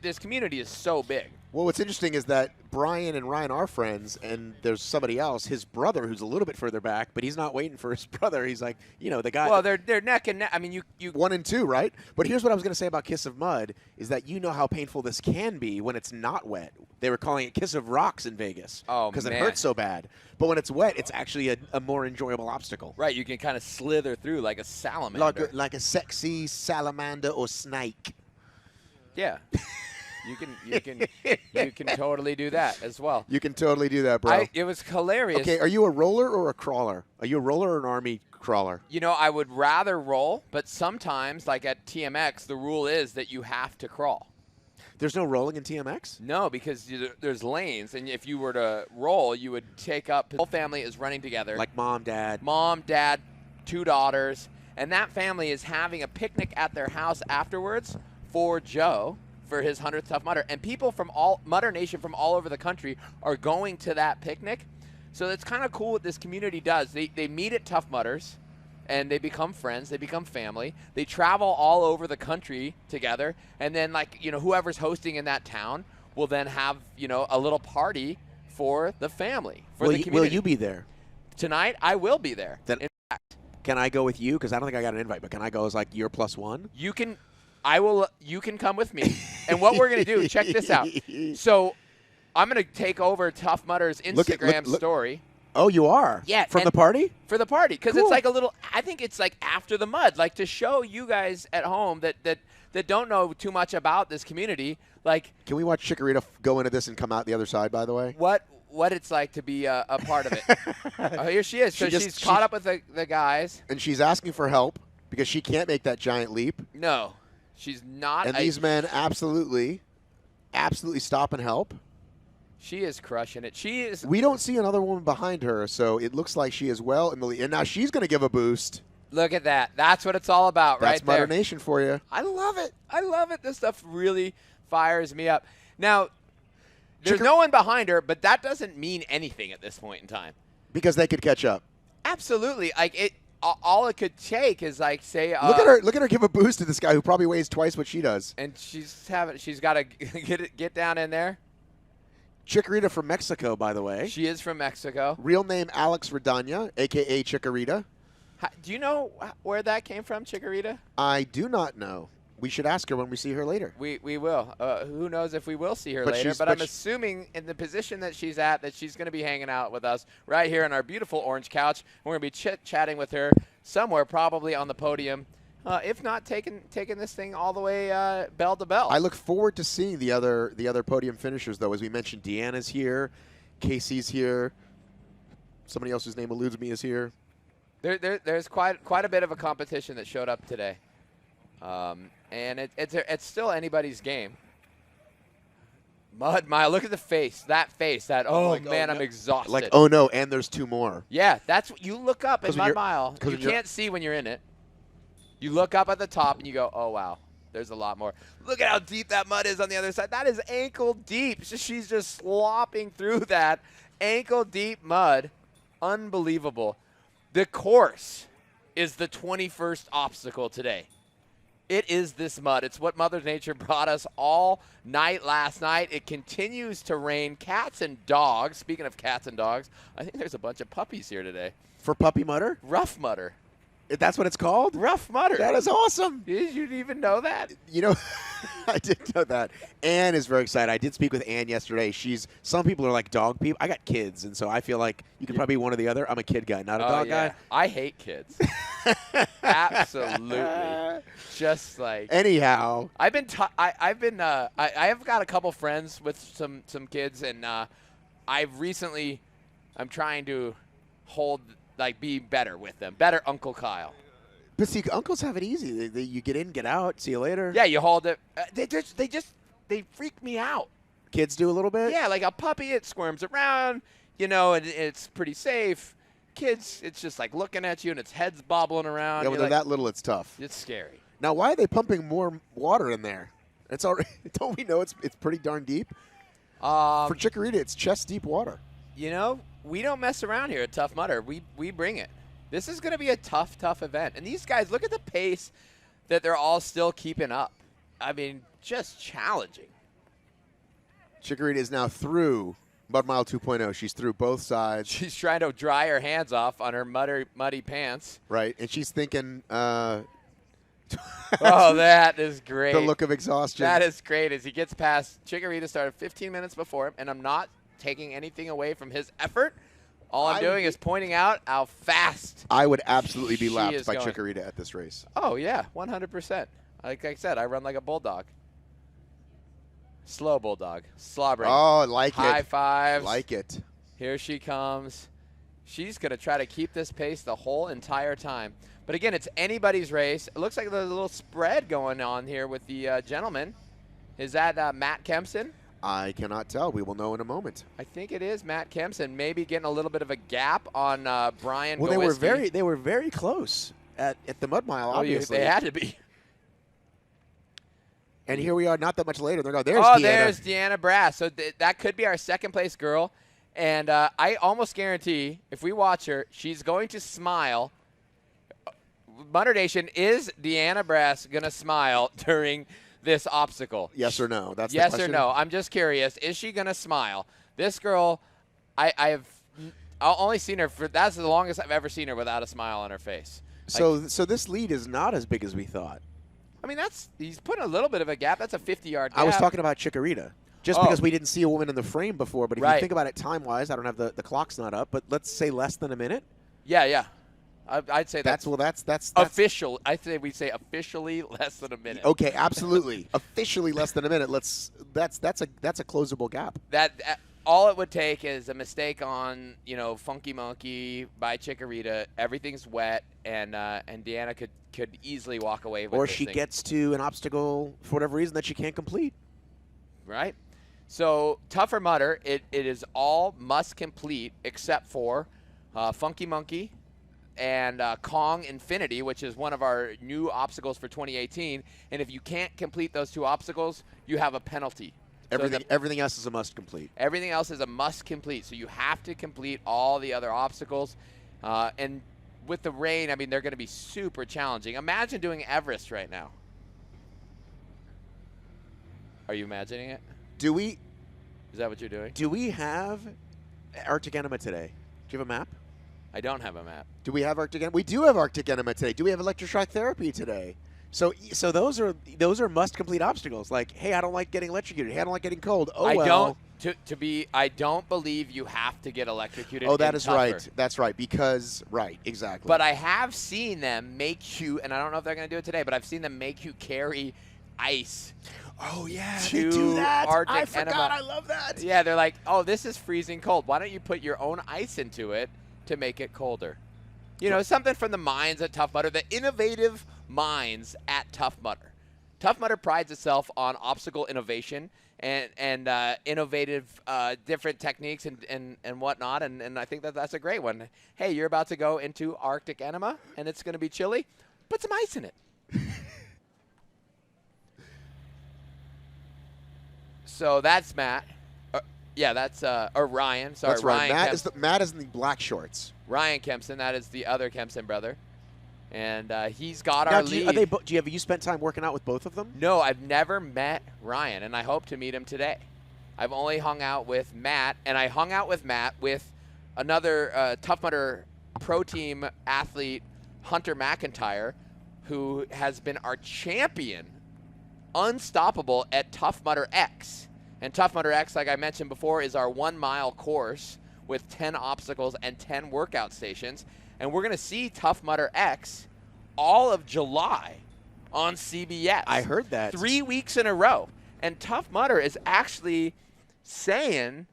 This community is so big. Well, what's interesting is that Brian and Ryan are friends, and there's somebody else, his brother, who's a little bit further back, but he's not waiting for his brother. He's like, the guy. Well, they're neck and neck. I mean, you 1 and 2, right? But here's what I was going to say about Kiss of Mud is that you know how painful this can be when it's not wet. They were calling it Kiss of Rocks in Vegas because it hurts so bad. But when it's wet, it's actually a more enjoyable obstacle. Right, you can kind of slither through like a salamander. Like a sexy salamander or snake. Yeah. You can totally do that as well. You can totally do that, bro. It was hilarious. Okay, are you a roller or a crawler? Are you a roller or an army crawler? I would rather roll, but sometimes, like at TMX, the rule is that you have to crawl. There's no rolling in TMX? No, because there's lanes, and if you were to roll, you would take up. The whole family is running together. Like mom, dad, 2 daughters, and that family is having a picnic at their house afterwards for Joe. For his 100th Tough Mudder, and people from Mudder Nation from all over the country are going to that picnic. So it's kind of cool what this community does. They meet at Tough Mudders, and they become friends. They become family. They travel all over the country together, and then whoever's hosting in that town will then have a little party for the family the community. Will you be there tonight? I will be there. In fact, can I go with you? Because I don't think I got an invite, but can I go as like your +1? You can. I will. You can come with me. And what we're going to do, check this out. So I'm going to take over Tough Mudder's Instagram story. Oh, you are? Yeah. From the party? For the party. Because it's like a little, I think it's like after the mud, like to show you guys at home that don't know too much about this community. Like, can we watch Chikorita go into this and come out the other side, by the way? What it's like to be a part of it. Oh, here she is. So she's caught up with the guys. And she's asking for help because she can't make that giant leap. No. She's not. And these men absolutely stop and help. She is crushing it. She is. We don't see another woman behind her, so it looks like she is well in the lead. And now she's going to give a boost. Look at that. That's what it's all about, right there. That's Mudder Nation for you. I love it. I love it. This stuff really fires me up. Now, there's no one behind her, but that doesn't mean anything at this point in time. Because they could catch up. Absolutely. All it could take is say. Look at her give a boost to this guy who probably weighs twice what she does. And she's got to get down in there. Chikorita from Mexico, by the way. She is from Mexico. Real name Alex Redana, a.k.a. Chikorita. Do you know where that came from, Chikorita? I do not know. We should ask her when we see her later. We will. Who knows if we will see her later, but I'm assuming in the position that she's at that she's going to be hanging out with us right here on our beautiful orange couch. We're going to be chatting with her somewhere, probably on the podium, if not taking this thing all the way bell to bell. I look forward to seeing the other podium finishers, though. As we mentioned, Deanna's here, Casey's here, somebody else whose name eludes me is here. There's quite a bit of a competition that showed up today. And it's still anybody's game. Mud Mile, look at the face. That face. I'm exhausted. Like, oh no, and there's 2 more. Yeah, that's what you look up at Mud Mile. You can't see when you're in it. You look up at the top and you go, oh wow, there's a lot more. Look at how deep that mud is on the other side. That is ankle deep. She's just slopping through that ankle deep mud. Unbelievable. The course is the 21st obstacle today. It is this mud. It's what Mother Nature brought us all night last night. It continues to rain. Cats and dogs. Speaking of cats and dogs, I think there's a bunch of puppies here today. For Puppy Mudder? Ruff Mudder. That's what it's called? Ruff Mudder. That is awesome. Did you even know that? I did know that. Ann is very excited. I did speak with Ann yesterday. Some people are like dog people. I got kids, and so I feel like you could probably be one or the other. I'm a kid guy, not a dog guy. I hate kids. Absolutely. Just like. Anyhow. I have got a couple friends with some kids, and I'm trying to be better with them. Better Uncle Kyle. But see, uncles have it easy. You get in, get out, see you later. Yeah, you hold it. They freak me out. Kids do a little bit? Yeah, like a puppy, it squirms around, and it's pretty safe. Kids, it's just like looking at you and its head's bobbling around. Yeah, when they're that little, it's tough. It's scary. Now, why are they pumping more water in there? It's already. Don't we know it's pretty darn deep? For Chikorita, it's chest deep water. We don't mess around here at Tough Mudder. We bring it. This is going to be a tough event. And these guys, look at the pace that they're all still keeping up. I mean, just challenging. Chikorita is now through Mud Mile 2.0. She's through both sides. She's trying to dry her hands off on her muddy pants. Right, and she's thinking, oh, that is great. The look of exhaustion. That is great. As he gets past, Chikorita started 15 minutes before him, and I'm not taking anything away from his effort. All I'm doing is pointing out how fast I would absolutely be lapped by going. Chikorita at this race. Oh, yeah, 100%. Like I said, I run like a bulldog. Slow bulldog. Slobbering. Oh, like it. High fives. Like it. Here she comes. She's going to try to keep this pace the whole entire time. But again, it's anybody's race. It looks like there's a little spread going on here with the gentleman. Is that Matt Kempson? I cannot tell. We will know in a moment. I think it is Matt Kempson. Maybe getting a little bit of a gap on Brian. Well, Gowiski. they were very close at the Mud Mile. Obviously, they had to be. And here we are, not that much later. There's there's Deanna Brass. So that could be our second place girl. And I almost guarantee if we watch her, she's going to smile. Mudder Nation, is Deanna Brass going to smile during this obstacle? Yes or no? That's yes the question. or no. I'm just curious. Is she going to smile? This girl, I've only seen her that's the longest I've ever seen her without a smile on her face. So this lead is not as big as we thought. I mean, he's putting a little bit of a gap. That's a 50-yard gap. I was talking about Chikorita. Just because we didn't see a woman in the frame before, but if you think about it time-wise, I don't have the clock's not up, but let's say less than a minute. Yeah. I'd say that's official. I'd say we'd say officially less than a minute. Okay, absolutely. Officially less than a minute. That's a closable gap. That all it would take is a mistake on Funky Monkey by Chikorita. Everything's wet, and Deanna could easily walk away with. Or she gets to an obstacle for whatever reason that she can't complete. Right. So Tougher Mudder, it is all must complete except for Funky Monkey and Kong Infinity, which is one of our new obstacles for 2018. And if you can't complete those two obstacles, you have a penalty. Everything else is a must complete. Everything else is a must complete. So you have to complete all the other obstacles. And with the rain, I mean, they're going to be super challenging. Imagine doing Everest right now. Are you imagining it? Is that what you're doing? Do we have Arctic Enema today? Do you have a map? I don't have a map. Do we have Arctic Enema? We do have Arctic Enema today. Do we have electroshock therapy today? So those are must complete obstacles. Like, hey, I don't like getting electrocuted. Hey, I don't like getting cold. Oh, I don't believe you have to get electrocuted. Oh, that is right. That's right. Because exactly. But I have seen them make you, and I don't know if they're going to do it today, but I've seen them make you carry ice. Oh, yeah, they do that. Arctic I forgot. Enema. I love that. Yeah, they're like, oh, this is freezing cold. Why don't you put your own ice into it to make it colder? Something from the minds at Tough Mudder, the innovative minds at Tough Mudder. Tough Mudder prides itself on obstacle innovation and innovative different techniques and whatnot, and I think that's a great one. Hey, you're about to go into Arctic Enema, and it's going to be chilly. Put some ice in it. So that's Matt. That's or Ryan. Sorry, that's right. Ryan. Matt is in the black shorts. Ryan Kempson. That is the other Kempson brother, and he's got our lead. Have you spent time working out with both of them? No, I've never met Ryan, and I hope to meet him today. I've only hung out with Matt, and I hung out with Matt with another Tough Mudder pro team athlete, Hunter McIntyre, who has been our champion, unstoppable at Tough Mudder X. And Tough Mudder X, like I mentioned before, is our 1 mile course with 10 obstacles and 10 workout stations. And we're going to see Tough Mudder X all of July on CBS. I heard that. 3 weeks in a row. And Tough Mudder is actually saying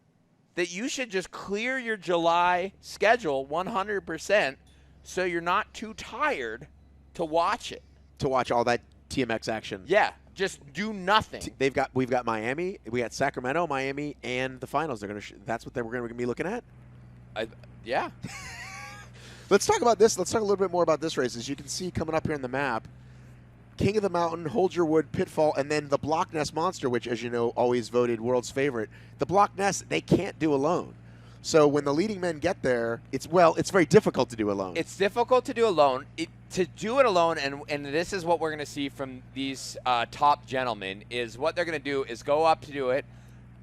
that you should just clear your July schedule 100% so you're not too tired to watch it. To watch all that TMX action. Yeah. Just do nothing. We've got Miami, we got Sacramento, Miami, and the finals. That's what we're going to be looking at. Yeah. Let's talk about this. Let's talk a little bit more about this race. As you can see coming up here on the map, King of the Mountain, Hold Your Wood, Pitfall, and then the Block Nest Monster, which, as you know, always voted world's favorite. The Block Nest, they can't do alone. So when the leading men get there, it's very difficult to do alone. It's difficult to do alone. To do it alone, and this is what we're going to see from these top gentlemen, is what they're going to do is go up to do it,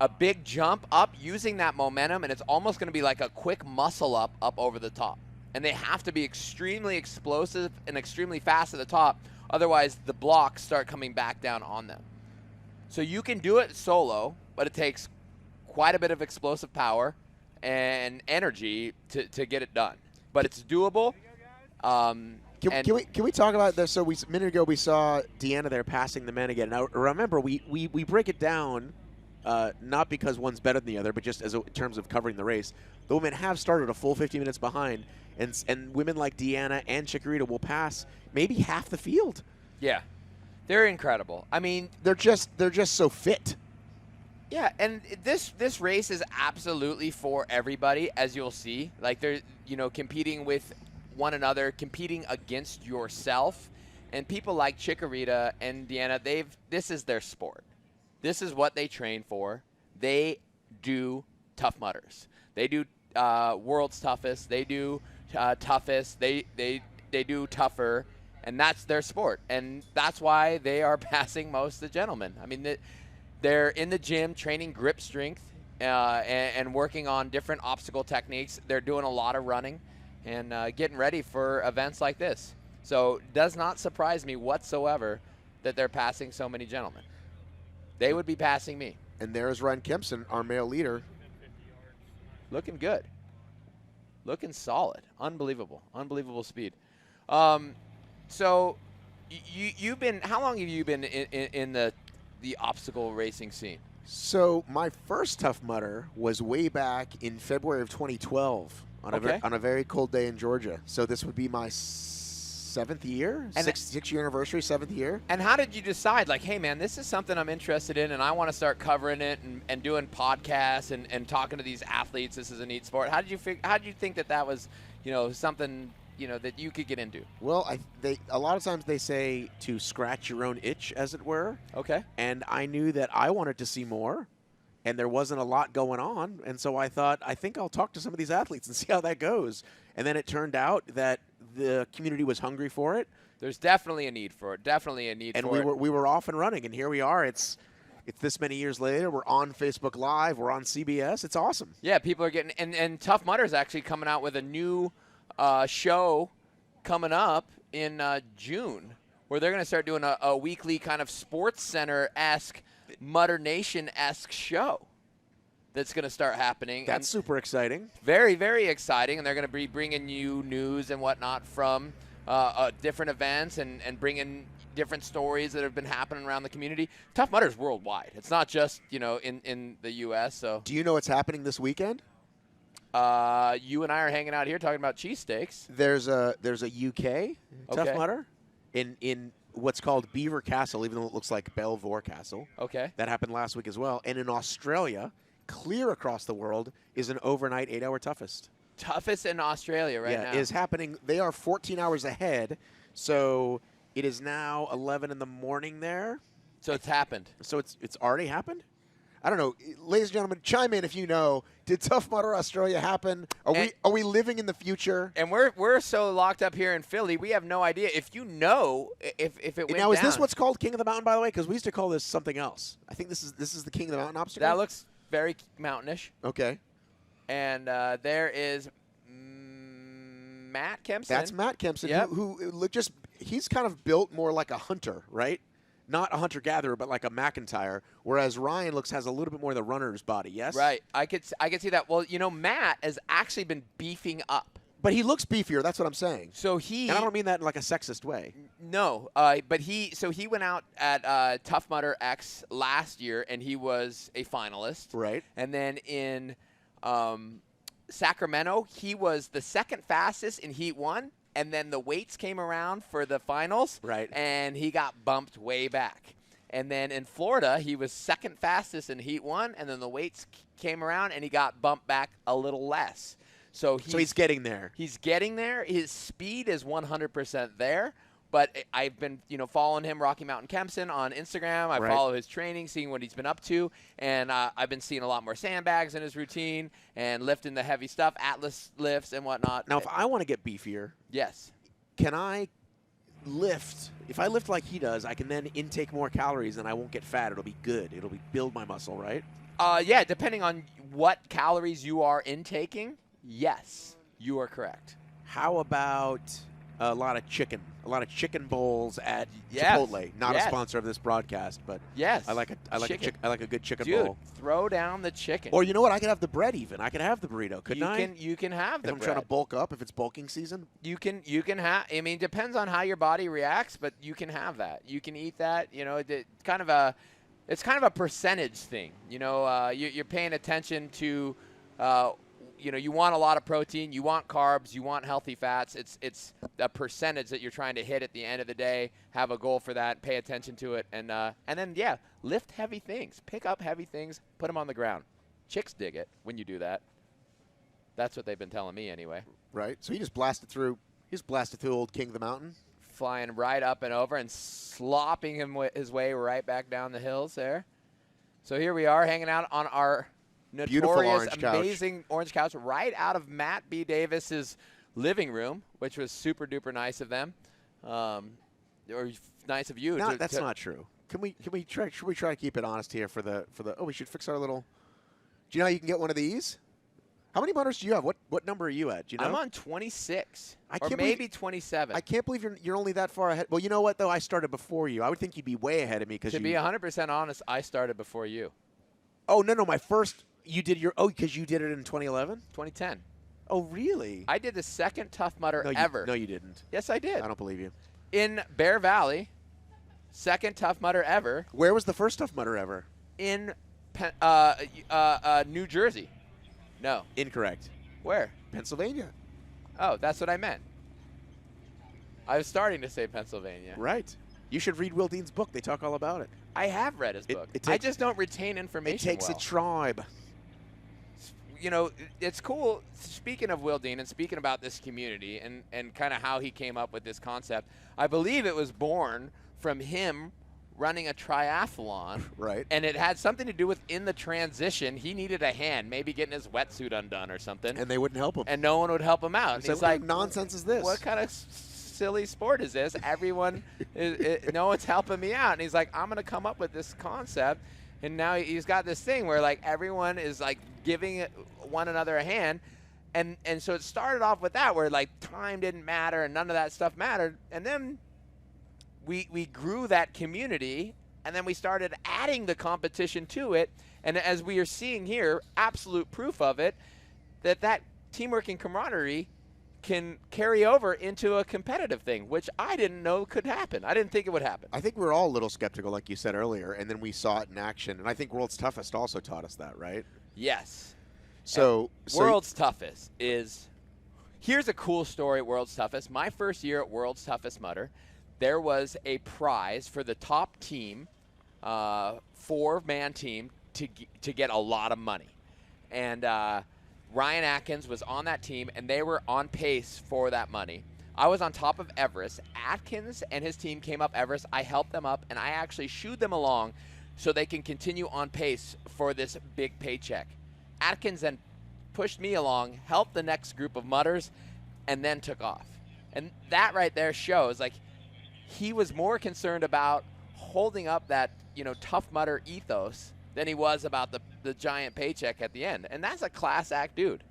a big jump up using that momentum, and it's almost going to be like a quick muscle up over the top. And they have to be extremely explosive and extremely fast at the top, otherwise the blocks start coming back down on them. So you can do it solo, but it takes quite a bit of explosive power and energy to get it done. But it's doable. Can we talk about this? So a minute ago we saw Deanna there passing the men again. Now remember, we break it down not because one's better than the other, but just in terms of covering the race. The women have started a full 50 minutes behind, and women like Deanna and Chikorita will pass maybe half the field. Yeah, they're incredible. I mean, they're just so fit. Yeah, and this race is absolutely for everybody, as you'll see. Like they're competing with one another, competing against yourself, and people like Chikorita and Deanna, this is their sport. This is what they train for. They do Tough Mudders. They do World's Toughest. They do Toughest. They do Tougher, and that's their sport. And that's why they are passing most of the gentlemen. I mean, they're in the gym training grip strength and working on different obstacle techniques. They're doing a lot of running and getting ready for events like this. So it does not surprise me whatsoever that they're passing so many gentlemen. They would be passing me. And there's Ryan Kempson, our male leader. Looking good. Looking solid. Unbelievable. Unbelievable speed. So you've been, how long have you been in the obstacle racing scene? So my first Tough Mudder was way back in February of 2012 on a very cold day in Georgia. So this would be my seventh year, six-year anniversary, 7th year. And how did you decide, like, hey, man, this is something I'm interested in, and I want to start covering it and doing podcasts and talking to these athletes. This is a neat sport. How did you think that was, something, that you could get into? Well, a lot of times they say to scratch your own itch, as it were. Okay. And I knew that I wanted to see more, and there wasn't a lot going on. And so I thought, I think I'll talk to some of these athletes and see how that goes. And then it turned out that the community was hungry for it. There's definitely a need for it. And we were off and running, and here we are. It's this many years later. We're on Facebook Live. We're on CBS. It's awesome. Yeah, people are getting and Tough Mudder is actually coming out with a new show coming up in June, where they're going to start doing a weekly kind of Sports Center-esque, Mudder Nation-esque show that's going to start happening. That's super exciting. Very, very exciting. And they're going to be bringing you news and whatnot from different events and bringing different stories that have been happening around the community. Tough Mudder is worldwide. It's not just, in the U.S. So, do you know what's happening this weekend? You and I are hanging out here talking about cheesesteaks. There's a UK Tough Mudder in what's called Beaver Castle, even though it looks like Belvoir Castle. Okay. That happened last week as well. And in Australia, clear across the world, is an overnight 8-hour toughest. Toughest in Australia now. Yeah, is happening. They are 14 hours ahead, so it is now 11 in the morning there. So it's happened. So it's already happened? I don't know. Ladies and gentlemen, chime in if you know. Did Tough Mudder Australia happen? Are we living in the future? And we're so locked up here in Philly, we have no idea. If you know, if it went now, is down. this what's called King of the Mountain, by the way? Because we used to call this something else. I think this is the King of the Mountain obstacle. That looks very mountainish. Okay. And there is Matt Kempson. That's Matt Kempson, yep. who he's kind of built more like a hunter, right? Not a hunter-gatherer, but like a McIntyre, whereas Ryan has a little bit more of the runner's body, yes? Right. I could see that. Well, Matt has actually been beefing up. But he looks beefier, that's what I'm saying. So and I don't mean that in like a sexist way. No, but he went out at Tough Mudder X last year, and he was a finalist. Right. And then in Sacramento, he was the second fastest in Heat 1. And then the weights came around for the finals, right? And he got bumped way back. And then in Florida, he was second fastest in Heat 1, and then the weights came around, and he got bumped back a little less. So he's getting there. He's getting there. His speed is 100% there, But I've been, following him, Rocky Mountain Kempson, on Instagram. I follow his training, seeing what he's been up to. And I've been seeing a lot more sandbags in his routine and lifting the heavy stuff, Atlas lifts and whatnot. Now, if I want to get beefier, yes, can I lift? If I lift like he does, I can then intake more calories and I won't get fat. It'll be good. It'll build my muscle, right? Yeah, depending on what calories you are intaking, yes, you are correct. How about a lot of chicken bowls at Chipotle? Not a sponsor of this broadcast, but I like a good chicken bowl. Throw down the chicken. Or you know what? I could have the bread even. I could have the burrito. Couldn't I? You can have the bread. If I'm trying to bulk up, if it's bulking season. You can have. I mean, depends on how your body reacts, but you can have that. You can eat that. It's kind of a percentage thing. You're paying attention to. You want a lot of protein, you want carbs, you want healthy fats. It's a percentage that you're trying to hit at the end of the day. Have a goal for that, pay attention to it, and then lift heavy things. Pick up heavy things, put them on the ground. Chicks dig it when you do that. That's what they've been telling me anyway. Right. So he just blasted through old King of the Mountain. Flying right up and over and slopping his way right back down the hills there. So here we are hanging out on our notorious, amazing orange couch right out of Matt B. Davis's living room, which was super duper nice of them, or nice of you. No, that's not true. Should we try to keep it honest here for the? Oh, we should fix our little. Do you know how you can get one of these? How many mutters do you have? What number are you at? Do you know? I'm on 26, or maybe 27. I can't believe you're only that far ahead. Well, you know what though? I started before you. I would think you'd be way ahead of me because to be 100% honest, I started before you. Oh no, my first. You did because you did it in 2011? 2010. Oh, really? I did the second Tough Mudder ever. No, you didn't. Yes, I did. I don't believe you. In Bear Valley, second Tough Mudder ever. Where was the first Tough Mudder ever? In New Jersey. No. Incorrect. Where? Pennsylvania. Oh, that's what I meant. I was starting to say Pennsylvania. Right. You should read Will Dean's book. They talk all about it. I have read his book. I just don't retain information. It takes a tribe. It's cool. Speaking of Will Dean and speaking about this community and kind of how he came up with this concept, I believe it was born from him running a triathlon. Right. And it had something to do with in the transition, he needed a hand, maybe getting his wetsuit undone or something. And they wouldn't help him. And no one would help him out. And he's like, what nonsense is this? What kind of silly sport is this? Everyone, no one's helping me out. And he's like, I'm going to come up with this concept. And now he's got this thing where, like, everyone is, like, giving one another a hand. And so it started off with that where, like, time didn't matter and none of that stuff mattered. And then we grew that community, and then we started adding the competition to it. And as we are seeing here, absolute proof of it, that teamwork and camaraderie can carry over into a competitive thing, which I didn't know could happen. I didn't think it would happen. I think we were all a little skeptical, like you said earlier, and then we saw it in action. And I think World's Toughest also taught us that, right? Yes. So World's Toughest is – here's a cool story at World's Toughest. My first year at World's Toughest Mudder, there was a prize for the top team, 4-man team, to get a lot of money. And Ryan Atkins was on that team, and they were on pace for that money. I was on top of Everest. Atkins and his team came up Everest. I helped them up, and I actually shooed them along so they can continue on pace for this big paycheck. Atkins then pushed me along, helped the next group of mudders, and then took off. And that right there shows, like, he was more concerned about holding up that, Tough Mudder ethos than he was about the giant paycheck at the end. And that's a class act dude.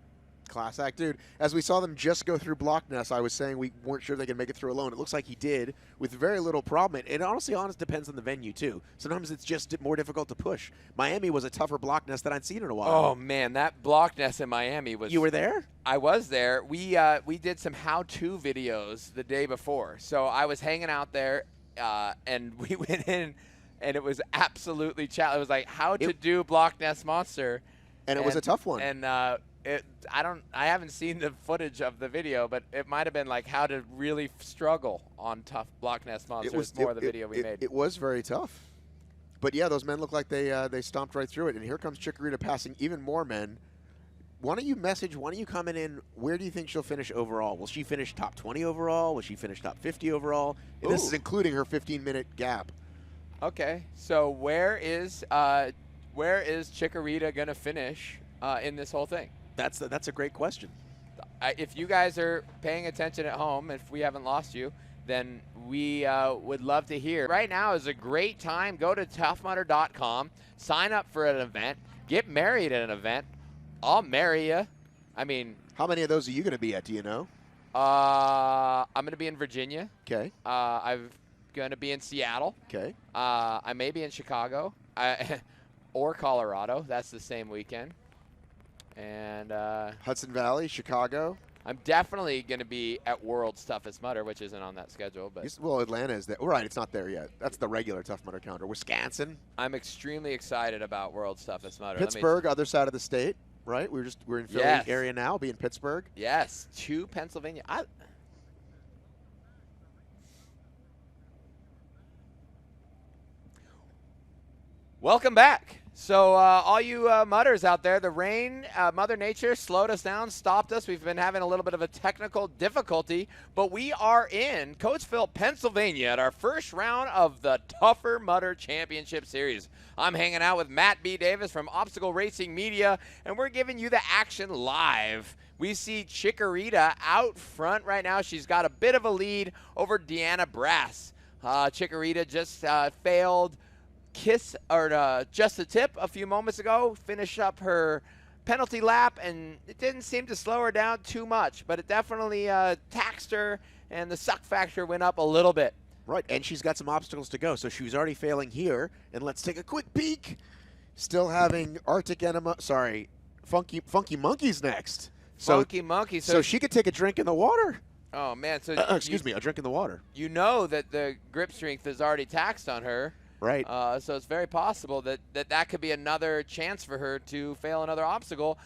Class act dude. As we saw them just go through Block Nest, I was saying we weren't sure they could make it through alone. It looks like he did with very little problem. It honestly depends on the venue, too. Sometimes it's just more difficult to push. Miami was a tougher Block Nest than I'd seen in a while. Oh, man, that Block Nest in Miami was... You were there? I was there. We did some how-to videos the day before. So I was hanging out there, and we went in, and it was absolutely challenging. It was like how to do Block Nest Monster. And it was a tough one. And I haven't seen the footage of the video, but it might have been like how to really struggle on tough Block Nest Monster. It was more of the video we made. It was very tough. But yeah, those men look like they stomped right through it. And here comes Chikorita passing even more men. why don't you message, why don't you comment in, where do you think she'll finish overall? Will she finish top 20 overall? Will she finish top 50 overall? And this is including her 15-minute gap. Okay. So where is Chikorita going to finish in this whole thing? That's a great question. If you guys are paying attention at home, if we haven't lost you, then we would love to hear. Right now is a great time. Go to toughmudder.com, sign up for an event, get married at an event. I'll marry you. I mean, how many of those are you going to be at? Do you know? I'm going to be in Virginia. Okay. I'm going to be in Seattle. Okay. I may be in Chicago or Colorado. That's the same weekend. And Hudson Valley, Chicago. I'm definitely going to be at World's Toughest Mudder, which isn't on that schedule. But well, Atlanta is there. Right, it's not there yet. That's the regular Tough Mudder calendar. Wisconsin. I'm extremely excited about World's Toughest Mudder. Pittsburgh, other side of the state, right? We're in Philly area now. We'll be in Pittsburgh. Yes, to Pennsylvania. Welcome back. So all you mudders out there, the rain, Mother Nature slowed us down, stopped us. We've been having a little bit of a technical difficulty, but we are in Coatesville, Pennsylvania at our first round of the Tougher Mudder Championship Series. I'm hanging out with Matt B. Davis from Obstacle Racing Media, and we're giving you the action live. We see Chikorita out front right now. She's got a bit of a lead over Deanna Brass. Chikorita just failed just a tip a few moments ago, finished up her penalty lap, and it didn't seem to slow her down too much, but it definitely taxed her, and the suck factor went up a little bit. Right, and she's got some obstacles to go, so she was already failing here, and let's take a quick peek. Still having Funky Monkeys next. Funky Monkeys. So she could take a drink in the water. Oh, man. So excuse me, a drink in the water. You know that the grip strength is already taxed on her. Right. So it's very possible that could be another chance for her to fail another obstacle,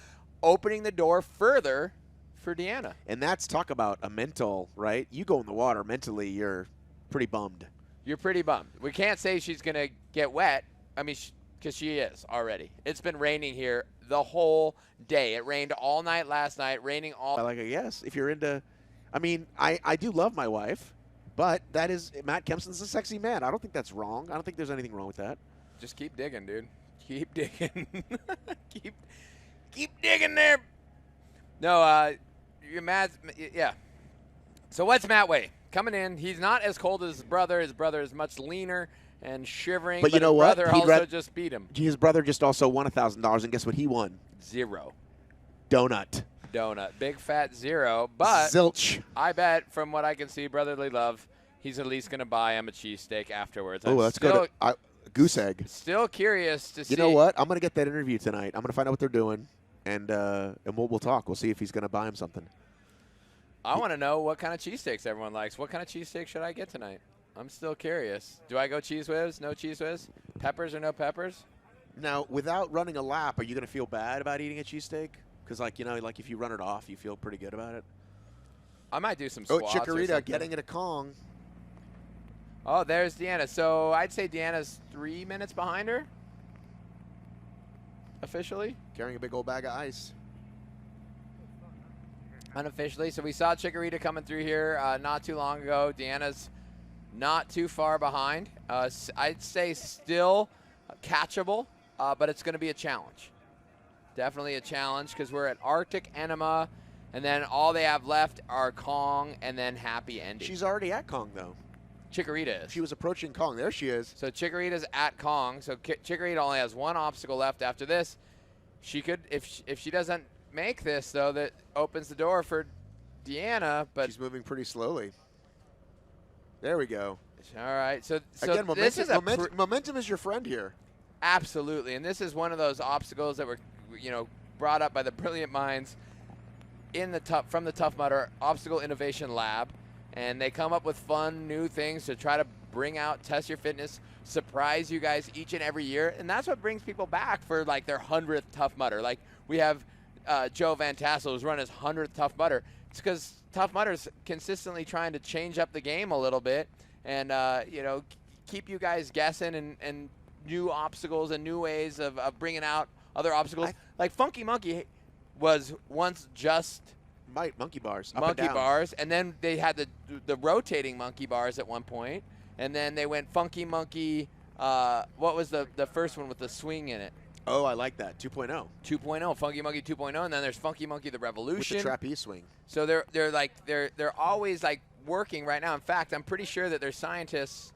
opening the door further for Deanna. And that's talk about a mental, right? You go in the water, mentally you're pretty bummed. You're pretty bummed. We can't say she's going to get wet. I mean, because she is already. It's been raining here the whole day. It rained all night last night, raining all. Like, yes, if you're into, I mean, I do love my wife. But that is, Matt Kempson's a sexy man. I don't think that's wrong. I don't think there's anything wrong with that. Just keep digging, dude. Keep digging. keep digging there. No, you're Matt. Yeah. So what's Matt weigh? Coming in, he's not as cold as his brother. His brother is much leaner and shivering. But you know what? His brother also just beat him. His brother just also won $1,000, and guess what he won? $0. Donut. Big fat $0, but zilch. I bet from what I can see, brotherly love, he's at least going to buy him a cheesesteak afterwards. Oh, let's go to goose egg. Still curious to see. You know what? I'm going to get that interview tonight. I'm going to find out what they're doing, and we'll talk. We'll see if he's going to buy him something. I want to know what kind of cheesesteaks everyone likes. What kind of cheesesteak should I get tonight? I'm still curious. Do I go Cheese Whiz? No Cheese Whiz? Peppers or no peppers? Now, without running a lap, are you going to feel bad about eating a cheesesteak? Because, if you run it off, you feel pretty good about it. I might do some squats. Oh, Chikorita getting it a Kong. Oh, there's Deanna. So I'd say Deanna's 3 minutes behind her. Officially. Carrying a big old bag of ice. Unofficially. So we saw Chikorita coming through here not too long ago. Deanna's not too far behind. I'd say still catchable, but it's going to be a challenge. Definitely a challenge because we're at Arctic Enema, and then all they have left are Kong and then Happy Ending. She's already at Kong, though. Chikorita is. She was approaching Kong. There she is. So Chikorita's at Kong. So Chikorita only has one obstacle left after this. She could, if she doesn't make this, though, that opens the door for Deanna. But she's moving pretty slowly. There we go. All right. So again, this is momentum is your friend here. Absolutely, and this is one of those obstacles that were, brought up by the brilliant minds from the Tough Mudder Obstacle Innovation Lab, and they come up with fun new things to try to bring out, test your fitness, surprise you guys each and every year, and that's what brings people back for like their 100th Tough Mudder. Like we have Joe Van Tassel who's run his 100th Tough Mudder. It's because Tough Mudder's consistently trying to change up the game a little bit, and keep you guys guessing and new obstacles and new ways of bringing out other obstacles. Like Funky Monkey was once just monkey bars, and then they had the rotating monkey bars at one point, and then they went funky monkey. What was the first one with the swing in it? Oh, I like that. 2.0. 2.0, Funky Monkey 2.0, and then there's Funky Monkey the Revolution. With the trapeze swing. So they're always like working right now. In fact, I'm pretty sure that there's scientists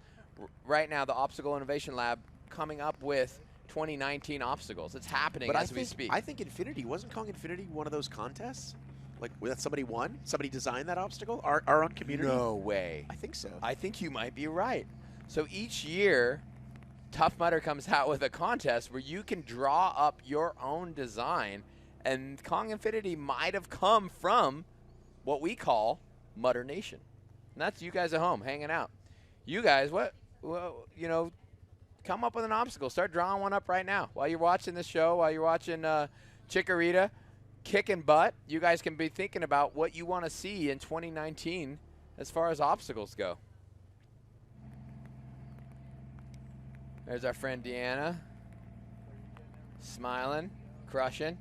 right now, the Obstacle Innovation Lab, coming up with 2019 obstacles. It's happening as we speak. I think Infinity, wasn't Kong Infinity one of those contests? Like that somebody won? Somebody designed that obstacle? Our own community? No way. I think so. I think you might be right. So each year, Tough Mudder comes out with a contest where you can draw up your own design, and Kong Infinity might have come from what we call Mudder Nation. And that's you guys at home hanging out. You guys, come up with an obstacle. Start drawing one up right now. While you're watching this show, while you're watching Chikorita kicking butt, you guys can be thinking about what you want to see in 2019 as far as obstacles go. There's our friend Deanna, smiling, crushing.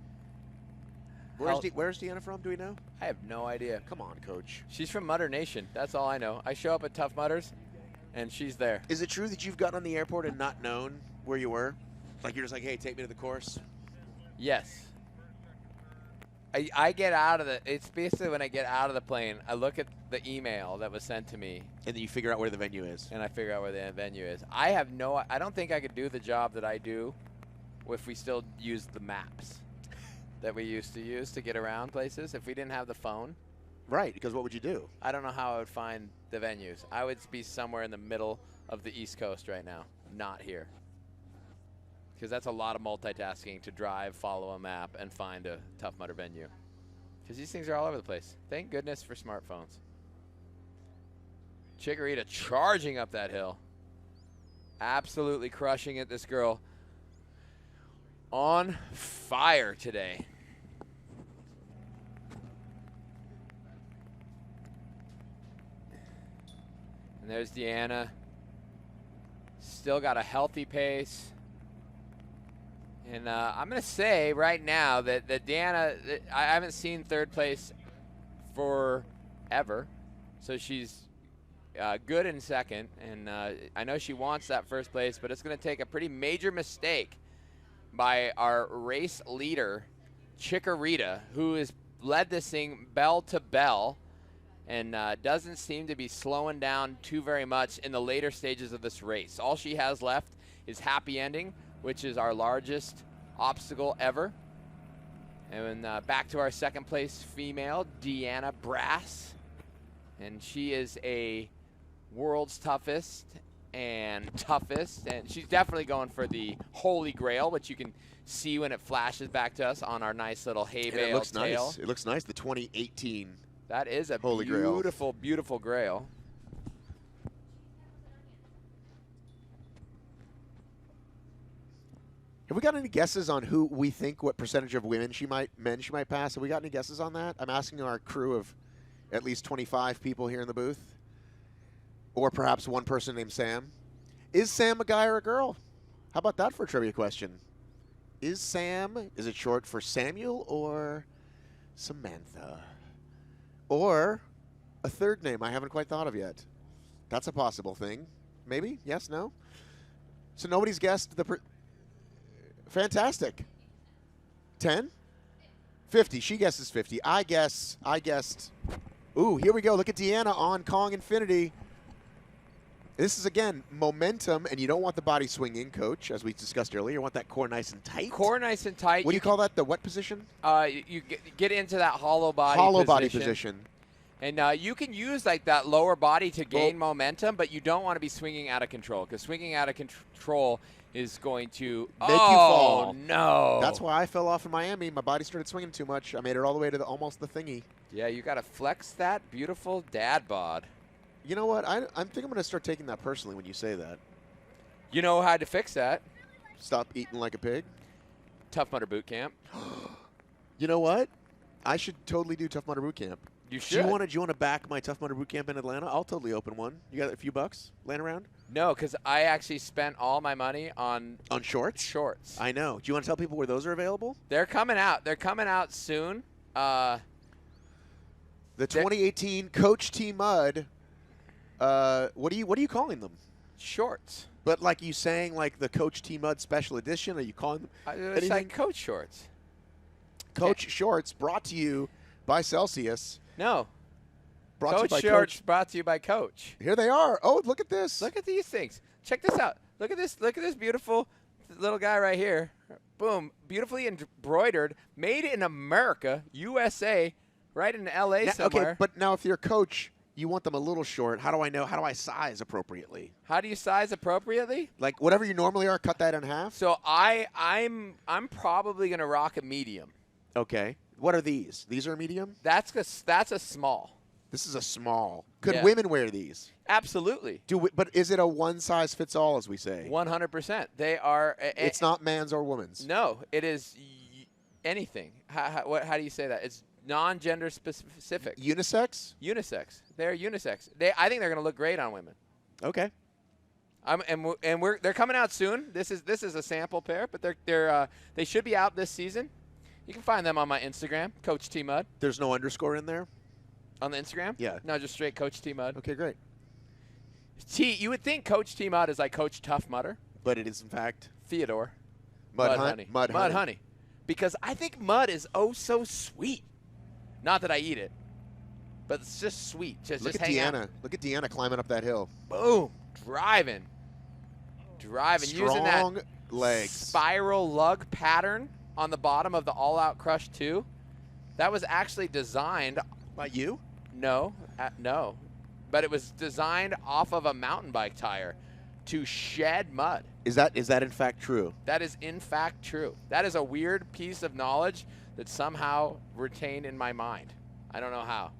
Where's Deanna from? Do we know? I have no idea. Come on, Coach. She's from Mudder Nation. That's all I know. I show up at Tough Mudders, and she's there. Is it true that you've gotten on the airport and not known where you were? Like you're just like, hey, take me to the course? Yes. I get out of it's basically when I get out of the plane, I look at the email that was sent to me. And then you figure out where the venue is. And I figure out where the venue is. I don't think I could do the job that I do if we still used the maps that we used to use to get around places. If we didn't have the phone. Right, because what would you do? I don't know how I would find the venues. I would be somewhere in the middle of the East Coast right now, not here. Because that's a lot of multitasking to drive, follow a map, and find a Tough Mudder venue. Because these things are all over the place. Thank goodness for smartphones. Chikorita charging up that hill. Absolutely crushing it, this girl. On fire today. And there's Deanna. Still got a healthy pace. And I'm going to say right now that Deanna, I haven't seen third place forever. So she's good in second. And I know she wants that first place, but it's going to take a pretty major mistake by our race leader, Chikorita, who has led this thing bell to bell and doesn't seem to be slowing down too very much in the later stages of this race. All she has left is Happy Ending, which is our largest obstacle ever. And back to our second place female, Deanna Brass. And she is a world's toughest, and she's definitely going for the Holy Grail, which you can see when it flashes back to us on our nice little hay bale it looks tail. Nice. It looks nice, the 2018 That is a Holy beautiful, beautiful grail. Have we got any guesses on who we think, what percentage of men she might pass? Have we got any guesses on that? I'm asking our crew of at least 25 people here in the booth. Or perhaps one person named Sam. Is Sam a guy or a girl? How about that for a trivia question? Is it short for Samuel or Samantha? Or a third name I haven't quite thought of yet. That's a possible thing. Maybe? Yes? No? So nobody's guessed the... Fantastic. 10? 50. She guesses 50. I guessed... Ooh, here we go. Look at Deanna on Kong Infinity. This is, again, momentum, and you don't want the body swinging, Coach, as we discussed earlier. You want that core nice and tight. Core nice and tight. What do you call that, the what position? You get into that hollow body body position. And you can use like that lower body to gain momentum, but you don't want to be swinging out of control, because swinging out of control is going to make you fall. Oh, no. That's why I fell off in Miami. My body started swinging too much. I made it all the way to almost the thingy. Yeah, you got to flex that beautiful dad bod. You know what? I think I'm going to start taking that personally when you say that. You know how to fix that. Stop eating like a pig. Tough Mudder Boot Camp. You know what? I should totally do Tough Mudder Boot Camp. You should. Do you want to back my Tough Mudder Boot Camp in Atlanta? I'll totally open one. You got a few bucks laying around? No, because I actually spent all my money on shorts. Shorts. I know. Do you want to tell people where those are available? They're coming out. They're coming out soon. The 2018 Coach T Mud. What are you calling them? Shorts. But like you saying like the Coach T Mud Special Edition? Are you calling them it's like Coach Shorts. Coach Shorts brought to you by Celsius. No. Brought Coach Shorts brought to you by Coach. Here they are. Oh, look at this. Look at these things. Check this out. Look at this. Look at this beautiful little guy right here. Boom. Beautifully embroidered. Made in America, USA, right in L.A. somewhere. Okay, but now if you're a coach, you want them a little short. How do I know? How do I size appropriately? How do you size appropriately? Like whatever you normally are, cut that in half? So I'm probably going to rock a medium. Okay. What are these? These are a medium? That's a small. This is a small. Could women wear these? Absolutely. But is it a one size fits all, as we say? 100%. They are. It's not man's or woman's. No, it is anything. How do you say that? It's non-gender specific. Unisex? Unisex. They're unisex. I think they're going to look great on women. Okay. They're coming out soon. This is a sample pair, but they should be out this season. You can find them on my Instagram, Coach T Mud. There's no underscore in there? On the Instagram? Yeah. No, just straight Coach T Mud. Okay, great. You would think Coach T Mud is like Coach Tough Mudder. But it is, in fact, Theodore. Mud Honey. Mud Honey. Because I think mud is oh so sweet. Not that I eat it, but it's just sweet. Look at Deanna. Look at Deanna climbing up that hill. Boom. Driving. Strong Using that legs. Spiral lug pattern on the bottom of the All Out Crush 2. That was actually designed by you? No, no. But it was designed off of a mountain bike tire to shed mud. Is that in fact true? That is in fact true. That is a weird piece of knowledge that somehow retained in my mind. I don't know how.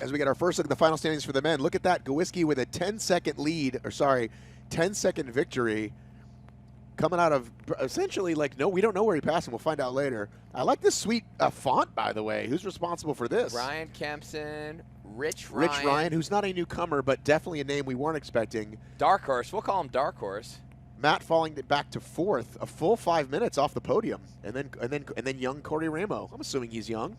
As we get our first look at the final standings for the men, look at that. Gawiski with a 10-second lead, 10-second victory coming out of essentially we don't know where he passed him. We'll find out later. I like this sweet font, by the way. Who's responsible for this? Ryan Kempson, Rich Ryan, who's not a newcomer, but definitely a name we weren't expecting. Dark Horse. We'll call him Dark Horse. Matt falling back to fourth, a full 5 minutes off the podium, and then young Corey Ramo. I'm assuming he's young.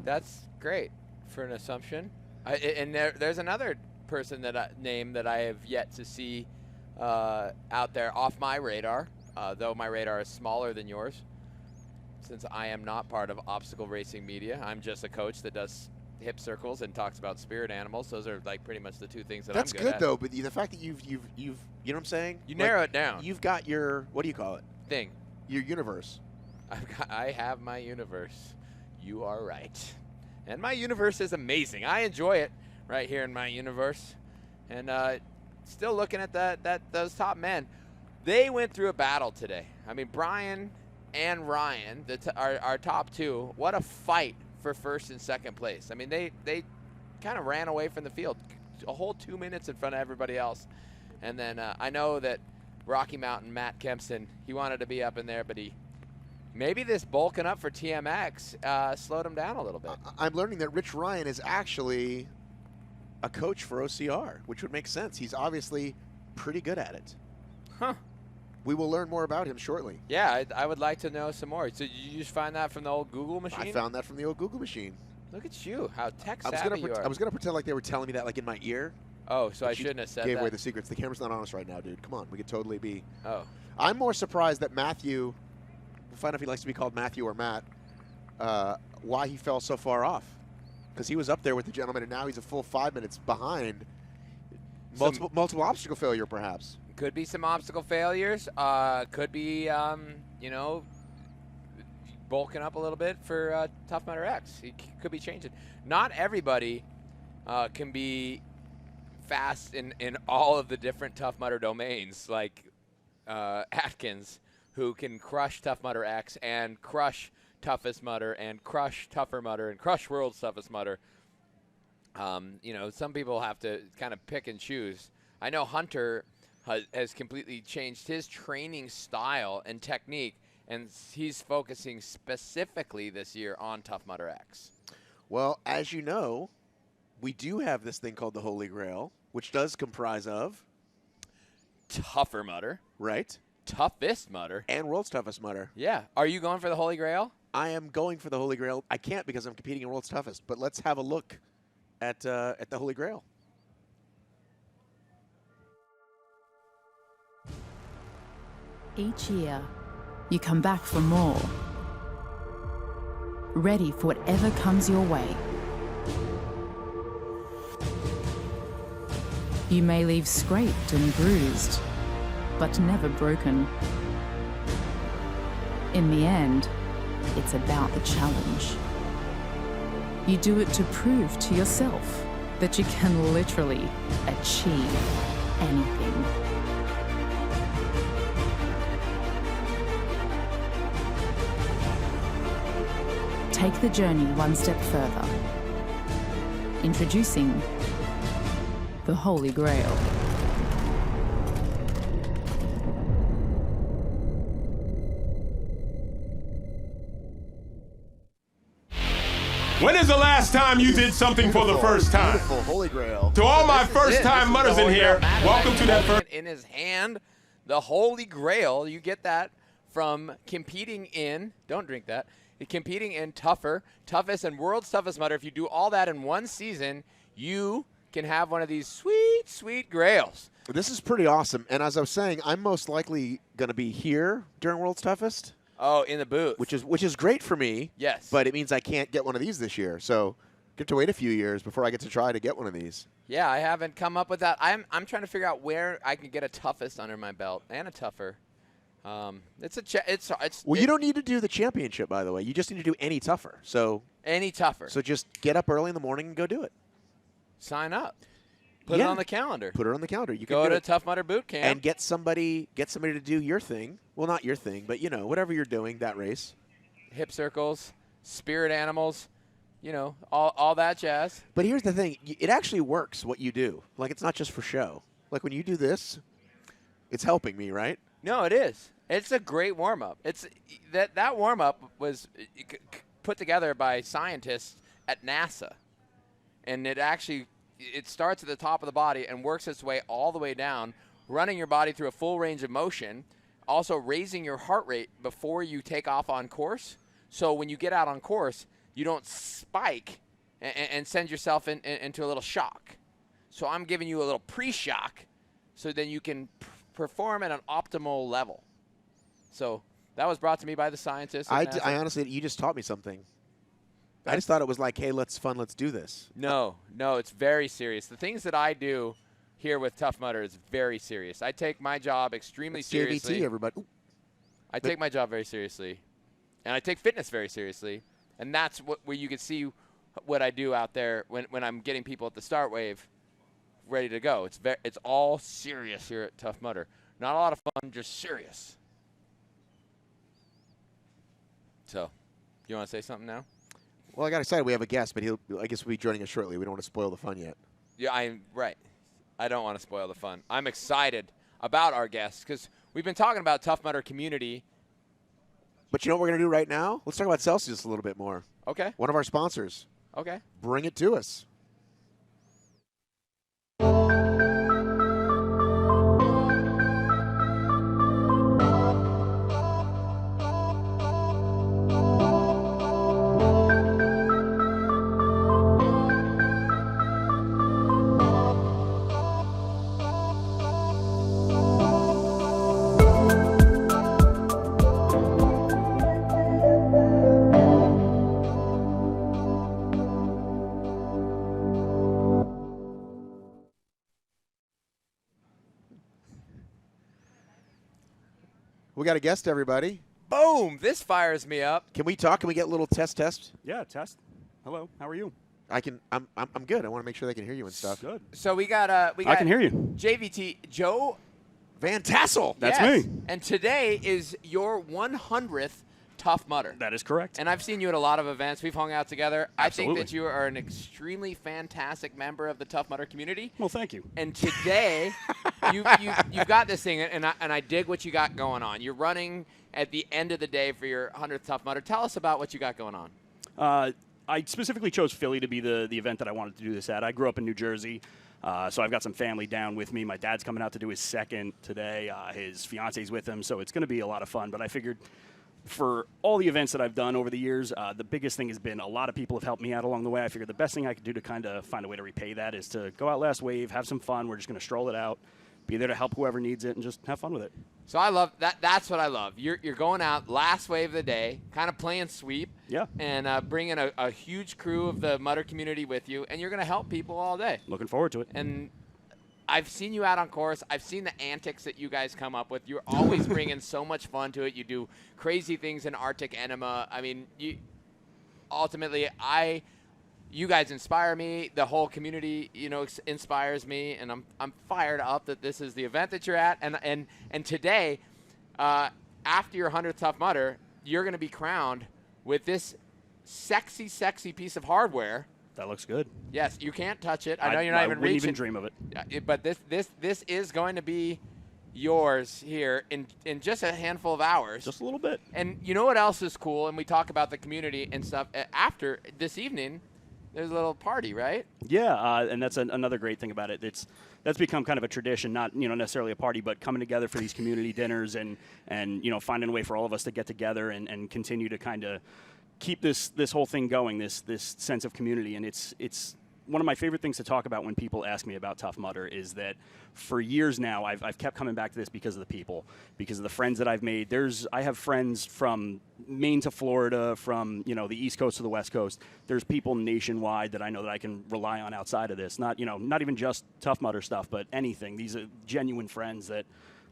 That's great for an assumption. There's another person name that I have yet to see out there off my radar, though my radar is smaller than yours, since I am not part of obstacle racing media. I'm just a coach that does hip circles and talks about spirit animals. Those are like pretty much the two things that I'm good at. That's good though, but the fact that you've you know what I'm saying? You narrow it down. You've got your, what do you call it? Thing. Your universe. I have my universe. You are right. And my universe is amazing. I enjoy it right here in my universe. And still looking at those top men. They went through a battle today. I mean, Brian and Ryan, our top two, what a fight for first and second place. I mean, they kind of ran away from the field a whole 2 minutes in front of everybody else. And then I know that Rocky Mountain Matt Kempson, he wanted to be up in there, but maybe this bulking up for TMX slowed him down a little bit. I'm learning that Rich Ryan is actually a coach for OCR, which would make sense. He's obviously pretty good at it. Huh. We will learn more about him shortly. Yeah, I would like to know some more. So did you just find that from the old Google machine? I found that from the old Google machine. Look at you, how tech savvy you are. I was going to pretend like they were telling me that like in my ear. Oh, so I shouldn't have said that. Gave away the secrets. The camera's not on us right now, dude. Come on, we could totally be. Oh. I'm more surprised that Matthew, we'll find out if he likes to be called Matthew or Matt, why he fell so far off. Because he was up there with the gentleman, and now he's a full 5 minutes behind. Multiple obstacle failure, perhaps. Could be some obstacle failures. Could be, you know, bulking up a little bit for Tough Mudder X. He could be changing. Not everybody can be fast in all of the different Tough Mudder domains, like Atkins, who can crush Tough Mudder X and crush Toughest Mudder and crush Tougher Mudder and crush World's Toughest Mudder. You know, some people have to kind of pick and choose. I know Hunter has completely changed his training style and technique, and he's focusing specifically this year on Tough Mudder X. Well, as you know, we do have this thing called the Holy Grail, which does comprise of Tougher Mudder. Right. Toughest Mudder. And World's Toughest Mudder. Yeah. Are you going for the Holy Grail? I am going for the Holy Grail. I can't because I'm competing in World's Toughest, but let's have a look at the Holy Grail. Each year, you come back for more, ready for whatever comes your way. You may leave scraped and bruised, but never broken. In the end, it's about the challenge. You do it to prove to yourself that you can literally achieve anything. Take the journey one step further. Introducing the Holy Grail. When is the last time you did something for the first time? Beautiful Holy Grail. To all my first-time mudders in here, welcome to that first. In his hand, the Holy Grail. You get that from competing in. Don't drink that. Competing in Tougher, Toughest, and World's Toughest Mudder. If you do all that in one season, you can have one of these sweet, sweet grails. This is pretty awesome. And as I was saying, I'm most likely going to be here during World's Toughest. Oh, in the booth. Which is great for me. Yes. But it means I can't get one of these this year. So get to wait a few years before I get to try to get one of these. Yeah, I haven't come up with that. I'm trying to figure out where I can get a Toughest under my belt and a Tougher. Well, you don't need to do the championship, by the way. You just need to do any Tougher. So any Tougher. So just get up early in the morning and go do it. Sign up. Put it on the calendar. Put it on the calendar. You go can to Tough Mudder boot camp and get somebody to do your thing. Well, not your thing, but you know, whatever you're doing, that race. Hip circles, spirit animals, you know, all that jazz. But here's the thing: it actually works. What you do, like, it's not just for show. Like when you do this, it's helping me, right? No, it is. It's a great warm up. It's that warm up was put together by scientists at NASA, and it starts at the top of the body and works its way all the way down, running your body through a full range of motion, also raising your heart rate before you take off on course. So when you get out on course, you don't spike and send yourself into a little shock. So I'm giving you a little pre-shock so then you can perform at an optimal level. So that was brought to me by the scientists. I honestly, you just taught me something. I just thought it was like, hey, let's do this. No, it's very serious. The things that I do here with Tough Mudder is very serious. I take my job extremely seriously. JVT, everybody. Ooh. I take my job very seriously, and I take fitness very seriously, and that's where you can see what I do out there when I'm getting people at the start wave ready to go. It's all serious here at Tough Mudder. Not a lot of fun, just serious. So, you want to say something now? Well, I got excited. We have a guest, but I guess will be joining us shortly. We don't want to spoil the fun yet. Yeah, I'm right. I don't want to spoil the fun. I'm excited about our guests because we've been talking about Tough Mudder community. But you know what we're going to do right now? Let's talk about Celsius a little bit more. Okay. One of our sponsors. Okay. Bring it to us. We got a guest, everybody. Boom! This fires me up. Can we talk? Can we get a little test? Yeah, test. Hello, how are you? I'm good. I want to make sure they can hear you and stuff. Good. So we got I can hear you. JVT Joe Van Tassel. That's yes. me. And today is your 100th Tough Mudder. That is correct. And I've seen you at a lot of events. We've hung out together. Absolutely. I think that you are an extremely fantastic member of the Tough Mudder community. Well, thank you. And today, you've got this thing, and I dig what you got going on. You're running at the end of the day for your 100th Tough Mudder. Tell us about what you got going on. I specifically chose Philly to be the event that I wanted to do this at. I grew up in New Jersey. So I've got some family down with me. My dad's coming out to do his second today. His fiance's with him, so it's going to be a lot of fun. But I figured for all the events that I've done over the years, the biggest thing has been a lot of people have helped me out along the way. I figured the best thing I could do to kind of find a way to repay that is to go out last wave, have some fun. We're just going to stroll it out, be there to help whoever needs it, and just have fun with it. So I love that. That's what I love. You're going out last wave of the day, kind of playing sweep, and bringing a huge crew of the Mudder community with you, and you're going to help people all day. Looking forward to it. And I've seen you out on course. I've seen the antics that you guys come up with. You're always bringing so much fun to it. You do crazy things in Arctic Enema. I mean, ultimately, you guys inspire me. The whole community, inspires me, and I'm fired up that this is the event that you're at. And today, after your 100th Tough Mudder, you're going to be crowned with this sexy, sexy piece of hardware. That looks good. Yes, you can't touch it. I know you're not even reaching. I wouldn't even dream of it. But this is going to be yours here in just a handful of hours. Just a little bit. And you know what else is cool? And we talk about the community and stuff. After this evening, there's a little party, right? Yeah, and that's another great thing about it. That's become kind of a tradition, not necessarily a party, but coming together for these community dinners and finding a way for all of us to get together and continue to kind of keep this whole thing going, this sense of community. And it's one of my favorite things to talk about when people ask me about Tough Mudder is that for years now I've kept coming back to this because of the people, because of the friends that I've made. I have friends from Maine to Florida, from the East Coast to the West Coast. There's people nationwide that I know that I can rely on outside of this. Not even just Tough Mudder stuff, but anything. These are genuine friends that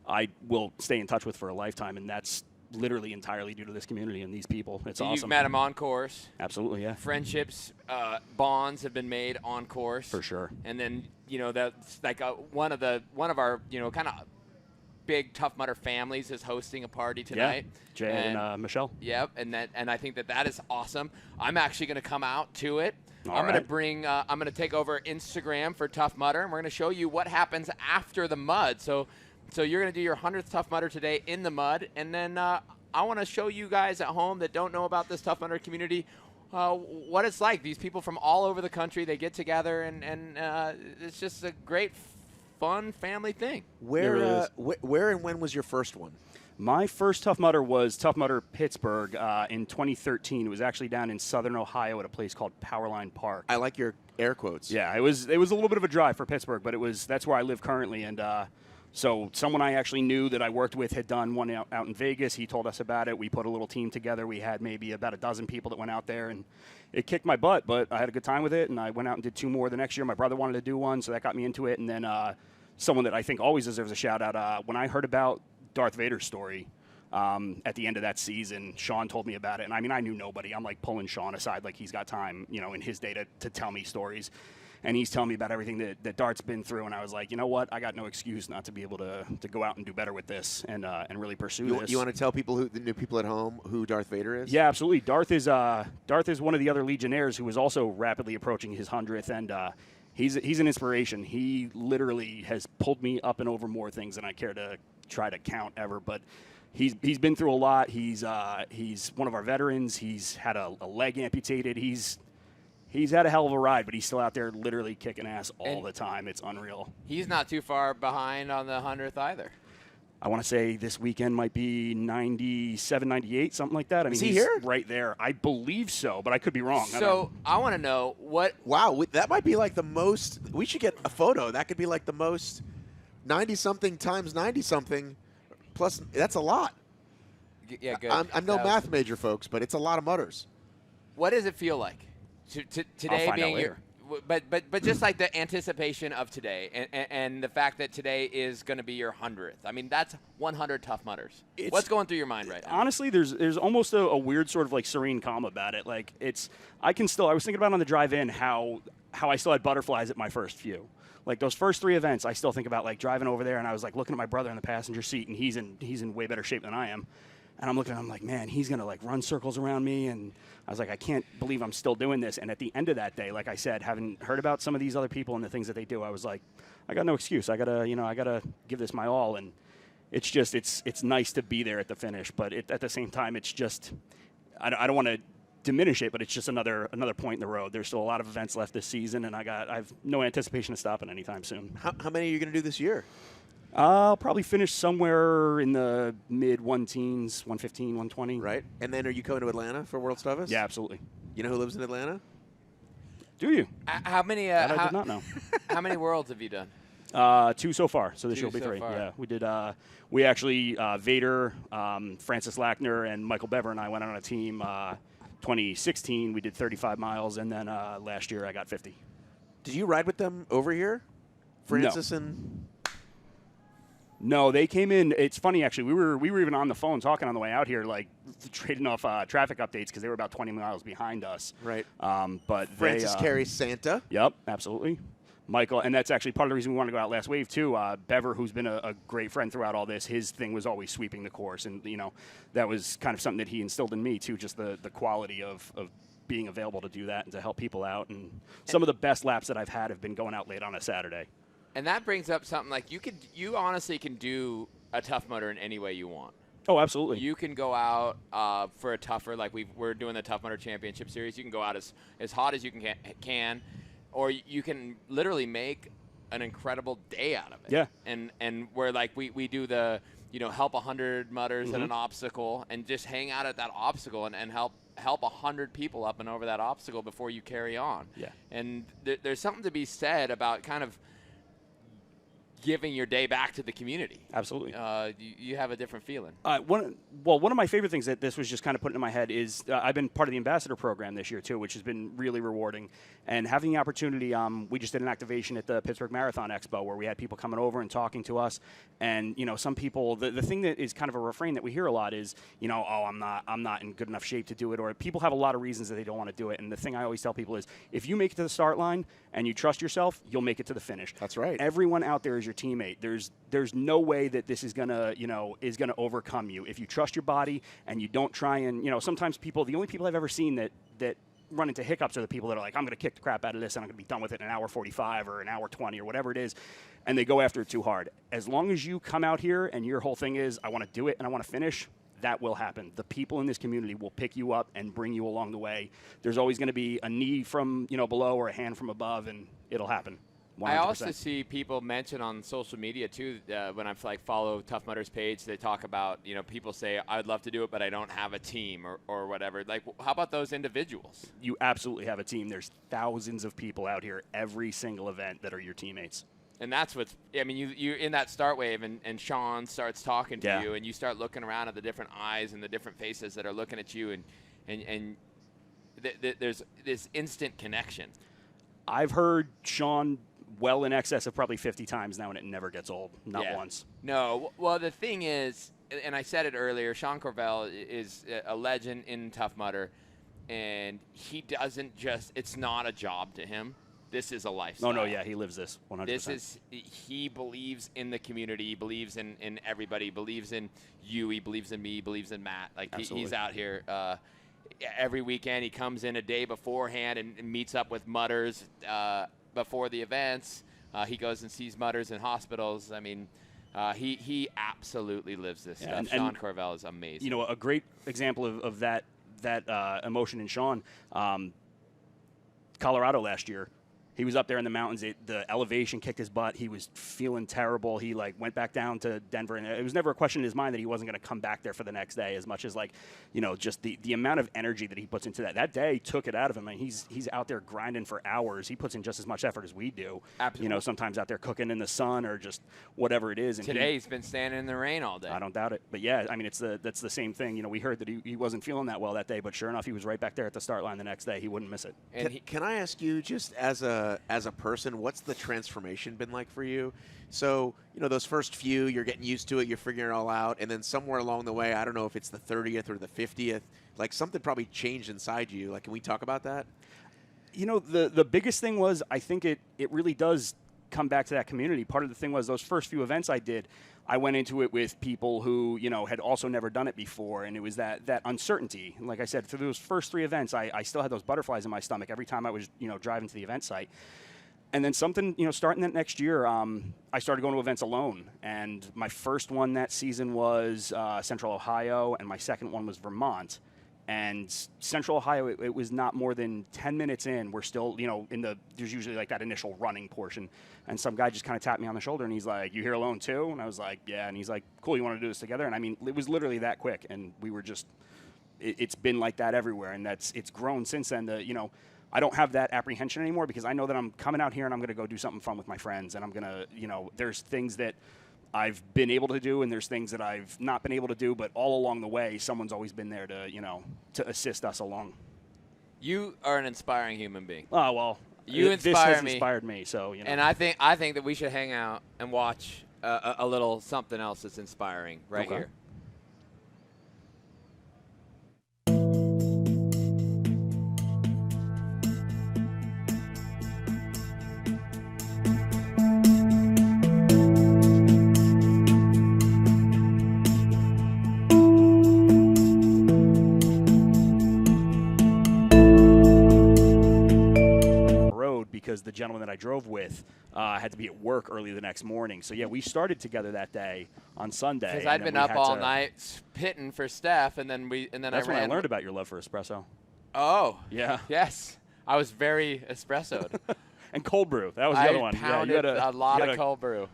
I will stay in touch with for a lifetime, and that's literally entirely due to this community and these people. It's awesome. You've met them on course. Absolutely, yeah. Friendships, bonds have been made on course. For sure. And then, that's like one of our, kind of big Tough Mudder families is hosting a party tonight. Yeah, Jay and Michelle. Yep, and I think that is awesome. I'm actually going to come out to it. I'm going to take over Instagram for Tough Mudder, and we're going to show you what happens after the mud. So you're going to do your 100th Tough Mudder today in the mud, and then I want to show you guys at home that don't know about this Tough Mudder community what it's like. These people from all over the country, they get together, and it's just a great, fun family thing. Where and when was your first one? My first Tough Mudder was Tough Mudder Pittsburgh in 2013. It was actually down in southern Ohio at a place called Powerline Park. I like your air quotes. Yeah, it was a little bit of a drive for Pittsburgh, but that's where I live currently, and so someone I actually knew that I worked with had done one out in Vegas. He told us about it. We put a little team together. We had maybe about a dozen people that went out there, and it kicked my butt, but I had a good time with it, and I went out and did 2 more the next year. My brother wanted to do one, so that got me into it. And then someone that I think always deserves a shout-out, when I heard about Darth Vader's story at the end of that season, Sean told me about it. And, I mean, I knew nobody. I'm, like, pulling Sean aside like he's got time, in his day to tell me stories. And he's telling me about everything that Dart's been through, and I was like, you know what? I got no excuse not to be able to go out and do better with this and really pursue this. You want to tell the new people at home who Darth Vader is? Yeah, absolutely. Darth is one of the other Legionnaires who is also rapidly approaching his 100th, and he's an inspiration. He literally has pulled me up and over more things than I care to try to count ever, but he's been through a lot. He's one of our veterans. He's had a leg amputated. He's had a hell of a ride, but he's still out there literally kicking ass all the time. It's unreal. He's not too far behind on the 100th either. I want to say this weekend might be 97, 98, something like that. I mean, he's here? Right there. I believe so, but I could be wrong. So I want to know what. Wow, that might be like the most. We should get a photo. That could be like the most 90-something times 90-something. Plus, that's a lot. Yeah, good. I'm no math major, folks, but it's a lot of mudders. What does it feel like? Today being later. But just like the anticipation of today and the fact that today is going to be your 100th. I mean, that's 100 Tough Mudders. What's going through your mind right now? Honestly, there's almost a weird sort of like serene calm about it. Like I was thinking about on the drive in how I still had butterflies at my first few. Like those first 3 events, I still think about like driving over there, and I was like looking at my brother in the passenger seat, and he's in way better shape than I am. And I'm looking at him like, man, he's going to like run circles around me. And I was like, I can't believe I'm still doing this. And at the end of that day, like I said, having heard about some of these other people and the things that they do, I was like, I got no excuse. I gotta give this my all. And it's just, it's nice to be there at the finish. But at the same time, it's just, I don't want to diminish it, but it's just another point in the road. There's still a lot of events left this season, and I've no anticipation of stopping anytime soon. How many are you going to do this year? I'll probably finish somewhere in the mid-110s, 115, 120. Right. And then are you coming to Atlanta for World's Toughest? Yeah, absolutely. You know who lives in Atlanta? Do you? How many? I did not know. How many worlds have you done? 2 so far, so this year will be 3. Yeah, we did. We actually Vader, Francis Lackner, and Michael Bever and I went on a team. 2016, we did 35 miles, and then last year I got 50. Did you ride with them over here, Francis and? No, they came in. It's funny actually. We were even on the phone talking on the way out here, like trading off traffic updates because they were about 20 miles behind us. Right. But Francis carries Santa. Yep, absolutely. Michael, and that's actually part of the reason we wanted to go out last wave too. Bever, who's been a great friend throughout all this, his thing was always sweeping the course, and that was kind of something that he instilled in me too. Just the quality of being available to do that and to help people out. And some of the best laps that I've had have been going out late on a Saturday. And that brings up something like you honestly can do a Tough Mudder in any way you want. Oh, absolutely. You can go out for a tougher, like we're doing the Tough Mudder Championship Series. You can go out as hot as you can, or you can literally make an incredible day out of it. Yeah. And where like we do the help 100 mudders at an obstacle and just hang out at that obstacle and help 100 people up and over that obstacle before you carry on. Yeah. And there's something to be said about kind of giving your day back to the community. Absolutely. You have a different feeling. One of my favorite things that this was just kind of put into my head is I've been part of the ambassador program this year too, which has been really rewarding. And having the opportunity, we just did an activation at the Pittsburgh Marathon Expo where we had people coming over and talking to us. And some people, the thing that is kind of a refrain that we hear a lot is, oh, I'm not in good enough shape to do it, or people have a lot of reasons that they don't want to do it. And the thing I always tell people is, if you make it to the start line and you trust yourself, you'll make it to the finish. That's right. Everyone out there is your teammate. There's no way that this is gonna overcome you if you trust your body and you don't try and sometimes the only people I've ever seen that run into hiccups are the people that are like, I'm gonna kick the crap out of this and I'm gonna be done with it in an hour 45 or an hour 20 or whatever it is, and they go after it too hard. As long as you come out here and your whole thing is I want to do it and I want to finish, that will happen. The people in this community will pick you up and bring you along the way. There's always going to be a knee from below or a hand from above, and it'll happen. 100%. I also see people mention on social media too when I follow Tough Mudder's page. They talk about people say I'd love to do it, but I don't have a team or whatever. Like, how about those individuals? You absolutely have a team. There's thousands of people out here every single event that are your teammates. And that's what's. I mean, you in that start wave, and Sean starts talking to you, and you start looking around at the different eyes and the different faces that are looking at you, and there's this instant connection. I've heard Sean well in excess of probably 50 times now, and it never gets old. Not once. No. Well, the thing is, and I said it earlier, Sean Corvell is a legend in Tough Mudder, and he doesn't just. It's not a job to him. This is a lifestyle. No, yeah, he lives this 100%. He believes in the community. He believes in everybody. He believes in you. He believes in me. He believes in Matt. Like, he's out here every weekend. He comes in a day beforehand and meets up with mudders before the events. He goes and sees mudders in hospitals. I mean, he absolutely lives this stuff. Sean Corvell is amazing. A great example of that emotion in Sean, Colorado last year. He was up there in the mountains. The elevation kicked his butt. He was feeling terrible. He went back down to Denver, and it was never a question in his mind that he wasn't going to come back there for the next day. As much as just the amount of energy that he puts into that day took it out of him. I mean, he's out there grinding for hours. He puts in just as much effort as we do. Absolutely. Sometimes out there cooking in the sun or just whatever it is. And he's been standing in the rain all day. I don't doubt it. But yeah, I mean, that's the same thing. We heard that he wasn't feeling that well that day, but sure enough, he was right back there at the start line the next day. He wouldn't miss it. And can I ask you, just as a person, what's the transformation been like for you? So, those first few, you're getting used to it, you're figuring it all out, and then somewhere along the way, I don't know if it's the 30th or the 50th, something probably changed inside you. Can we talk about that? The biggest thing was, I think it really does come back to that community. Part of the thing was those first few events I did, I went into it with people who, had also never done it before, and it was that uncertainty. Like I said, through those first 3 events, I still had those butterflies in my stomach every time I was, driving to the event site. And then something, starting that next year, I started going to events alone. And my first one that season was Central Ohio, and my second one was Vermont. And Central Ohio, it was not more than 10 minutes in. We're still, there's usually like that initial running portion. And some guy just kind of tapped me on the shoulder, and he's like, "You here alone too?" And I was like, "Yeah." And he's like, "Cool, you want to do this together?" And I mean, it was literally that quick. And we were just, it's been like that everywhere. And it's grown since then. I don't have that apprehension anymore because I know that I'm coming out here and I'm going to go do something fun with my friends. And I'm going to, there's things that I've been able to do, and there's things that I've not been able to do, but all along the way, someone's always been there to, to assist us along. You are an inspiring human being. Oh, well, this has inspired me, so, And I think that we should hang out and watch a little something else that's inspiring right here. Because the gentleman that I drove with had to be at work early the next morning. So, yeah, we started together that day on Sunday. Because I'd been up all night pitting for Steph, and then That's when I learned about your love for espresso. Oh. Yeah. Yes. I was very espressoed. And cold brew. That was the other one. I pounded a lot of cold brew.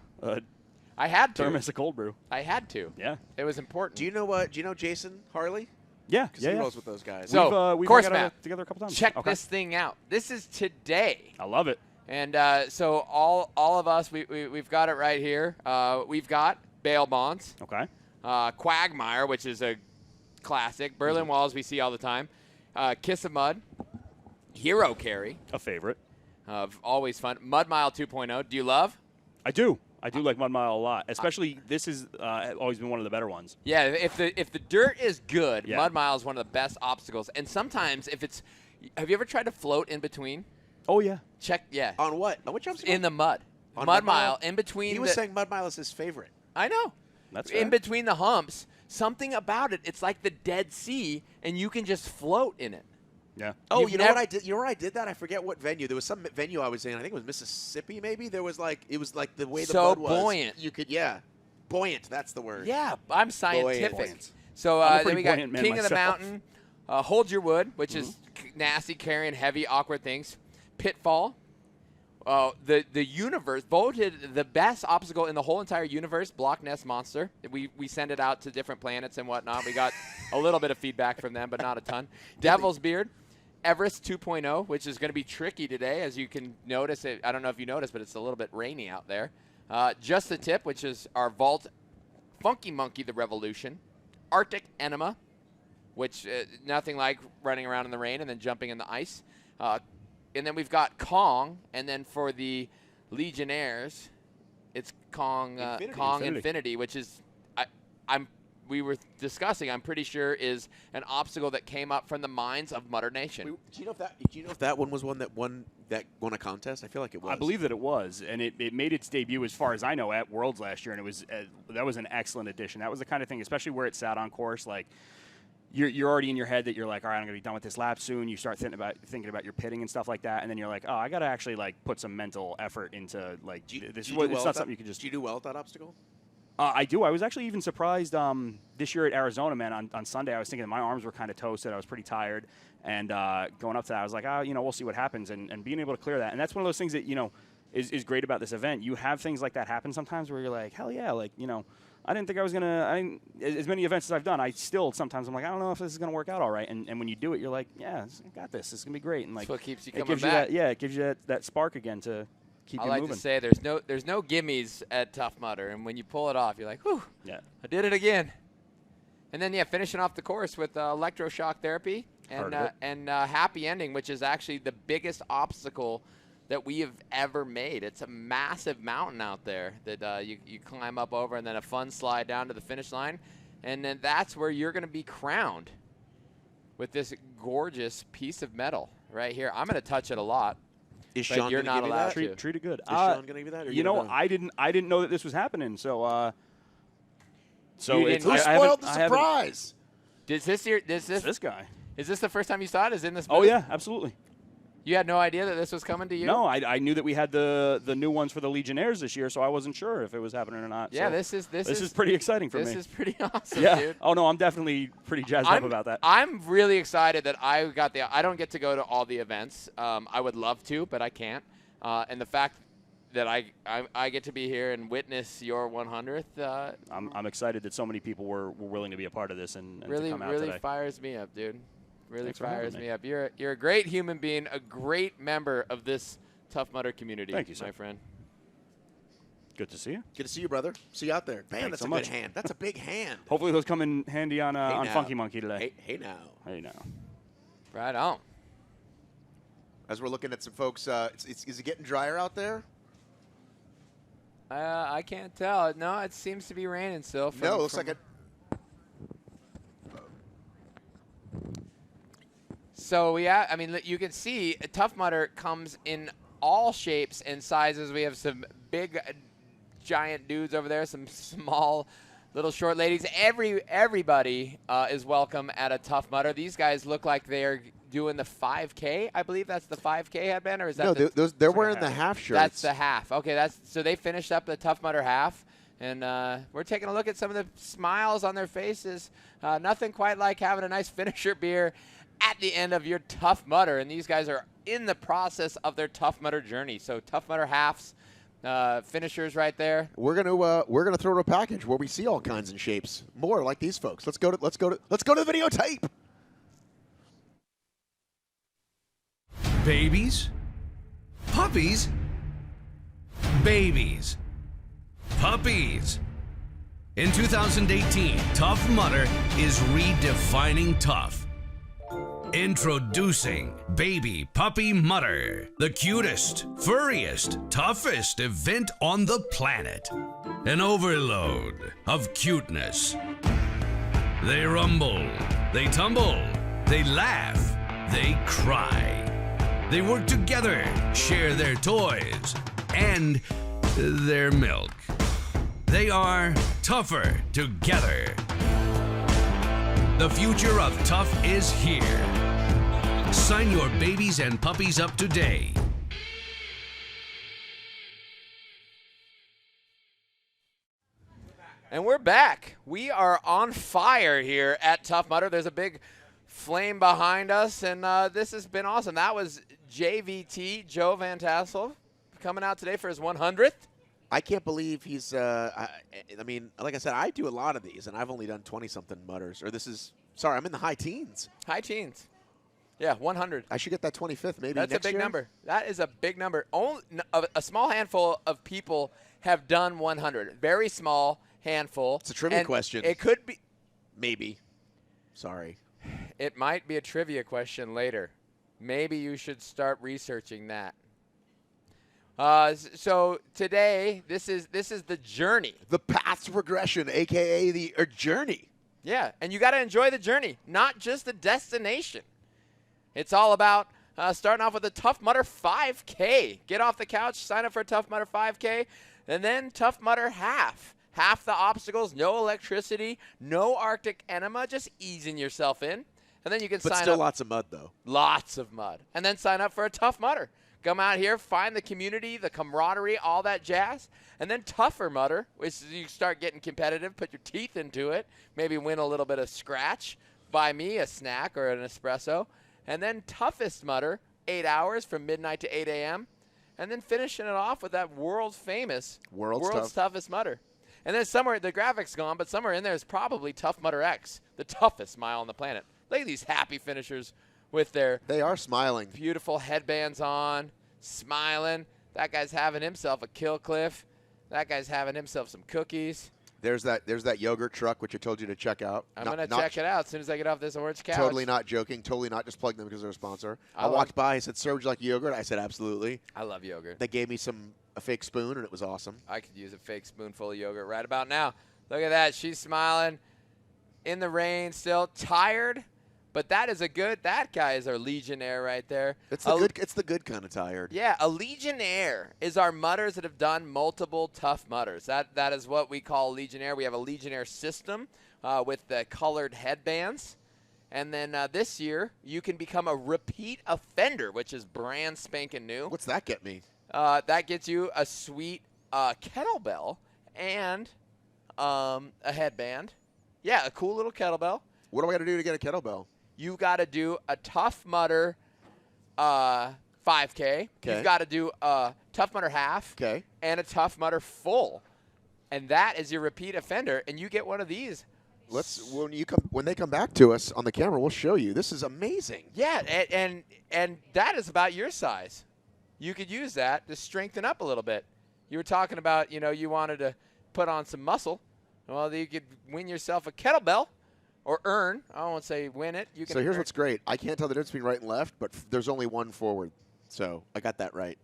I had to. Thermos of cold brew. I had to. Yeah. It was important. Do you know Jason Harley? Yeah. Because he rolls with those guys. So, we've course hung out map. together a couple times. Check this thing out. This is today. I love it. And so all of us, we've got it right here. We've got bail bonds. Okay. Quagmire, which is a classic. Berlin Walls we see all the time. Kiss of Mud. Hero Carry. A favorite. Always fun. Mud Mile 2.0. Do you love? I do. I do like Mud Mile a lot. Especially this is always been one of the better ones. Yeah, if the dirt is good, Yeah. Mud Mile is one of the best obstacles. And sometimes if it's – have you ever tried to float in between? Oh, yeah. Check, yeah. On what? On which obstacle? In the mud. On Mud Mile, in between. He was saying Mud Mile is his favorite. I know. That's in fair. between the humps. Something about it, it's like the Dead Sea, and you can just float in it. Yeah. Oh, you know what I did? You know where I did that? I forget what venue. There was some venue I was in. I think it was Mississippi, maybe. It was like the way the mud was. So buoyant. You could, buoyant. That's the word. Yeah, I'm scientific. Buoyant. So then we got King man of the myself. Mountain, Hold Your Wood, which is nasty, carrying heavy, awkward things. Pitfall. The universe voted the best obstacle in the whole entire universe, Block Nest Monster. We send it out to different planets and whatnot. We got a little bit of feedback from them, but not a ton. Devil's Beard, Everest 2.0, which is going to be tricky today, as you can notice. I don't know if you noticed, but it's a little bit rainy out there. Just the Tip, which is our vault. Funky Monkey, the Revolution. Arctic Enema, which nothing like running around in the rain and then jumping in the ice. And then we've got Kong, and then for the Legionnaires, it's Kong Infinity, which is we were discussing. I'm pretty sure is an obstacle that came up from the minds of Mudder Nation. Do you know if that one was one that won a contest? I feel like it was. I believe that it was, and it made its debut, as far as I know, at Worlds last year, and it was that was an excellent addition. That was the kind of thing, especially where it sat on course, like. You're already in your head that you're like, all right, I'm going to be done with this lap soon. You start thinking about your pitting and stuff like that, and then you're like, oh, I got to actually like put some mental effort into like this. It's not something you can just. Do you do well at that obstacle? I do. I was actually even surprised this year at Arizona, man. On Sunday, I was thinking my arms were kind of toasted. I was pretty tired, and going up to that, I was like, we'll see what happens, and being able to clear that, and that's one of those things that is great about this event. You have things like that happen sometimes where you're like, hell yeah, like I didn't think I was going to – as many events as I've done, I still sometimes I'm like, I don't know if this is going to work out all right. And when you do it, you're like, yeah, I got this. This is going to be great. And like, that's what keeps you coming back. It gives you that spark again to keep you moving. I like to say there's no gimmies at Tough Mudder. And when you pull it off, you're like, whew, yeah, I did it again. And then, finishing off the course with electroshock therapy and happy ending, which is actually the biggest obstacle that we have ever made. It's a massive mountain out there that you climb up over, and then a fun slide down to the finish line. And then that's where you're going to be crowned with this gorgeous piece of metal right here. I'm going to touch it a lot. Is Sean you're not allowed to. Treat it good. Is Sean going to give you that? Or I didn't know that this was happening. So who spoiled the surprise? This guy. Is this the first time you saw it? Is it in this booth? Oh, yeah, absolutely. You had no idea that this was coming to you? No, I knew that we had the new ones for the Legionnaires this year, so I wasn't sure if it was happening or not. Yeah, so this is pretty exciting for me. This is pretty awesome, yeah. dude. Oh no, I'm definitely pretty jazzed up about that. I'm really excited that I don't get to go to all the events. I would love to, but I can't. And the fact that I get to be here and witness your 100th. I'm excited that so many people were willing to be a part of this and really, to come out really today. Fires me up, dude. Really Thanks fires me up. You're a great human being, a great member of this Tough Mudder community. Thank you, sir. My friend. Good to see you. Good to see you, brother. See you out there. Man, Thanks that's so a much. good hand. That's a big hand. Hopefully those come in handy on Funky Monkey today. Hey now. Hey now. Right on. As we're looking at some folks, is it getting drier out there? I can't tell. No, it seems to be raining still. No, it looks like it. So I mean, you can see Tough Mudder comes in all shapes and sizes. We have some big, giant dudes over there, some small, little short ladies. Everybody is welcome at a Tough Mudder. These guys look like they're doing the 5K. I believe that's the 5K headband, or is that? No, they're wearing the half shirts. That's the half. Okay, so they finished up the Tough Mudder half. And we're taking a look at some of the smiles on their faces. Nothing quite like having a nice finisher beer at the end of your Tough Mudder. And these guys are in the process of their Tough Mudder journey. So Tough Mudder halves, finishers right there. We're gonna throw in a package where we see all kinds of shapes. More like these folks. Let's go to the videotape. Babies, puppies, babies, puppies. In 2018, Tough Mudder is redefining tough. Introducing Baby Puppy Mudder, the cutest, furriest, toughest event on the planet. An overload of cuteness. They rumble, they tumble, they laugh, they cry. They work together, share their toys, and their milk. They are tougher together. The future of tough is here. Sign your babies and puppies up today. And we're back. We are on fire here at Tough Mudder. There's a big flame behind us, and this has been awesome. That was JVT, Joe Van Tassel, coming out today for his 100th. I can't believe he's. I mean, like I said, I do a lot of these, and I've only done 20-something mudders. Sorry, I'm in the high teens. High teens. Yeah, 100. I should get that 25th maybe. That's next a big year. number. That is a big number. Only a small handful of people have done 100. Very small handful. It's a trivia question. It could be. Maybe. Sorry. It might be a trivia question later. Maybe you should start researching that. So today, this is the journey. The path to progression, a.k.a. the journey. Yeah, and you got to enjoy the journey, not just the destination. It's all about starting off with a Tough Mudder 5K. Get off the couch, sign up for a Tough Mudder 5K, and then Tough Mudder half. Half the obstacles, no electricity, no Arctic enema, just easing yourself in. And then you can sign up. But still lots of mud, though. Lots of mud. And then sign up for a Tough Mudder. Come out here, find the community, the camaraderie, all that jazz. And then Tougher Mudder, which is you start getting competitive, put your teeth into it, maybe win a little bit of scratch, buy me a snack or an espresso. And then Toughest Mudder, 8 hours from midnight to 8 a.m. And then finishing it off with that world-famous World's Toughest Mudder. And then somewhere, the graphic's gone, but somewhere in there is probably Tough Mudder X, the toughest mile on the planet. Look at these happy finishers with their They are smiling. beautiful headbands on, smiling. That guy's having himself a kill cliff. That guy's having himself some cookies. There's that yogurt truck, which I told you to check out. I'm going to check it out as soon as I get off this orange couch. Totally not joking. Totally not just plugging them because they're a sponsor. I walked by. He said, "Sir, would you like yogurt?" I said, "Absolutely." I love yogurt. They gave me a fake spoon, and it was awesome. I could use a fake spoonful of yogurt right about now. Look at that. She's smiling in the rain still. Tired, but that guy is our Legionnaire right there. It's the good kind of tired. Yeah, a Legionnaire is our mudders that have done multiple Tough Mudders. That is what we call Legionnaire. We have a Legionnaire system with the colored headbands. And then this year, you can become a repeat offender, which is brand spanking new. What's that get me? That gets you a sweet kettlebell and a headband. Yeah, a cool little kettlebell. What do I got to do to get a kettlebell? You got to do a Tough Mudder 5K. You've got to do a Tough Mudder half and a Tough Mudder full. And that is your repeat offender, and you get one of these. When they come back to us on the camera, we'll show you. This is amazing. Yeah, and that is about your size. You could use that to strengthen up a little bit. You were talking about, you wanted to put on some muscle. Well, you could win yourself a kettlebell or earn. I won't say win it. You can. So here's what's great. I can't tell the difference between right and left, but there's only one forward. So I got that right.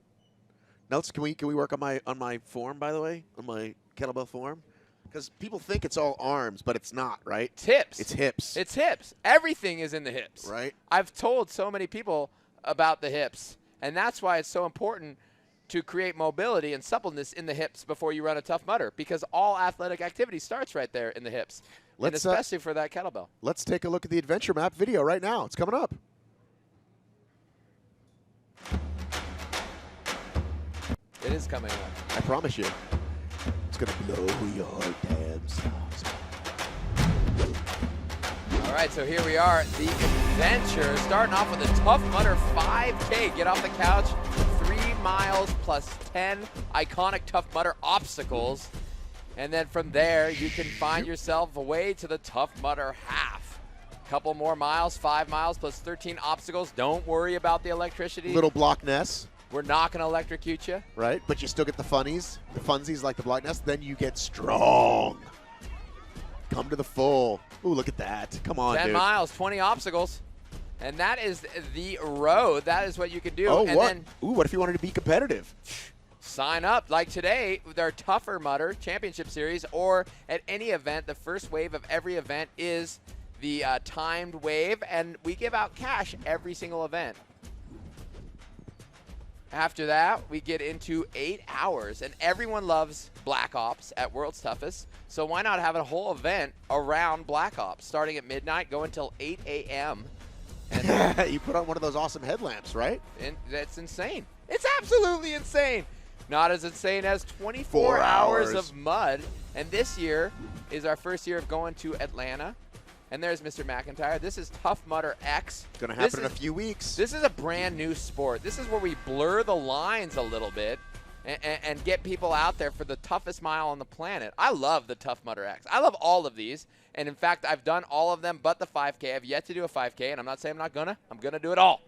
Now can we work on my form, by the way, on my kettlebell form? Because people think it's all arms, but it's not, right? It's hips. It's hips. It's hips. Everything is in the hips. Right. I've told so many people about the hips, and that's why it's so important to create mobility and suppleness in the hips before you run a Tough Mudder, because all athletic activity starts right there in the hips, and especially for that kettlebell. Let's take a look at the adventure map video right now. It's coming up. It is coming up. I promise you. It's going to blow your damn socks. All right, so here we are, the adventure, starting off with a Tough Mudder 5K. Get off the couch, 3 miles plus 10 iconic Tough Mudder obstacles. And then from there, you can find yourself a way to the Tough Mudder half. Couple more miles, 5 miles plus 13 obstacles. Don't worry about the electricity. Little block nest. We're not going to electrocute you. Right, but you still get the funsies like the block nest. Then you get strong. Come to the full. Ooh, look at that. Come on, 10 dude. miles, 20 obstacles. And that is the road. That is what you can do. Oh, and what? Then Ooh, what if you wanted to be competitive? sign up. Like today, with our Tougher Mudder Championship Series, or at any event, the first wave of every event is the timed wave, and we give out cash every single event. After that, we get into 8 hours, and everyone loves Black Ops at World's Toughest, so why not have a whole event around Black Ops, starting at midnight, go until 8 a.m. And you put on one of those awesome headlamps, right? And that's insane. It's absolutely insane. Not as insane as 24 hours of mud. And this year is our first year of going to Atlanta. And there's Mr. McIntyre. This is Tough Mudder X. Going to happen in a few weeks. This is a brand new sport. This is where we blur the lines a little bit and get people out there for the toughest mile on the planet. I love the Tough Mudder X. I love all of these. And in fact, I've done all of them but the 5K. I've yet to do a 5K, and I'm not saying I'm not gonna. I'm gonna do it all.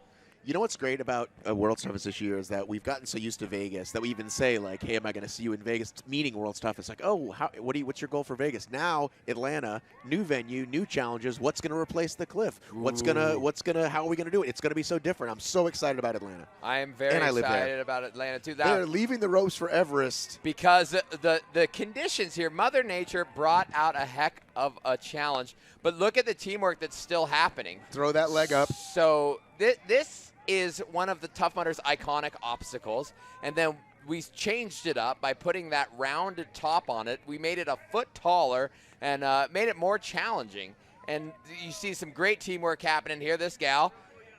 You know what's great about World's Toughest this year is that we've gotten so used to Vegas that we even say, like, hey, am I going to see you in Vegas meeting World's Toughest? Like, oh, what's your goal for Vegas? Now, Atlanta, new venue, new challenges. What's going to replace the cliff? How are we going to do it? It's going to be so different. I'm so excited about Atlanta. I am very excited about Atlanta, too. They're leaving the ropes for Everest. Because the conditions here, Mother Nature brought out a heck of a challenge. But look at the teamwork that's still happening. Throw that leg up. So this is one of the Tough Mudder's iconic obstacles, and then we changed it up by putting that rounded top on it. We made it a foot taller and made it more challenging. And you see some great teamwork happening here. This gal,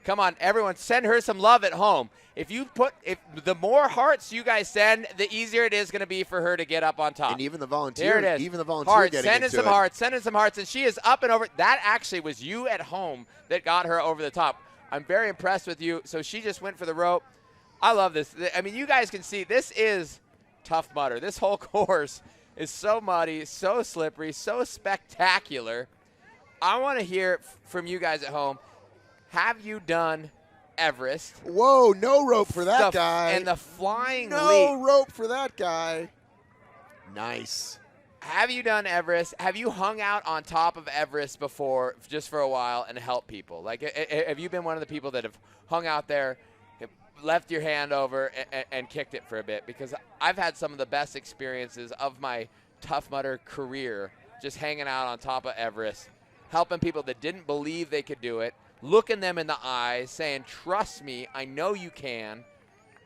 come on, everyone, send her some love at home. If the more hearts you guys send, the easier it is going to be for her to get up on top. And even the volunteer, there it is. Even the volunteer hearts, getting send in into some it. hearts, send in some hearts, and she is up and over. That actually was you at home that got her over the top. I'm very impressed with you. So she just went for the rope. I love this. I mean, you guys can see this is Tough Mudder. This whole course is so muddy, so slippery, so spectacular. I want to hear from you guys at home. Have you done Everest? Whoa, no rope for that guy. And the flying leap. No rope for that guy. Nice. Have you done Everest? Have you hung out on top of Everest before just for a while and helped people? Like, have you been one of the people that have hung out there, left your hand over, and kicked it for a bit? Because I've had some of the best experiences of my Tough Mudder career just hanging out on top of Everest, helping people that didn't believe they could do it, looking them in the eyes, saying, trust me, I know you can,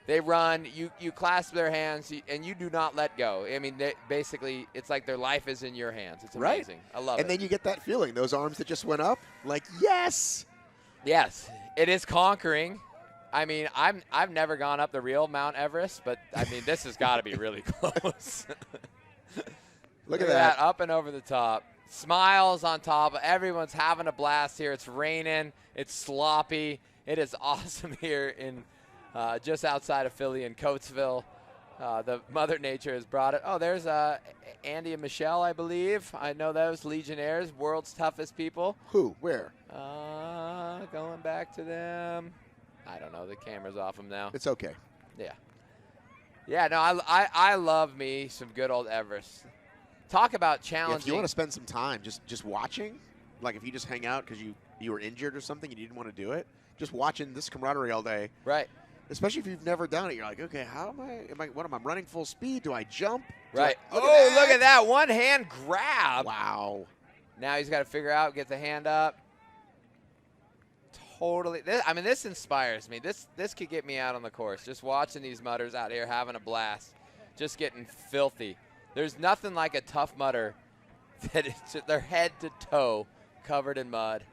They run, you clasp their hands, and you do not let go. I mean, basically, it's like their life is in your hands. It's amazing. Right. I love it. And then you get that feeling, those arms that just went up, like, yes! Yes, it is conquering. I mean, I've never gone up the real Mount Everest, but, I mean, this has got to be really close. Look at that. Up and over the top. Smiles on top. Everyone's having a blast here. It's raining. It's sloppy. It is awesome here in just outside of Philly in Coatesville. The Mother Nature has brought it. Oh, there's Andy and Michelle, I believe. I know those Legionnaires, world's toughest people. Who? Where? Going back to them. I don't know. The camera's off them now. It's okay. Yeah. Yeah, no, I love me some good old Everest. Talk about challenging. If you want to spend some time just watching, like if you just hang out because you were injured or something and you didn't want to do it, just watching this camaraderie all day. Right. Especially if you've never done it, you're like, okay, what am I running full speed? Do I jump? Right. Look at that. One hand grab. Wow. Now he's got to figure out, get the hand up. Totally. This inspires me. This could get me out on the course. Just watching these mudders out here having a blast. Just getting filthy. There's nothing like a tough mudder that is their head to toe covered in mud.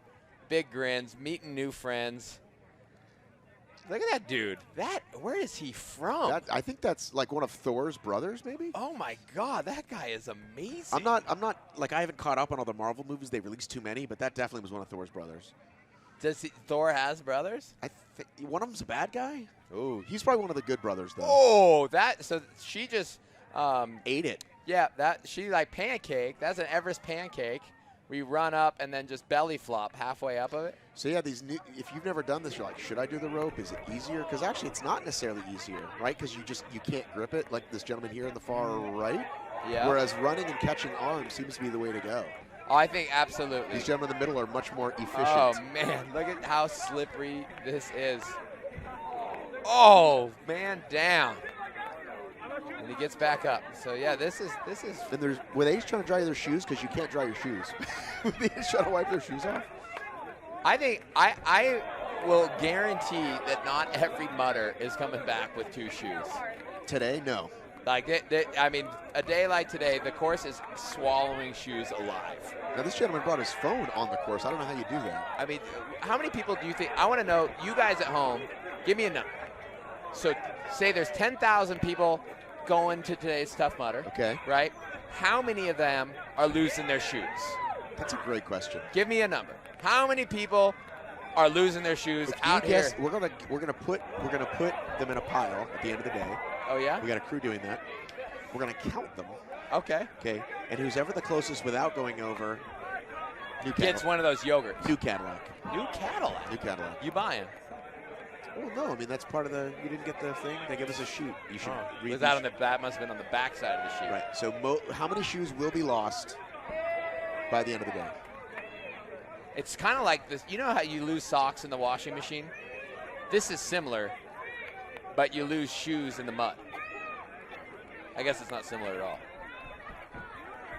Big grins, meeting new friends. Look at that dude. Where is he from? I think that's like one of Thor's brothers, maybe? Oh my God, that guy is amazing. I'm not like, I haven't caught up on all the Marvel movies. They released too many, but that definitely was one of Thor's brothers. Thor has brothers? I think one of them's a bad guy. Oh, he's probably one of the good brothers, though. Oh, so she just ate it. Yeah, she like pancake. That's an Everest pancake. We run up and then just belly flop halfway up of it. So yeah, if you've never done this, you're like, should I do the rope? Is it easier? Because actually, it's not necessarily easier, right? Because you can't grip it like this gentleman here in the far right. Yeah. Whereas running and catching arms seems to be the way to go. Oh, I think absolutely. These gentlemen in the middle are much more efficient. Oh man, look at how slippery this is. Oh man, down. And he gets back up. So yeah, this is. And were they trying to dry their shoes? Because you can't dry your shoes. Were they just trying to wipe their shoes off? I think I will guarantee that not every mudder is coming back with two shoes. Today, no. Like a day like today, the course is swallowing shoes alive. Now this gentleman brought his phone on the course. I don't know how you do that. I mean, how many people do you think? I want to know. You guys at home, give me a number. So say there's 10,000 people going to today's Tough Mudder. Okay. Right? How many of them are losing their shoes? That's a great question. Give me a number. How many people are losing their shoes out here? We're gonna put them in a pile at the end of the day. Oh yeah? We got a crew doing that. We're gonna count them. Okay. Okay. And who's ever the closest without going over, gets one of those yogurts. New Cadillac. New Cadillac. New Cadillac. You buying? Oh no, I mean that's part of you didn't get the thing. They give us a sheet. You should read. Was that that must have been on the back side of the sheet. Right. So how many shoes will be lost by the end of the day? It's kind of like this. You know how you lose socks in the washing machine? This is similar, but you lose shoes in the mud. I guess it's not similar at all.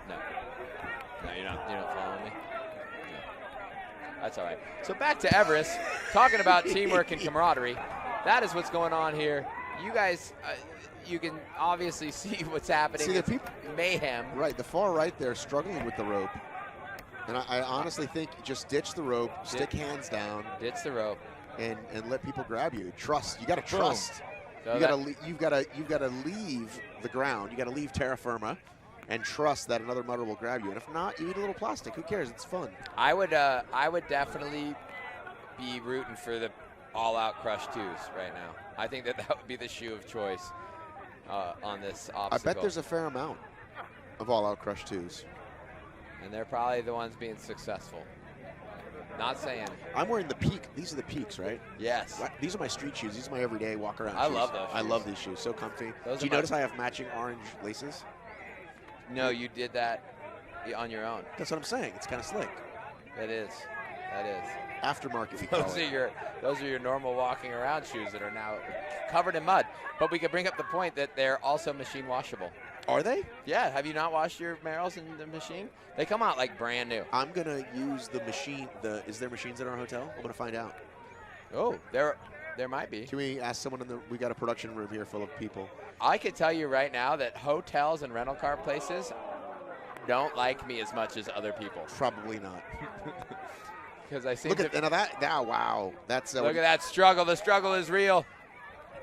No, you're not following me. No. That's all right. So back to Everest, talking about teamwork and camaraderie. That is what's going on here. You guys, you can obviously see what's happening. See the people, mayhem. Right, the far right there struggling with the rope. And I honestly think just ditch the rope, stick hands down. Ditch the rope. And let people grab you. Trust. You got to trust. So you've got to leave the ground. You got to leave terra firma, and trust that another mudder will grab you. And if not, you eat a little plastic. Who cares? It's fun. I would definitely be rooting for the all-out Crush 2s right now. I think that would be the shoe of choice on this obstacle. I bet there's a fair amount of all-out Crush 2s. And they're probably the ones being successful. Not saying. I'm wearing the Peak. These are the Peaks, right? Yes. These are my street shoes. These are my everyday walk-around shoes. I love those shoes. I love these shoes. So comfy. Do you notice I have matching orange laces? No, you did that on your own. That's what I'm saying. It's kind of slick. That is. Aftermarket, we call it. Those are your normal walking around shoes that are now covered in mud. But we could bring up the point that they're also machine washable. Are they? Yeah. Have you not washed your Merrells in the machine? They come out like brand new. I'm going to use the machine. Is there machines at our hotel? I'm going to find out. Oh, there. There might be. Can we ask someone in the? We got a production room here full of people. I could tell you right now that hotels and rental car places don't like me as much as other people. Probably not. Because I seem look at that. Wow, that's look at that struggle. The struggle is real.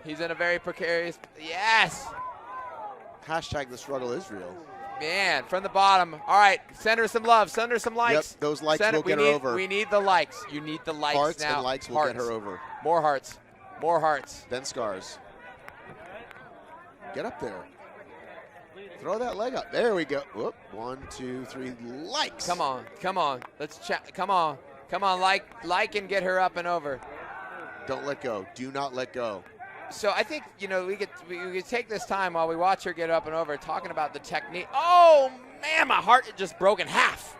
He's in a very precarious. Yes. Hashtag the struggle is real. Man, from the bottom. All right, send her some love. Send her some likes. Yep, those likes will get her over. We need the likes. You need the likes hearts now. Hearts and likes will get her over. More hearts. More hearts. Then scars. Get up there. Throw that leg up. There we go. Whoop. 1, 2, 3 likes. Come on. Come on. Let's chat. Come on. Come on. Like and get her up and over. Don't let go. Do not let go. So I think, you know, we could take this time while we watch her get up and over talking about the technique. Oh, man, my heart just broke in half.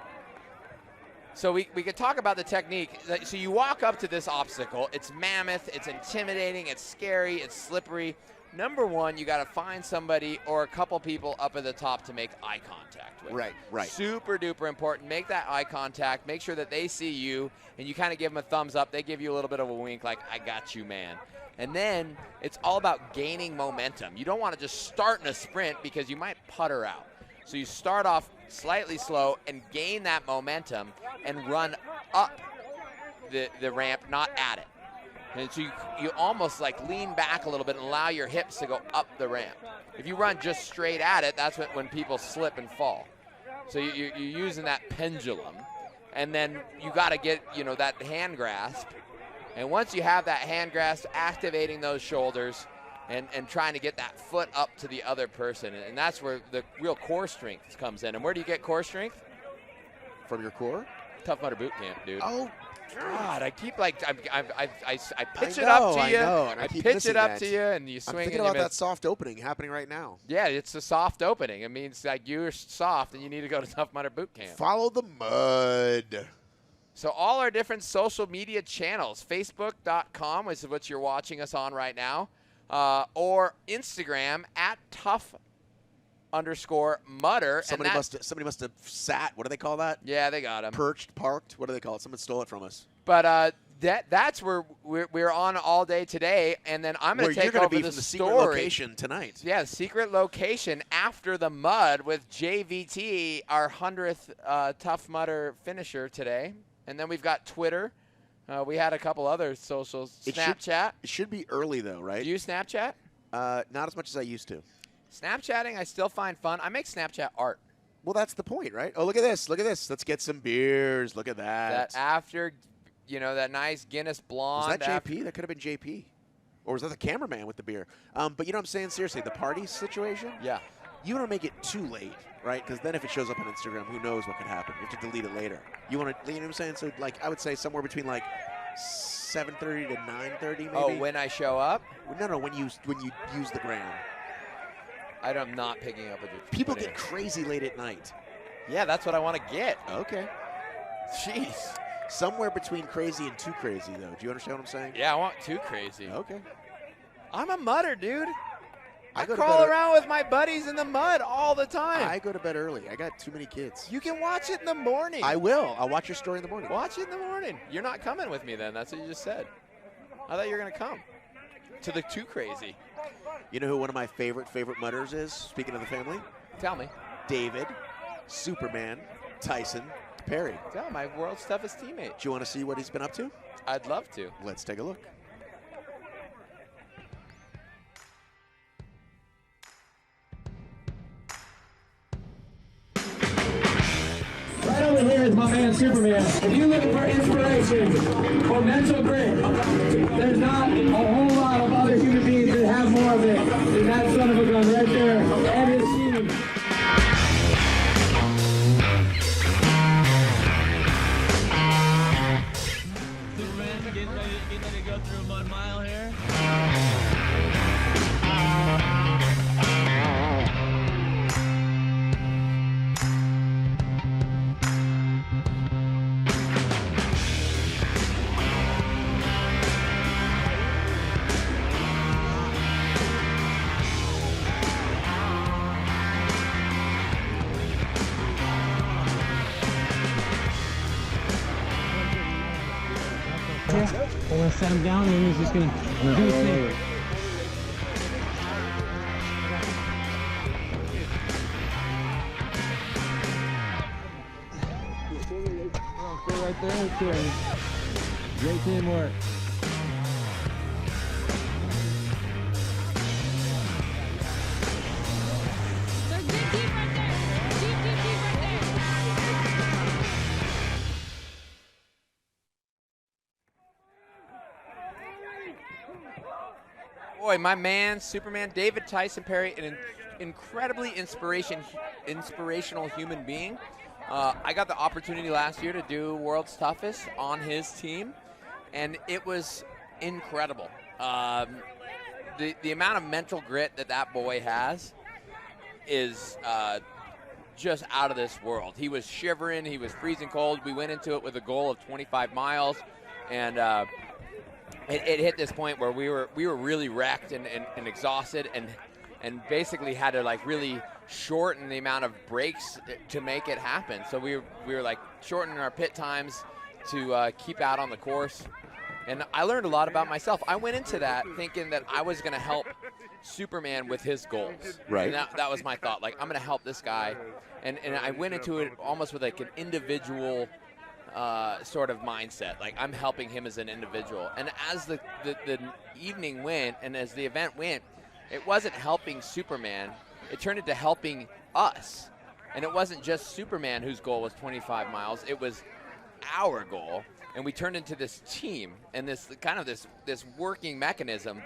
So we could talk about the technique. So you walk up to this obstacle. It's mammoth. It's intimidating. It's scary. It's slippery. Number one, you got to find somebody or a couple people up at the top to make eye contact with. Right. Super duper important. Make that eye contact. Make sure that they see you, and you kind of give them a thumbs up. They give you a little bit of a wink like, I got you, man. And then it's all about gaining momentum. You don't want to just start in a sprint because you might putter out. So you start off slightly slow and gain that momentum and run up the ramp, not at it. And so you almost like lean back a little bit and allow your hips to go up the ramp. If you run just straight at it, that's when people slip and fall. So you're using that pendulum. And then you got to get, you know, that hand grasp. And once you have that hand grasp, activating those shoulders and trying to get that foot up to the other person. And that's where the real core strength comes in. And where do you get core strength? From your core? Tough Mudder boot camp, dude. Oh, God, I keep like, I pitch it up to you. I pitch it up to you, and you swing. I'm thinking about that soft opening happening right now. Yeah, it's a soft opening. It means like you're soft, and you need to go to Tough Mudder boot camp. Follow the mud. So all our different social media channels, Facebook.com, which is what you're watching us on right now, or Instagram at Tough_Mudder. Somebody must have sat. What do they call that? Yeah, they got him. Perched, parked. What do they call it? Someone stole it from us. But that's where we're on all day today, and then I'm going to take over the secret location tonight. Yeah, secret location after the mud with JVT, our 100th Tough Mudder finisher today. And then we've got Twitter. We had a couple other socials. Snapchat. It should be early, though, right? Do you Snapchat? Not as much as I used to. Snapchatting, I still find fun. I make Snapchat art. Well, that's the point, right? Oh, look at this. Look at this. Let's get some beers. Look at that. That after, you know, that nice Guinness blonde. Was that JP? That could have been JP. Or was that the cameraman with the beer? But you know what I'm saying? Seriously, the party situation? Yeah. You don't make it too late, right? Because then if it shows up on Instagram, who knows what could happen? You have to delete it later. You want to, you know what I'm saying? So, like, I would say somewhere between, like, 7:30 to 9:30 maybe. Oh, when I show up? No, when you use the gram. I'm not picking up with you. People get crazy late at night. Yeah, that's what I want to get. Okay. Jeez. Somewhere between crazy and too crazy, though. Do you understand what I'm saying? Yeah, I want too crazy. Okay. I'm a mudder, dude. I crawl around with my buddies in the mud all the time. I go to bed early. I got too many kids. You can watch it in the morning. I will. I'll watch your story in the morning. Watch it in the morning. You're not coming with me then. That's what you just said. I thought you were going to come to the too crazy. You know who one of my favorite mudders is, speaking of the family? Tell me. David, Superman, Tyson Perry. Tell my world's toughest teammate. Do you want to see what he's been up to? I'd love to. Let's take a look. Right over here is my man Superman. If you're looking for inspiration or mental grit, there's not a whole lot of other human beings that have more of it than that son of a gun right there and his team. Superman getting ready to go through a mud mile here. We're gonna set him down, and then he's just gonna do his thing. Stay right there, King. Great teamwork. Boy, my man, Superman, David Tyson Perry, an incredibly inspirational human being. I got the opportunity last year to do World's Toughest on his team, and it was incredible. The amount of mental grit that boy has is just out of this world. He was shivering. He was freezing cold. We went into it with a goal of 25 miles, and it hit this point where we were really wrecked and exhausted, and basically had to like really shorten the amount of breaks to make it happen. So we were like shortening our pit times to keep out on the course. And I learned a lot about myself. I went into that thinking that I was going to help Superman with his goals. Right. And that was my thought. Like, I'm going to help this guy. And I went into it almost with like an individual sort of mindset. Like, I'm helping him as an individual. And as the evening went and as the event went, it wasn't helping Superman. It turned into helping us. And it wasn't just Superman whose goal was 25 miles. It was our goal. And we turned into this team and this kind of this working mechanism.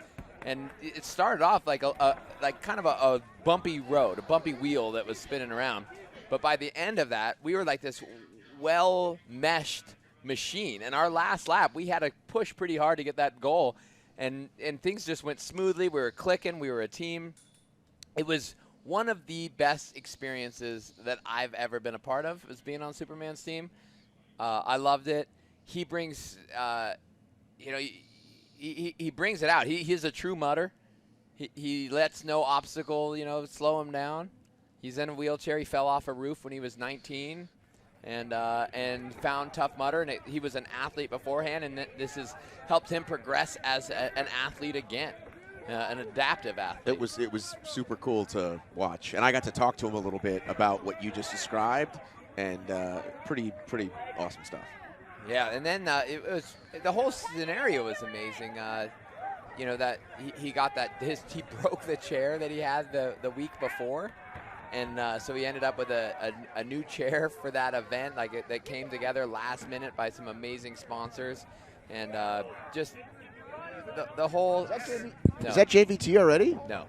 And it started off like a bumpy road, a bumpy wheel that was spinning around. But by the end of that, we were like this well-meshed machine. And our last lap, we had to push pretty hard to get that goal. And things just went smoothly. We were clicking. We were a team. It was one of the best experiences that I've ever been a part of, was being on Superman's team. I loved it. He brings, he brings it out. He's a true mudder. He lets no obstacle, slow him down. He's in a wheelchair. He fell off a roof when he was 19, and found Tough Mudder. And he was an athlete beforehand, and this has helped him progress as an athlete again, an adaptive athlete. It was super cool to watch, and I got to talk to him a little bit about what you just described, and pretty awesome stuff. Yeah, and then it was the whole scenario was amazing. That he got he broke the chair that he had the week before, and so he ended up with a new chair for that event. That came together last minute by some amazing sponsors, and just the whole. Is that JVT already? No.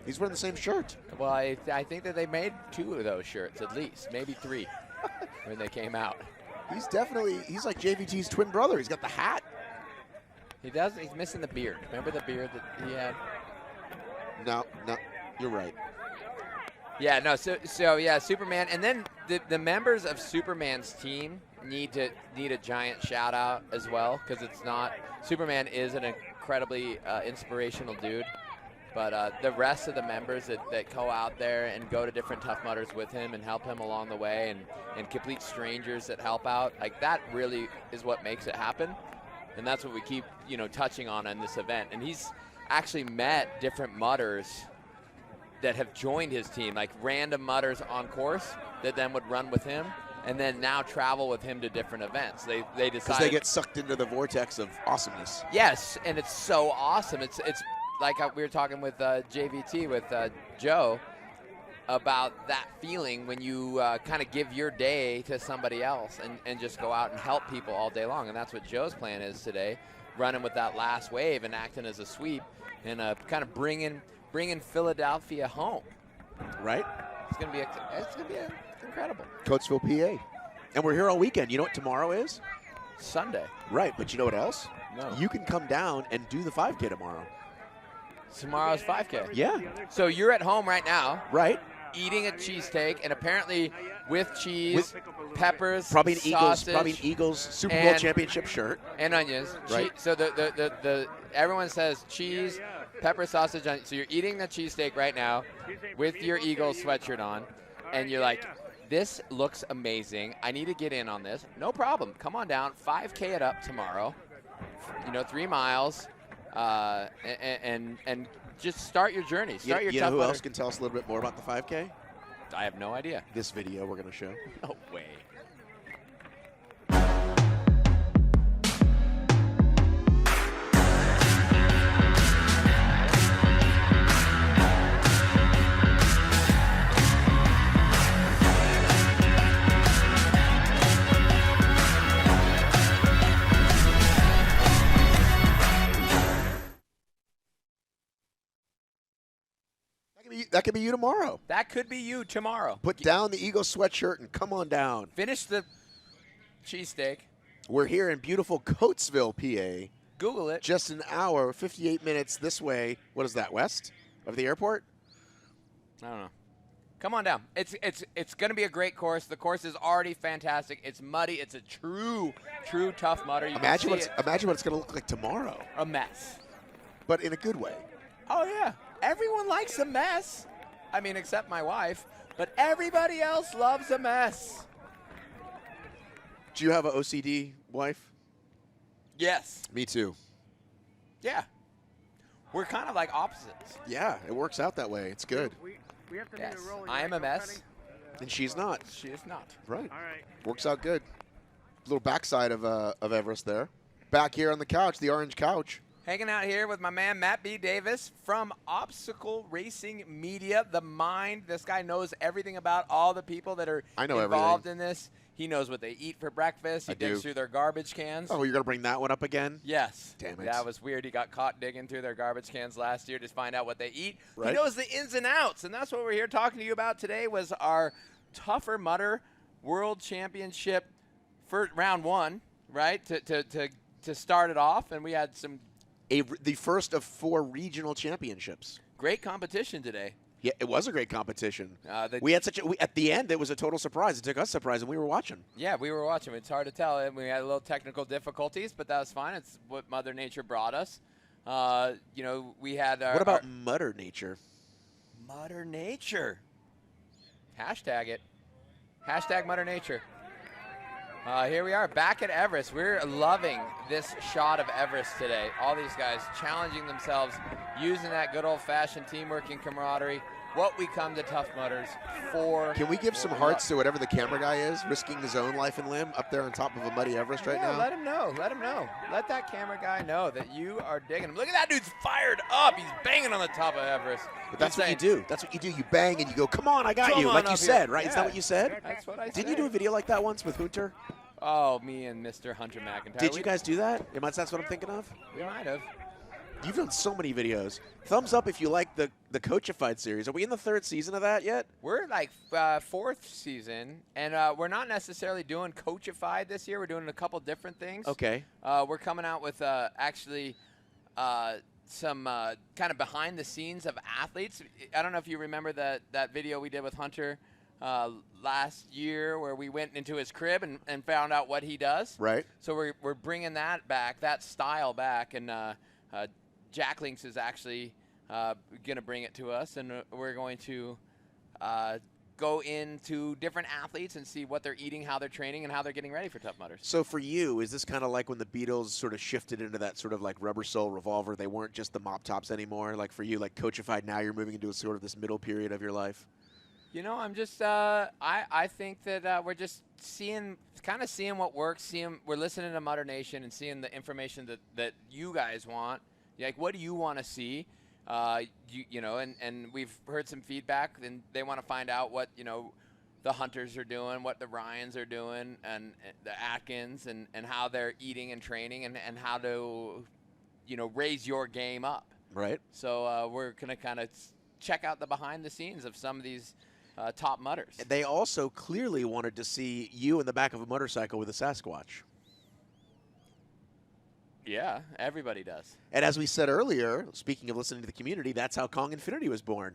He's wearing the same shirt. Well, I think that they made 2 of those shirts at least, maybe 3, when they came out. He's like JVT's twin brother. He's got the hat. He's missing the beard. Remember the beard that he had? No, you're right. Yeah, no, so yeah, Superman. And then the members of Superman's team need a giant shout out as well, because Superman is an incredibly inspirational dude. But the rest of the members that go out there and go to different Tough Mudders with him and help him along the way, and complete strangers that help out, like that really is what makes it happen. And that's what we keep, touching on in this event. And he's actually met different mudders that have joined his team, like random mudders on course that then would run with him and then now travel with him to different events. They decide. Because they get sucked into the vortex of awesomeness. Yes, and it's so awesome. It's like we were talking with JVT, with Joe, about that feeling when you kind of give your day to somebody else and just go out and help people all day long. And that's what Joe's plan is today, running with that last wave and acting as a sweep and kind of bringing Philadelphia home. Right. It's gonna be incredible. Coatesville, PA. And we're here all weekend. You know what tomorrow is? Sunday. Right, but you know what else? No. You can come down and do the 5K tomorrow. Tomorrow's 5K. Yeah. So you're at home right now. Right. Eating a cheesesteak, and apparently with cheese, peppers, probably an sausage, Eagles Super Bowl championship shirt, and onions. Right. So the everyone says cheese, pepper, sausage, onions. So you're eating the cheesesteak right now with your Eagles sweatshirt on, and you're like, this looks amazing. I need to get in on this. No problem. Come on down. 5K it up tomorrow. 3 miles, and just start your journey. Start your you Tough know who Mudder. else can tell us a little bit more about the 5K? I have no idea. This video we're going to show. No way. That could be you tomorrow. That could be you tomorrow. Put down the Eagle sweatshirt and come on down. Finish the cheesesteak. We're here in beautiful Coatesville, PA. Google it. Just an hour, 58 minutes this way. What is that, west of the airport? I don't know. Come on down. It's going to be a great course. The course is already fantastic. It's muddy. It's a true Tough Mudder. Imagine what it's going to look like tomorrow. A mess. But in a good way. Oh, yeah. Everyone likes a mess. I mean, except my wife. But everybody else loves a mess. Do you have an OCD wife? Yes. Me too. Yeah. We're kind of like opposites. Yeah, it works out that way. It's good. We have to Yes. need a roll. I am a mess. And she's not. She is not. Right. All right. Works out good. Little backside of Everest there. Back here on the couch, the orange couch. Hanging out here with my man, Matt B. Davis from Obstacle Racing Media, the mind. This guy knows everything about all the people that are involved in this. He knows what they eat for breakfast. He digs through their garbage cans. Oh, you're going to bring that one up again? Yes. Damn it. That was weird. He got caught digging through their garbage cans last year to find out what they eat. Right. He knows the ins and outs, and that's what we're here talking to you about today was our Tougher Mudder World Championship for round 1, right, to start it off, and we had some the first of 4 regional championships. great competition today. Yeah, it was a great competition. We had at the end, it was a total surprise. It took us surprise, and we were watching. Yeah, we were watching. It's hard to tell. And we had a little technical difficulties, but that was fine. It's what Mother Nature brought us. We had what about Mudder Nature? Mother Nature. Hashtag it. Hashtag Mother Nature. Here we are back at Everest. We're loving this shot of Everest today. All these guys challenging themselves, using that good old-fashioned teamwork and camaraderie. What we come to Tough Mudders for. Can we give some hearts to whatever the camera guy is, risking his own life and limb up there on top of a muddy Everest right now? Let him know. Let him know. Let that camera guy know that you are digging him. Look at that dude's fired up. He's banging on the top of Everest. But that's what you do. That's what you do. You bang and you go, come on, I got you. Like you said, right? Yeah. Is that what you said? That's what I said. Didn't you do a video like that once with Hunter? Oh, me and Mr. Hunter McIntyre. Did you guys do that? That's what I'm thinking of? We might have. You've done so many videos. Thumbs up if you like the Coachified series. Are we in the 3rd season of that yet? We're like 4th season, and we're not necessarily doing Coachified this year. We're doing a couple different things. Okay. We're coming out with actually some kind of behind the scenes of athletes. I don't know if you remember that video we did with Hunter last year where we went into his crib and found out what he does. Right. So we're bringing that back, that style back, and Jack Links is actually going to bring it to us, and we're going to go into different athletes and see what they're eating, how they're training, and how they're getting ready for Tough Mudders. So for you, is this kind of like when the Beatles sort of shifted into that sort of like Rubber Soul Revolver? They weren't just the mop tops anymore. Like for you, like Coachified, now you're moving into a sort of this middle period of your life. You know, I'm just I think that we're just seeing what works. We're listening to Mudder Nation and seeing the information that you guys want. Like, what do you want to see? And we've heard some feedback, and they want to find out what the Hunters are doing, what the Ryans are doing, and the Atkins, and how they're eating and training, and how to raise your game up. Right. So we're gonna kind of check out the behind the scenes of some of these top mudders. They also clearly wanted to see you in the back of a motorcycle with a Sasquatch. Yeah, everybody does. And as we said earlier, speaking of listening to the community, that's how Kong Infinity was born.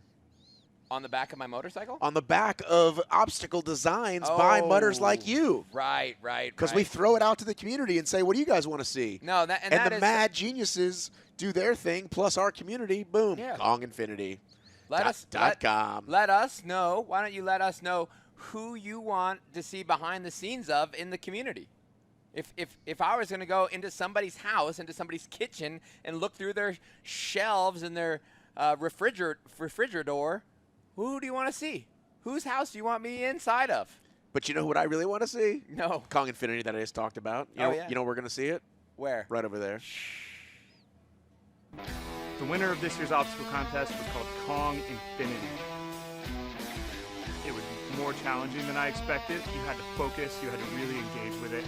On the back of my motorcycle? On the back of obstacle designs by mudders like you. Right. Because we throw it out to the community and say, what do you guys want to see? No, and the mad geniuses do their thing, plus our community, boom, Kong Infinity. Let us know. Why don't you let us know who you want to see behind the scenes of in the community? If I was going to go into somebody's house, into somebody's kitchen, and look through their shelves and their refrigerator, who do you want to see? Whose house do you want me inside of? But you know what I really want to see? No. Kong Infinity that I just talked about. You know we're going to see it? Where? Right over there. The winner of this year's obstacle contest was called Kong Infinity. It was more challenging than I expected. You had to focus, you had to really engage with it.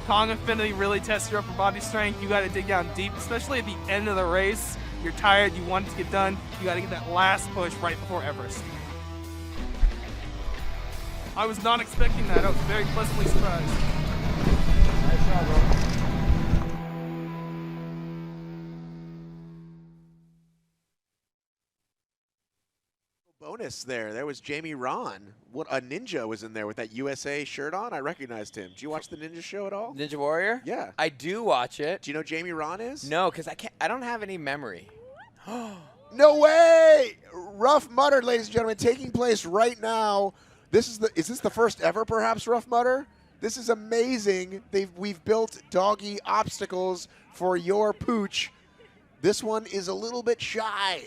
Kong Infinity really tests your upper body strength. You got to dig down deep, especially at the end of the race. You're tired, you want it to get done. You got to get that last push right before Everest. I was not expecting that. I was very pleasantly surprised. Nice job, bro. Bonus there was Jamie Ron. What a ninja was in there with that USA shirt on. I recognized him. Do you watch the Ninja Show at all? Ninja Warrior? Yeah. I do watch it. Do you know who Jamie Ron is? No, because I don't have any memory. No way! Ruff Mudder, ladies and gentlemen, taking place right now. Is this the first ever, perhaps, Ruff Mudder? This is amazing. We've built doggy obstacles for your pooch. This one is a little bit shy.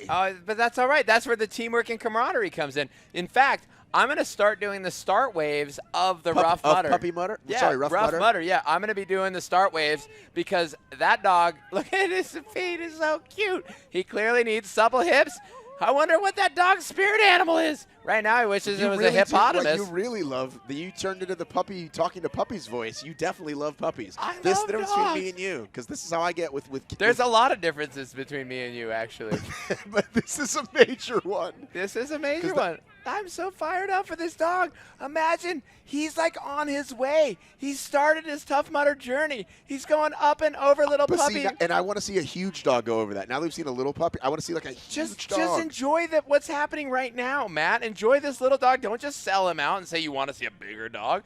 But that's all right. That's where the teamwork and camaraderie comes in. In fact, I'm going to start doing the start waves of the Ruff Mudder. Puppy Mudder? Yeah, Sorry, Ruff Mudder. Yeah, I'm going to be doing the start waves because that dog, look at his feet, is so cute. He clearly needs supple hips. I wonder what that dog's spirit animal is. Right now, he wishes it was a hippopotamus. You really love you turned into the puppy talking to puppies voice. You definitely love puppies. I love the difference between dogs. me and you, because this is how I get with There's a lot of differences between me and you, actually. But this is a major one. This is a major one. I'm so fired up for this dog. Imagine he's like on his way. He started his Tough Mudder journey. He's going up and over little puppy. See, and I want to see a huge dog go over that. Now that we've seen a little puppy, I want to see like a huge dog. Just enjoy what's happening right now, Matt. Enjoy this little dog. Don't just sell him out and say you want to see a bigger dog.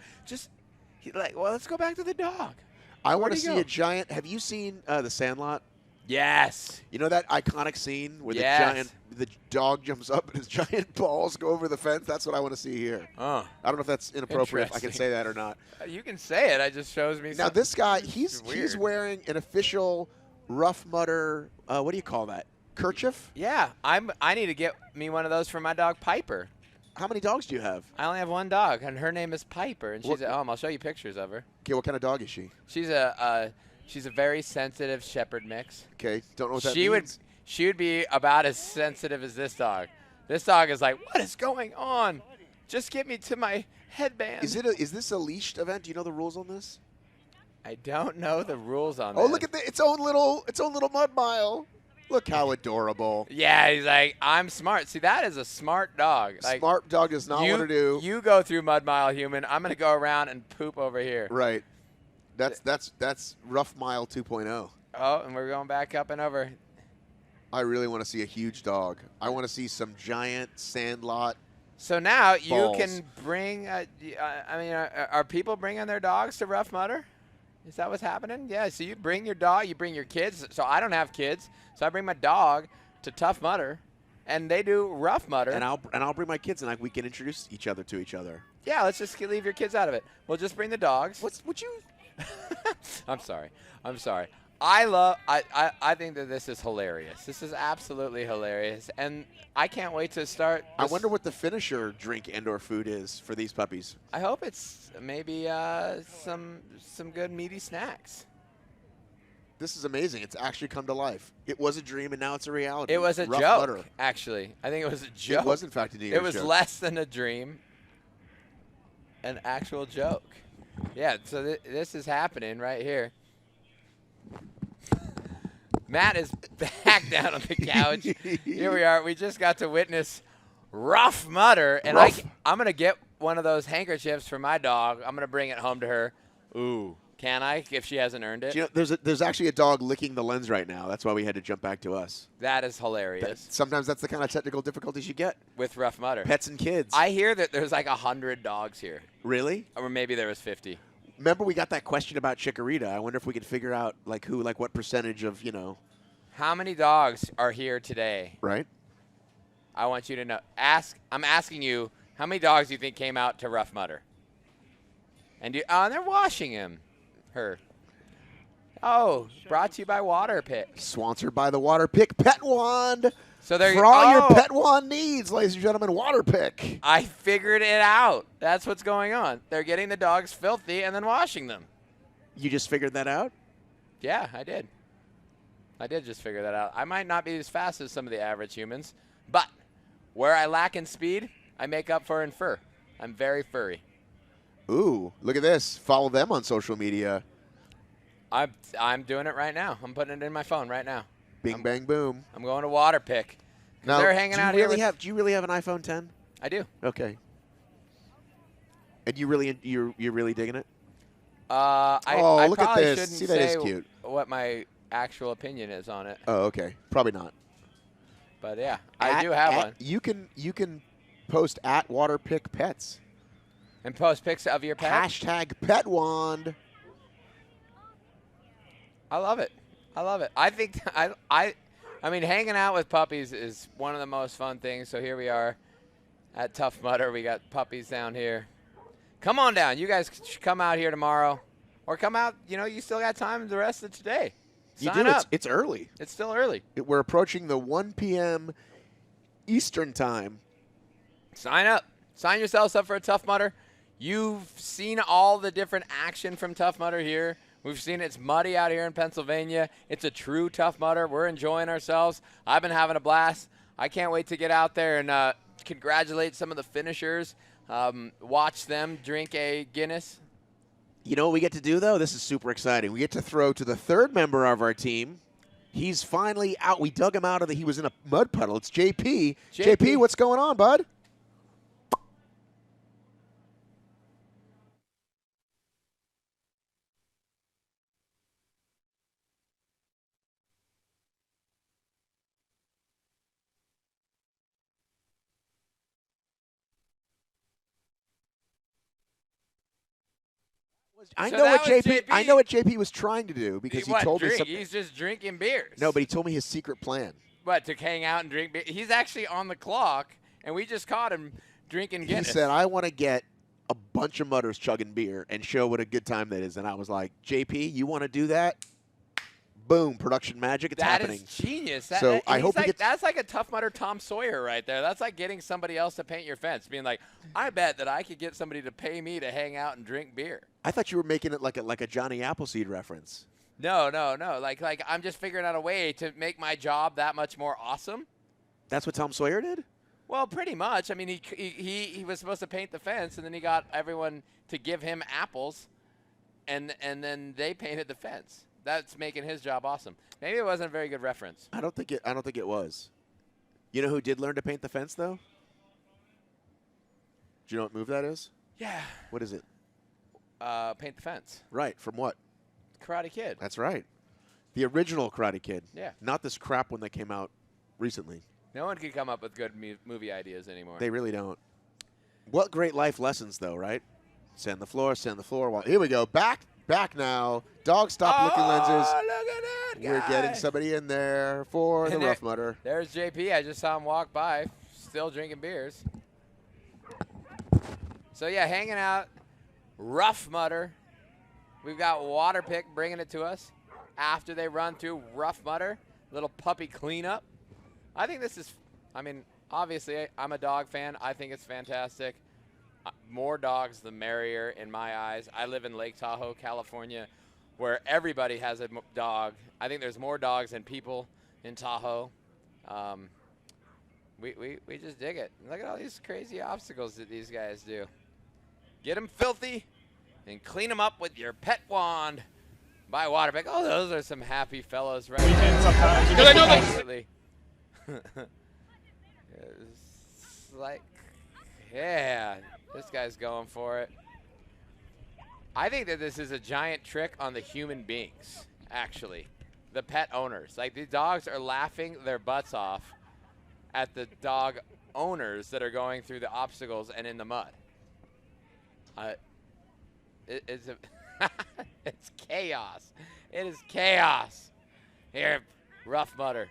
Well, let's go back to the dog. I want to see a giant. Have you seen The Sandlot? Yes. You know that iconic scene where the dog jumps up and his giant balls go over the fence? That's what I want to see here. I don't know if that's inappropriate, if I can say that or not. You can say it. It just shows me. Now, this guy, he's wearing an official Ruff Mudder, what do you call that, kerchief? Yeah. I need to get me one of those for my dog, Piper. How many dogs do you have? I only have one dog, and her name is Piper, and she's at home. I'll show you pictures of her. Okay, what kind of dog is she? She's a very sensitive shepherd mix. Okay, don't know what that means. She would be about as sensitive as this dog. This dog is like, what is going on? Just get me to my headband. Is this a leashed event? Do you know the rules on this? I don't know the rules on this. Oh, look at its own little mud mile. Look how adorable. Yeah, he's like, I'm smart. See, that is a smart dog. Smart dog does not want to do. You go through Mud Mile, human. I'm going to go around and poop over here. Right. That's Ruff Mile 2.0. Oh, and we're going back up and over. I really want to see a huge dog. I want to see some giant Sandlot. So now balls. you can bring, are people bringing their dogs to Ruff Mudder? Is that what's happening? Yeah, so you bring your dog, you bring your kids. So I don't have kids, so I bring my dog to Tough Mudder, and they do Ruff Mudder. And I'll bring my kids, and we can introduce each other to each other. Yeah, let's just leave your kids out of it. We'll just bring the dogs. Would you? I'm sorry. I think that this is hilarious. This is absolutely hilarious, and I can't wait to start. I wonder what the finisher drink and/or food is for these puppies. I hope it's maybe some good meaty snacks. This is amazing. It's actually come to life. It was a dream, and now it's a reality. It was a Ruff joke, Mudder. actually. I think it was a joke. It was, in fact, a New Year's It was joke. less than a dream. An actual joke. Yeah, so this is happening right here. Matt is back down on the couch. Here we are. We just got to witness Ruff Mudder, and I'm going to get one of those handkerchiefs for my dog. I'm going to bring it home to her. Ooh. Can I, if she hasn't earned it? Do you know, there's actually a dog licking the lens right now. That's why we had to jump back to us. That is hilarious. Sometimes that's the kind of technical difficulties you get. With Ruff Mudder. Pets and kids. I hear that there's like 100 dogs here. Really? Or maybe there was 50. Remember we got that question about Chikorita. I wonder if we could figure out what percentage of, How many dogs are here today? Right. I want you to know. I'm asking you, how many dogs do you think came out to Ruff Mudder? And they're washing him. her. Oh, brought to you by Water Pick. Sponsored by the Water Pick Pet Wand. So there, for all your pet wand needs, ladies and gentlemen, Water Pick. I figured it out. That's what's going on. They're getting the dogs filthy and then washing them. You just figured that out? Yeah, I did. I did just figure that out. I might not be as fast as some of the average humans, but where I lack in speed, I make up for in fur. I'm very furry. Ooh, look at this. Follow them on social media. I'm doing it right now. I'm putting it in my phone right now. Bing, bang, boom. I'm going to Water Pick. Now, they're hanging out here. Do you really have an iPhone 10? I do. Okay. And you're really digging it? I look at this. Shouldn't See, that is say cute. What my actual opinion is on it. Oh, okay. Probably not. But yeah, I do have one. You can post at Water Pick Pets. And post pics of your pet. Hashtag Pet Wand. I love it. I love it. I think I mean, hanging out with puppies is one of the most fun things. So here we are at Tough Mudder. We got puppies down here. Come on down. You guys should come out here tomorrow, or come out. You know, you still got time the rest of today. Sign up. It's early. It's still early. We're approaching the 1 p.m. Eastern time. Sign up. Sign yourselves up for a Tough Mudder. You've seen all the different action from Tough Mudder here. We've seen it's muddy out here in Pennsylvania. It's a true Tough Mudder. We're enjoying ourselves. I've been having a blast. I can't wait to get out there and congratulate some of the finishers. Watch them drink a Guinness. You know what we get to do, though? This is super exciting. We get to throw to the third member of our team. He's finally out. We dug him out of he was in a mud puddle. It's JP. JP, what's going on, bud? I know what JP was trying to do because he told me something. He's just drinking beers. No, but he told me his secret plan. What, to hang out and drink beer? He's actually on the clock, and we just caught him drinking Guinness. He said, I want to get a bunch of mudders chugging beer and show what a good time that is. And I was like, JP, you want to do that? Boom, production magic, it's happening. That is genius. I hope that's like a Tough Mudder Tom Sawyer right there. That's like getting somebody else to paint your fence, being like, I bet that I could get somebody to pay me to hang out and drink beer. I thought you were making it like a Johnny Appleseed reference. No. Like I'm just figuring out a way to make my job that much more awesome. That's what Tom Sawyer did? Well, pretty much. I mean, he was supposed to paint the fence, and then he got everyone to give him apples, and then they painted the fence. That's making his job awesome. Maybe it wasn't a very good reference. I don't think it was. You know who did learn to paint the fence, though? Do you know what move that is? Yeah. What is it? Paint the fence. Right. From what? Karate Kid. That's right. The original Karate Kid. Yeah. Not this crap one that came out recently. No one can come up with good movie ideas anymore. They really don't. What great life lessons, though, right? Sand the floor. Well, here we go. Back now. Dog stop looking lenses. Oh, look at that guy. We're getting somebody in there for the Ruff Mudder. There's JP. I just saw him walk by, still drinking beers. So, yeah, hanging out. Ruff Mudder. We've got Water Pick bringing it to us after they run through Ruff Mudder. Little puppy cleanup. I think this is, I mean, obviously, I'm a dog fan. I think it's fantastic. More dogs, the merrier in my eyes. I live in Lake Tahoe, California, where everybody has a dog. I think there's more dogs than people in Tahoe. We just dig it. Look at all these crazy obstacles that these guys do. Get them filthy and clean them up with your pet wand by Water Pick. Oh, those are some happy fellows right there. Because I know them. It's like, yeah, this guy's going for it. I think that this is a giant trick on the human beings, actually, the pet owners. Like, the dogs are laughing their butts off at the dog owners that are going through the obstacles and in the mud. It's chaos. It is chaos. Here, Ruff Mudder.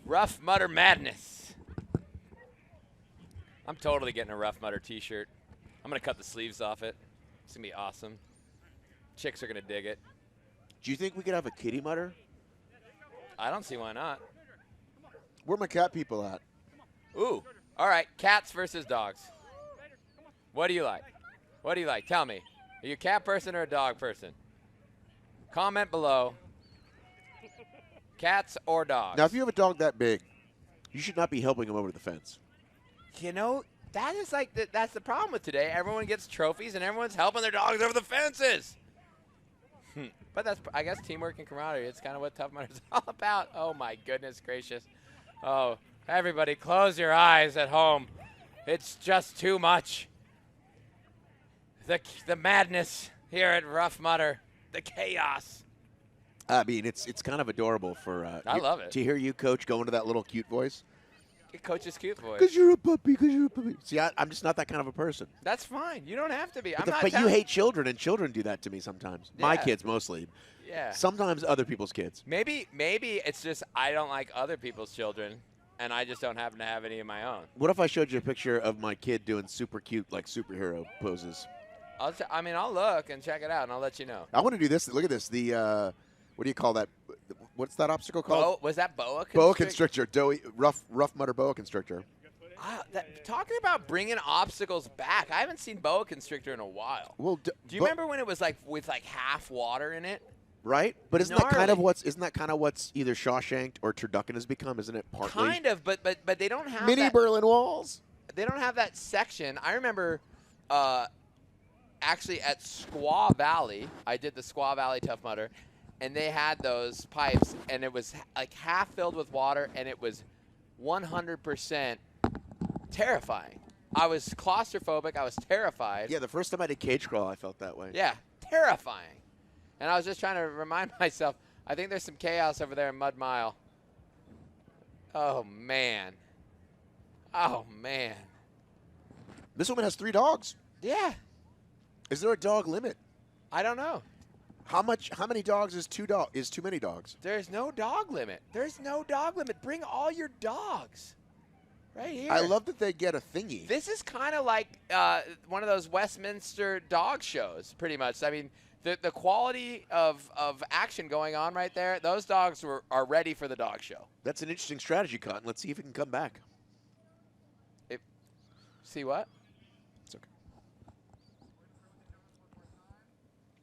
Ruff Mudder madness. I'm totally getting a Ruff Mudder t-shirt. I'm going to cut the sleeves off it. It's going to be awesome. chicks are going to dig it. Do you think we could have a kitty mutter? I don't see why not. Where my cat people at? Ooh. All right, cats versus dogs. What do you like? What do you like? Tell me. Are you a cat person or a dog person? Comment below. Cats or dogs? Now, if you have a dog that big, you should not be helping him over the fence. You know, that is like that's the problem with today. Everyone gets trophies and everyone's helping their dogs over the fences. But that's, I guess, teamwork and camaraderie. It's kind of what Tough Mudder is all about. Oh, my goodness gracious. Oh, everybody close your eyes at home. It's just too much. The madness here at Ruff Mudder. The chaos. I mean, it's kind of adorable for I love it. to hear you, Coach, go into that little cute voice. Coach's cute voice. Because you're a puppy, because you're a puppy. See, I'm just not that kind of a person. That's fine. You don't have to be. But you hate children, and children do that to me sometimes. Yeah. My kids mostly. Yeah. Sometimes other people's kids. Maybe it's just I don't like other people's children, and I just don't happen to have any of my own. What if I showed you a picture of my kid doing super cute, like, superhero poses? I'll look and check it out, and I'll let you know. I want to do this. Look at this. The what do you call that? What's that obstacle called? Was that boa constrictor? Boa constrictor. Ruff Mudder boa constrictor. Talking about bringing obstacles back, I haven't seen boa constrictor in a while. Well, do you remember when it was like with like half water in it? Right, but isn't that kind of what's either Shawshanked or Turducken has become? Isn't it partly? Kind of, but they don't have mini Berlin walls. They don't have that section. I remember, actually at Squaw Valley, I did the Squaw Valley Tough Mudder, and they had those pipes, and it was like half filled with water, and it was 100% terrifying. I was claustrophobic. I was terrified. Yeah, the first time I did cage crawl, I felt that way. Yeah, terrifying. And I was just trying to remind myself, I think there's some chaos over there in Mud Mile. Oh, man. Oh, man. This woman has 3 dogs. Yeah. Is there a dog limit? I don't know. How many dogs is too many dogs? There's no dog limit. There's no dog limit. Bring all your dogs. Right here. I love that they get a thingy. This is kind of like one of those Westminster dog shows, pretty much. I mean, the quality of action going on right there, those dogs are ready for the dog show. That's an interesting strategy, Cotton. Let's see if it can come back. See what? It's okay.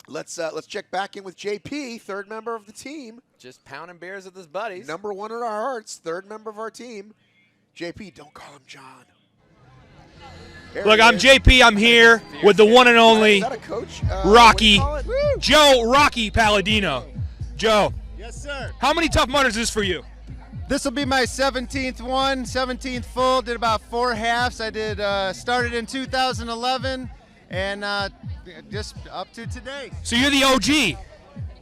Let's check back in with JP, third member of the team. Just pounding beers with his buddies. Number 1 in our hearts, third member of our team. JP, don't call him John. Look, I'm JP. I'm here with the one and only Rocky, Joe Rocky Palladino. Joe. Yes, sir. How many Tough Mudders is this for you? This will be my 17th one, 17th full. Did about 4 halves. I did started in 2011 and just up to today. So you're the OG.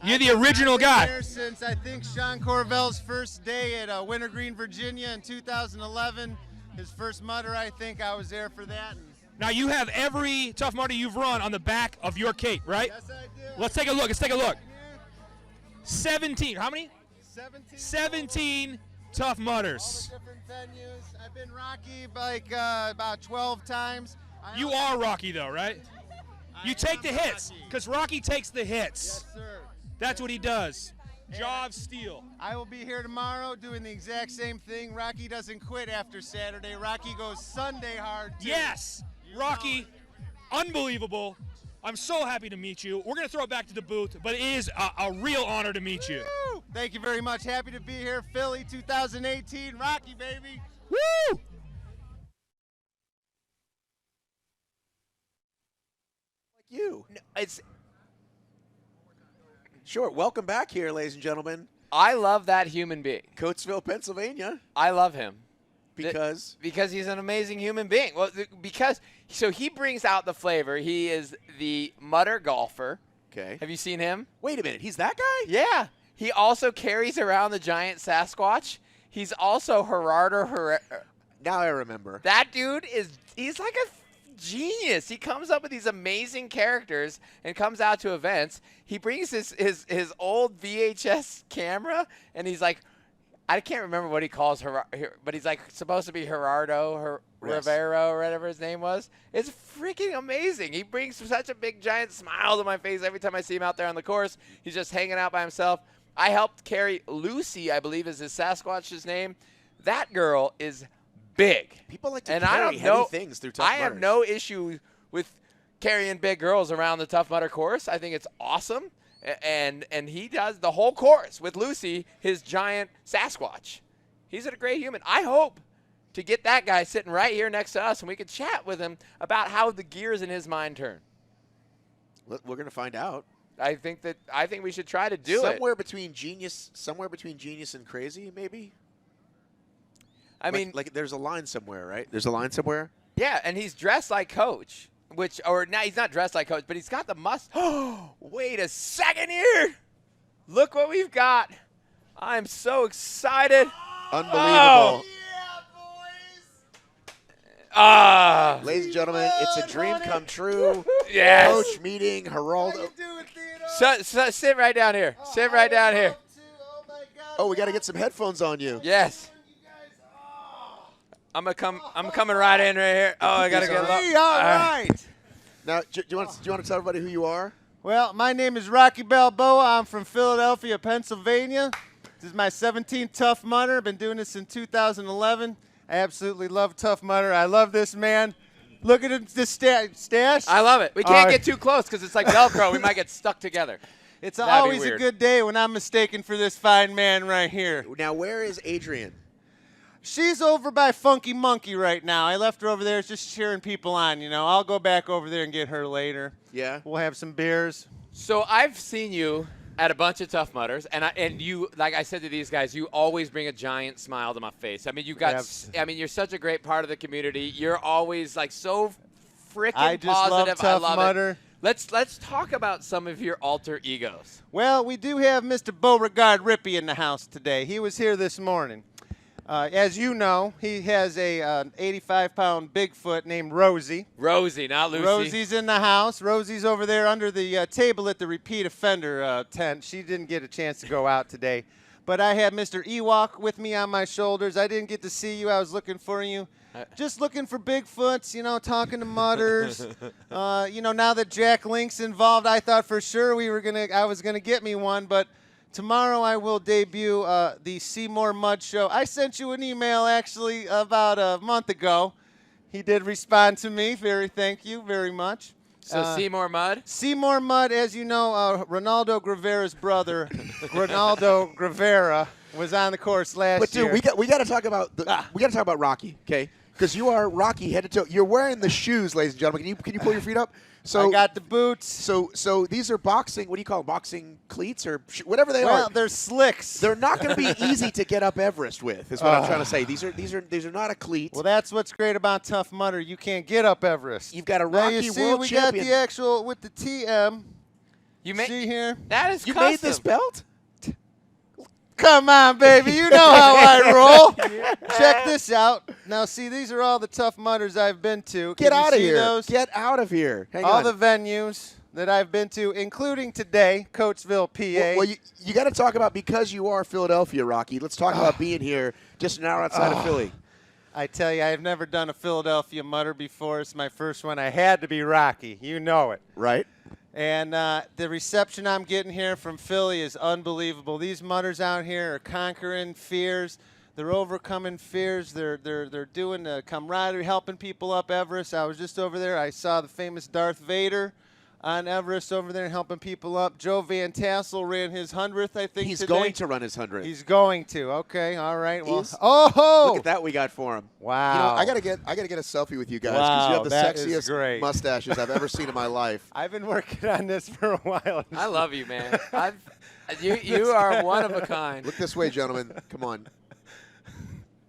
You're the original guy. I've been here since I think Sean Corvell's first day at Wintergreen, Virginia in 2011. His first Mudder, I think I was there for that. Now you have every Tough Mudder you've run on the back of your cape, right? Yes, I do. Let's take a look. Let's take a look. 17. How many? 17 Tough Mudders. All the different venues. I've been Rocky like about 12 times. You are Rocky though, right? You take the hits, because Rocky takes the hits. Yes, sir. That's what he does. Jaw of steel. I will be here tomorrow doing the exact same thing. Rocky doesn't quit after Saturday. Rocky goes Sunday hard, too. Yes! Rocky, unbelievable. I'm so happy to meet you. We're going to throw it back to the booth, but it is a real honor to meet you. Woo! Thank you very much. Happy to be here. Philly 2018. Rocky, baby. Woo! You. No, Sure. Welcome back here, ladies and gentlemen. I love that human being. Coatesville, Pennsylvania. I love him. Because? Because he's an amazing human being. Well, so he brings out the flavor. He is the Mudder golfer. Okay. Have you seen him? Wait a minute. He's that guy? Yeah. He also carries around the giant Sasquatch. He's also Gerardo. Now I remember. That dude he's like a genius. He comes up with these amazing characters and comes out to events. He brings his old VHS camera, and he's like, I can't remember what he calls her, but he's like supposed to be Gerardo Rivero or whatever his name was. It's freaking amazing. He brings such a big, giant smile to my face every time I see him out there on the course. He's just hanging out by himself. I helped carry Lucy, I believe is his Sasquatch's name. That girl is big. People like to carry heavy things through Tough Mudders. I have no issue with carrying big girls around the Tough Mudder course. I think it's awesome. And he does the whole course with Lucy, his giant Sasquatch. He's a great human. I hope to get that guy sitting right here next to us, and we could chat with him about how the gears in his mind turn. We're going to find out. I think we should try to do it. Somewhere between genius and crazy, maybe. I mean, like there's a line somewhere, right? There's a line somewhere. Yeah, and he's dressed like Coach. He's not dressed like Coach, but he's got the Oh, wait a second here. Look what we've got. I'm so excited. Unbelievable. Ladies and gentlemen, it's a dream come true. Yes. Coach meeting Geraldo. So sit right down here. Sit right down here. Oh, we got to get some headphones on you. Yes. I'm coming right in right here. Oh, I gotta get low. All right. Now, do you want to tell everybody who you are? Well, my name is Rocky Balboa. I'm from Philadelphia, Pennsylvania. This is my 17th Tough Mudder. I've been doing this in 2011. I absolutely love Tough Mudder. I love this man. Look at this stash. I love it. We can't get too close because it's like Velcro. We might get stuck together. It's always a good day when I'm mistaken for this fine man right here. Now, where is Adrian? She's over by Funky Monkey right now. I left her over there just cheering people on, you know. I'll go back over there and get her later. Yeah. We'll have some beers. So I've seen you at a bunch of Tough Mudders, and you, like I said to these guys, you always bring a giant smile to my face. I mean, you're such a great part of the community. You're always like so freaking positive. I just love Tough Mudder. Let's talk about some of your alter egos. Well, we do have Mr. Beauregard Rippey in the house today. He was here this morning. As you know, he has a 85-pound Bigfoot named Rosie. Rosie, not Lucy. Rosie's in the house. Rosie's over there under the table at the repeat offender tent. She didn't get a chance to go out today. But I had Mr. Ewok with me on my shoulders. I didn't get to see you. I was looking for you. Just looking for Bigfoots, you know, talking to Mudders. You know, now that Jack Link's involved, I thought for sure I was gonna get me one, but tomorrow I will debut the Seymour Mudd Show. I sent you an email actually about a month ago. He did respond to me. Thank you very much. So Seymour Mudd? Seymour Mudd, as you know, Ronaldo Gravera's brother, Ronaldo Gravera, was on the course last year. But dude, we got to talk about Rocky, okay? Because you are Rocky head to toe. You're wearing the shoes, ladies and gentlemen. Can you pull your feet up? So I got the boots. So these are boxing. What do you call them? Boxing cleats or whatever they are. Well, they're slicks. They're not going to be easy to get up Everest with. Is what I'm trying to say. These are not a cleat. Well, that's what's great about Tough Mudder. You can't get up Everest. You've got a Rocky world champion. We got the actual with the TM. See here? That is you custom. made this belt. Come on, baby. You know how I roll. Check this out. Now, see, these are all the Tough Mudders I've been to. Get out of here. Those? Get out of here. Hang all on. the venues that I've been to, including today, Coatesville, PA. Well, you got to talk about, because you are Philadelphia, Rocky, let's talk about being here just an hour outside of Philly. I tell you, I've never done a Philadelphia Mudder before. It's my first one. I had to be Rocky. You know it. Right. And the reception I'm getting here from Philly is unbelievable. These Mudders out here are conquering fears. They're overcoming fears. They're doing the camaraderie, helping people up Everest. I was just over there. I saw the famous Darth Vader on Everest over there helping people up. Joe Van Tassel ran his 100th, I think, He's today. going to run his 100th. He's going to. Okay, all right. Well, look at that we got for him. Wow. You know, I gotta get a selfie with you guys because you have the sexiest mustaches I've ever seen in my life. I've been working on this for a while. I love you, man. You are one of a kind. Look this way, gentlemen. Come on.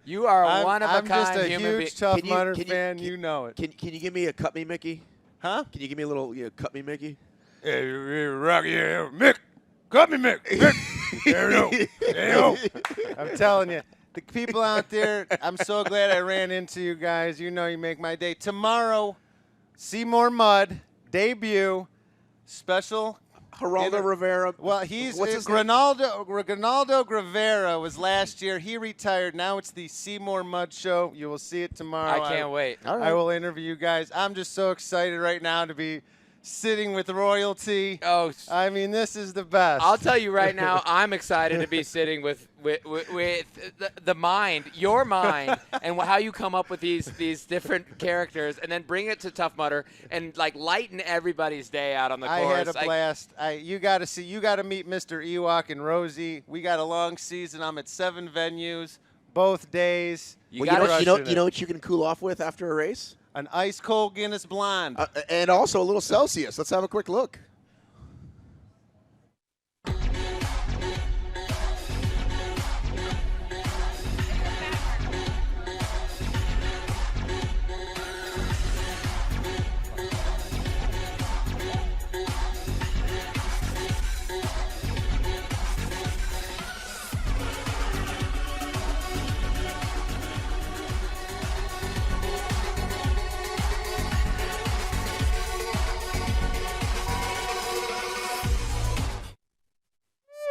You are a one of a kind I'm just a human huge Tough Mudder fan. You know it. Can you give me a cut me Mickey? Huh? Can you give me a little cut me Mickey? Hey, Rocky, Mick, cut me, Mick. There you go. I'm telling you, the people out there, I'm so glad I ran into you guys. You know you make my day. Tomorrow, Seymour Mudd, debut, special Geraldo Rivera. Well, he's what's his Ronaldo Rivera was last year. He retired. Now it's the Seymour Mud Show. You will see it tomorrow. I can't wait. All right. I will interview you guys. I'm just so excited right now to be sitting with royalty. Oh, I mean, this is the best. I'll tell you right now, I'm excited to be sitting with the mind, your mind, and how you come up with these different characters, and then bring it to Tough Mudder and like lighten everybody's day out on the course. I had a blast. You got to meet Mr. Ewok and Rosie. We got a long season. I'm at 7 venues, both days. You know what you can cool off with after a race? An ice cold Guinness Blonde. And also a little Celsius. Let's have a quick look.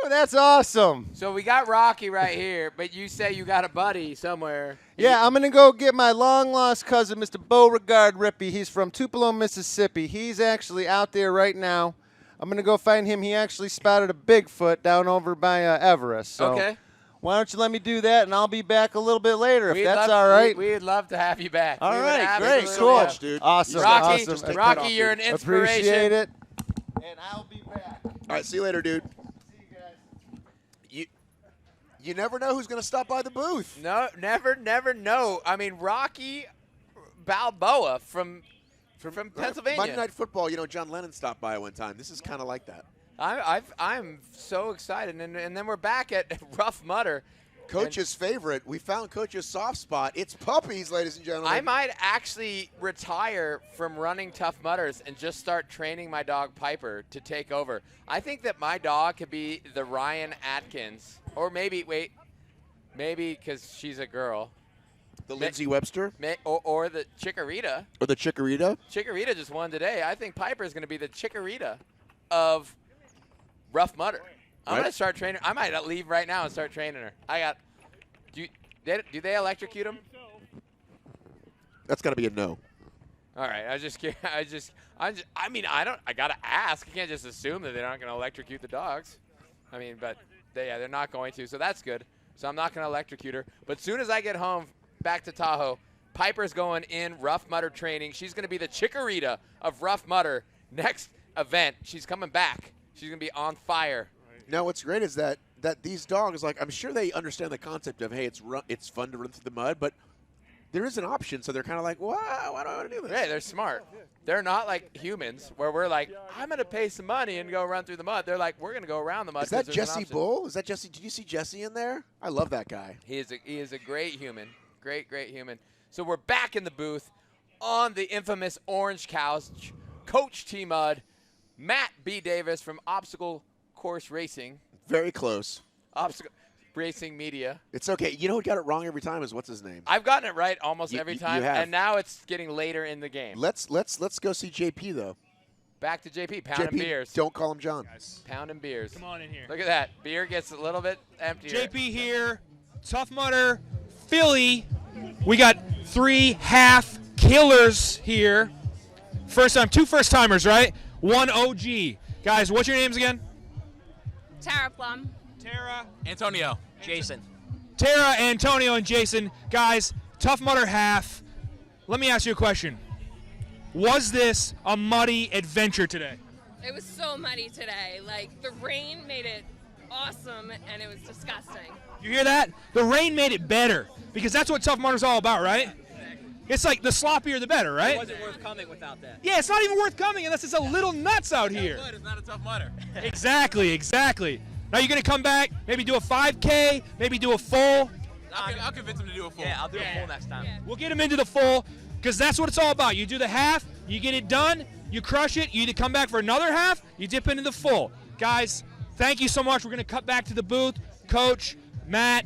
That's awesome. So we got Rocky right here, but you say you got a buddy somewhere. Yeah, I'm going to go get my long-lost cousin, Mr. Beauregard Rippey. He's from Tupelo, Mississippi. He's actually out there right now. I'm going to go find him. He actually spotted a Bigfoot down over by Everest. So okay. Why don't you let me do that, and I'll be back a little bit later if that's all right. We'd love to have you back. All right, great, cool. Dude. Awesome. Rocky, awesome. Rocky, you're an inspiration. Appreciate it. And I'll be back. All right, see you later, dude. You never know who's going to stop by the booth. No, never know. I mean, Rocky Balboa from Pennsylvania. Monday Night Football, John Lennon stopped by one time. This is kind of like that. I'm so excited. And then we're back at Ruff Mudder. Coach's favorite. We found Coach's soft spot. It's puppies, ladies and gentlemen. I might actually retire from running Tough Mudders and just start training my dog Piper to take over. I think that my dog could be the Ryan Atkins. Or maybe because she's a girl. The Lindsay Webster? Or the Chikorita. Or the Chikorita? Chikorita just won today. I think Piper's going to be the Chikorita of Ruff Mudder. I'm going to start training. I might leave right now and start training her. Do they electrocute them? That's got to be a no. All right. I got to ask. You can't just assume that they're not going to electrocute the dogs. I mean, but they're not going to, so that's good. So I'm not going to electrocute her. But as soon as I get home back to Tahoe, Piper's going in Ruff Mudder training. She's going to be the Chikorita of Ruff Mudder next event. She's coming back. She's going to be on fire. Now, what's great is that these dogs, I'm sure they understand the concept of, hey, it's fun to run through the mud, but there is an option, so they're kind of like, why do I want to do this? Yeah, they're smart. They're not like humans where we're like, I'm going to pay some money and go run through the mud. They're like, we're going to go around the mud. Is that Jesse Bull? Is that Jesse? Did you see Jesse in there? I love that guy. He is a great human. Great human. So we're back in the booth on the infamous Orange Couch. Coach T-Mud, Matt B. Davis from Obstacle Course Racing. Very close. Obstacle Racing Media. It's okay. You know who got it wrong every time is what's his name? I've gotten it right almost every time, you have. and now it's getting later in the game. Let's go see JP though. Back to JP, pounding beers. Don't call him John. Pounding beers. Come on in here. Look at that. Beer gets a little bit emptier. JP here, Tough Mudder, Philly. We got 3 half killers here. Two first timers, right? 1 OG. Guys, what's your names again? Tara Plum. Tara. Antonio. Jason. Tara, Antonio, and Jason. Guys, Tough Mudder half. Let me ask you a question. Was this a muddy adventure today? It was so muddy today. Like, the rain made it awesome, and it was disgusting. You hear that? The rain made it better, because that's what Tough Mudder's all about, right? It's like the sloppier the better, right? It wasn't worth coming without that. Yeah, it's not even worth coming unless it's a little nuts out here. It's not a Tough Mudder. Exactly. Now you're going to come back, maybe do a 5K, maybe do a full. I'll convince him to do a full. Yeah, I'll do a full next time. We'll get him into the full, because that's what it's all about. You do the half, you get it done, you crush it, you either come back for another half, you dip into the full. Guys, thank you so much. We're going to cut back to the booth. Coach, Matt,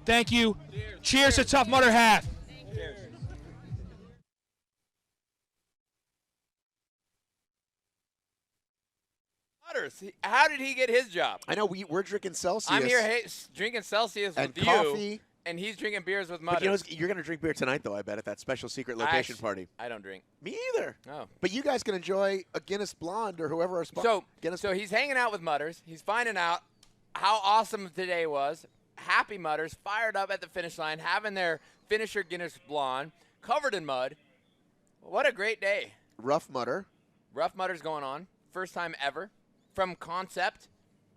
thank you. Cheers to Tough Mudder half. Cheers. Mudders. How did he get his job? I know we're drinking Celsius. I'm here drinking Celsius and with coffee. you, and he's drinking beers with But Mudders. you're going to drink beer tonight, though, I bet, at that special secret location party. I don't drink. Me either. Oh. But you guys can enjoy a Guinness Blonde or whoever our sponsor. So he's hanging out with Mudders. He's finding out how awesome today was. Happy Mudders, fired up at the finish line, having their finisher Guinness Blonde, covered in mud. What a great day. Ruff Mudder. Ruff Mudder's going on. First time ever. From concept,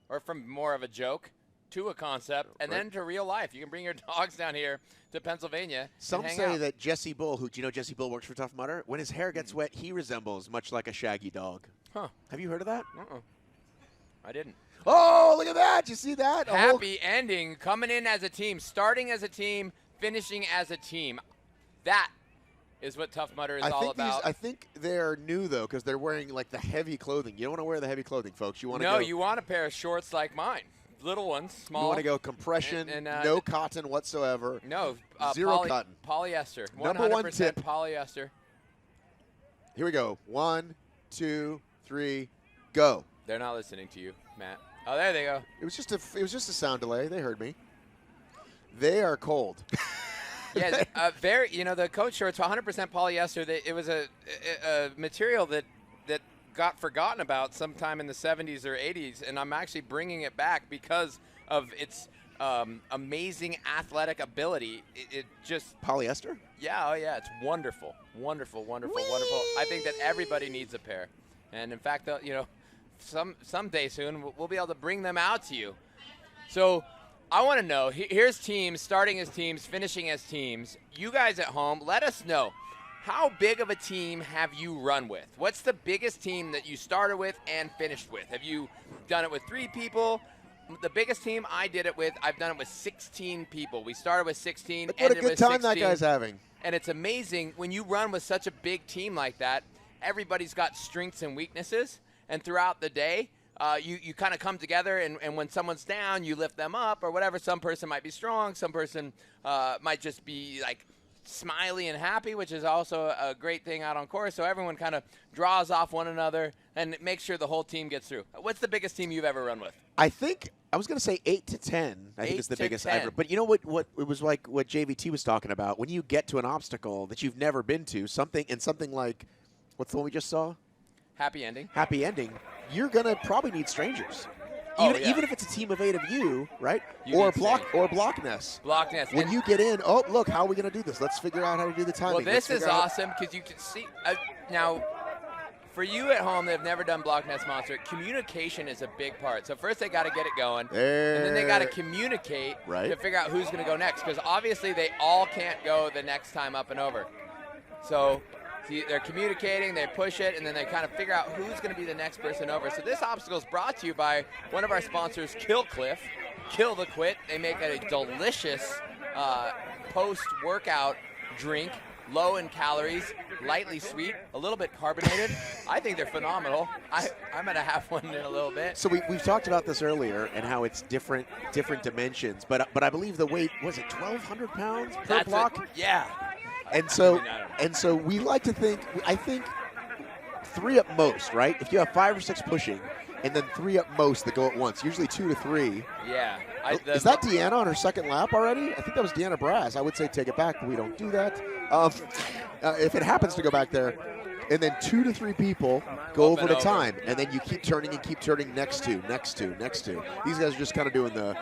or from more of a joke, to a concept, and then to real life. You can bring your dogs down here to Pennsylvania. Some and hang say out. that Jesse Bull, do you know Jesse Bull works for Tough Mudder? When his hair gets wet, he resembles much like a shaggy dog. Huh. Have you heard of that? I didn't. Oh, look at that. You see that? Happy ending, coming in as a team, starting as a team, finishing as a team. That is what Tough Mudder is all about. I think they're new, though, because they're wearing, like, the heavy clothing. You don't want to wear the heavy clothing, folks. You want to No, you want a pair of shorts like mine. Little ones, small. You want to go compression, no cotton whatsoever. No. Zero cotton. Polyester. Number 1 100% tip. polyester. Here we go. 1, 2, 3, go. They're not listening to you, Matt. Oh, there they go. It was just a sound delay. They heard me. They are cold. Yeah, the coach shorts, 100% polyester. It was a material that got forgotten about sometime in the 70s or 80s, and I'm actually bringing it back because of its amazing athletic ability. It just polyester. Yeah, oh yeah, it's wonderful, wonderful, wonderful, wonderful. I think that everybody needs a pair, and in fact, someday soon we'll be able to bring them out to you. So I want to know, here's teams, starting as teams, finishing as teams. You guys at home, let us know, how big of a team have you run with? What's the biggest team that you started with and finished with? Have you done it with 3 people? The biggest team I did it with, I've done it with 16 people. We started with 16, Look what a ended good with time 16. that guy's having. And it's amazing when you run with such a big team like that, everybody's got strengths and weaknesses. And throughout the day, you kind of come together, and when someone's down, you lift them up or whatever. Some person might be strong. Some person might just be like smiley and happy, which is also a great thing out on course. So everyone kind of draws off one another and makes sure the whole team gets through. What's the biggest team you've ever run with? I was going to say 8 to 10. I think is the biggest ever. But you know what it was like what JVT was talking about. When you get to an obstacle that you've never been to, something like, what's the one we just saw? Happy ending. Happy ending. You're going to probably need strangers. Even if it's a team of 8 of you, right? Or Blockness. Blockness. When you get in, oh, look, how are we going to do this? Let's figure out how to do the timing. Well, this is awesome because you can see now, for you at home that have never done Blockness Monster, communication is a big part. So first they got to get it going, and then they got to communicate to figure out who's going to go next, because obviously they all can't go the next time up and over. So they're communicating, they push it, and then they kind of figure out who's going to be the next person over. So this obstacle is brought to you by one of our sponsors, Kill Cliff. Kill the Quit. They make a delicious post-workout drink, low in calories, lightly sweet, a little bit carbonated. I think they're phenomenal. I'm going to have one in a little bit. So we've talked about this earlier and how it's different dimensions, but I believe the weight, was it 1,200 pounds per block? Yeah. And so we like to think, I think 3 at most, right? If you have 5 or 6 pushing, and then 3 at most that go at once, usually 2 to 3. Yeah. Is that Deanna on her second lap already? I think that was Deanna Brass. I would say take it back, but we don't do that. If it happens to go back there, and then 2 to 3 people go over the time, and then you keep turning and keep turning next to. These guys are just kind of doing the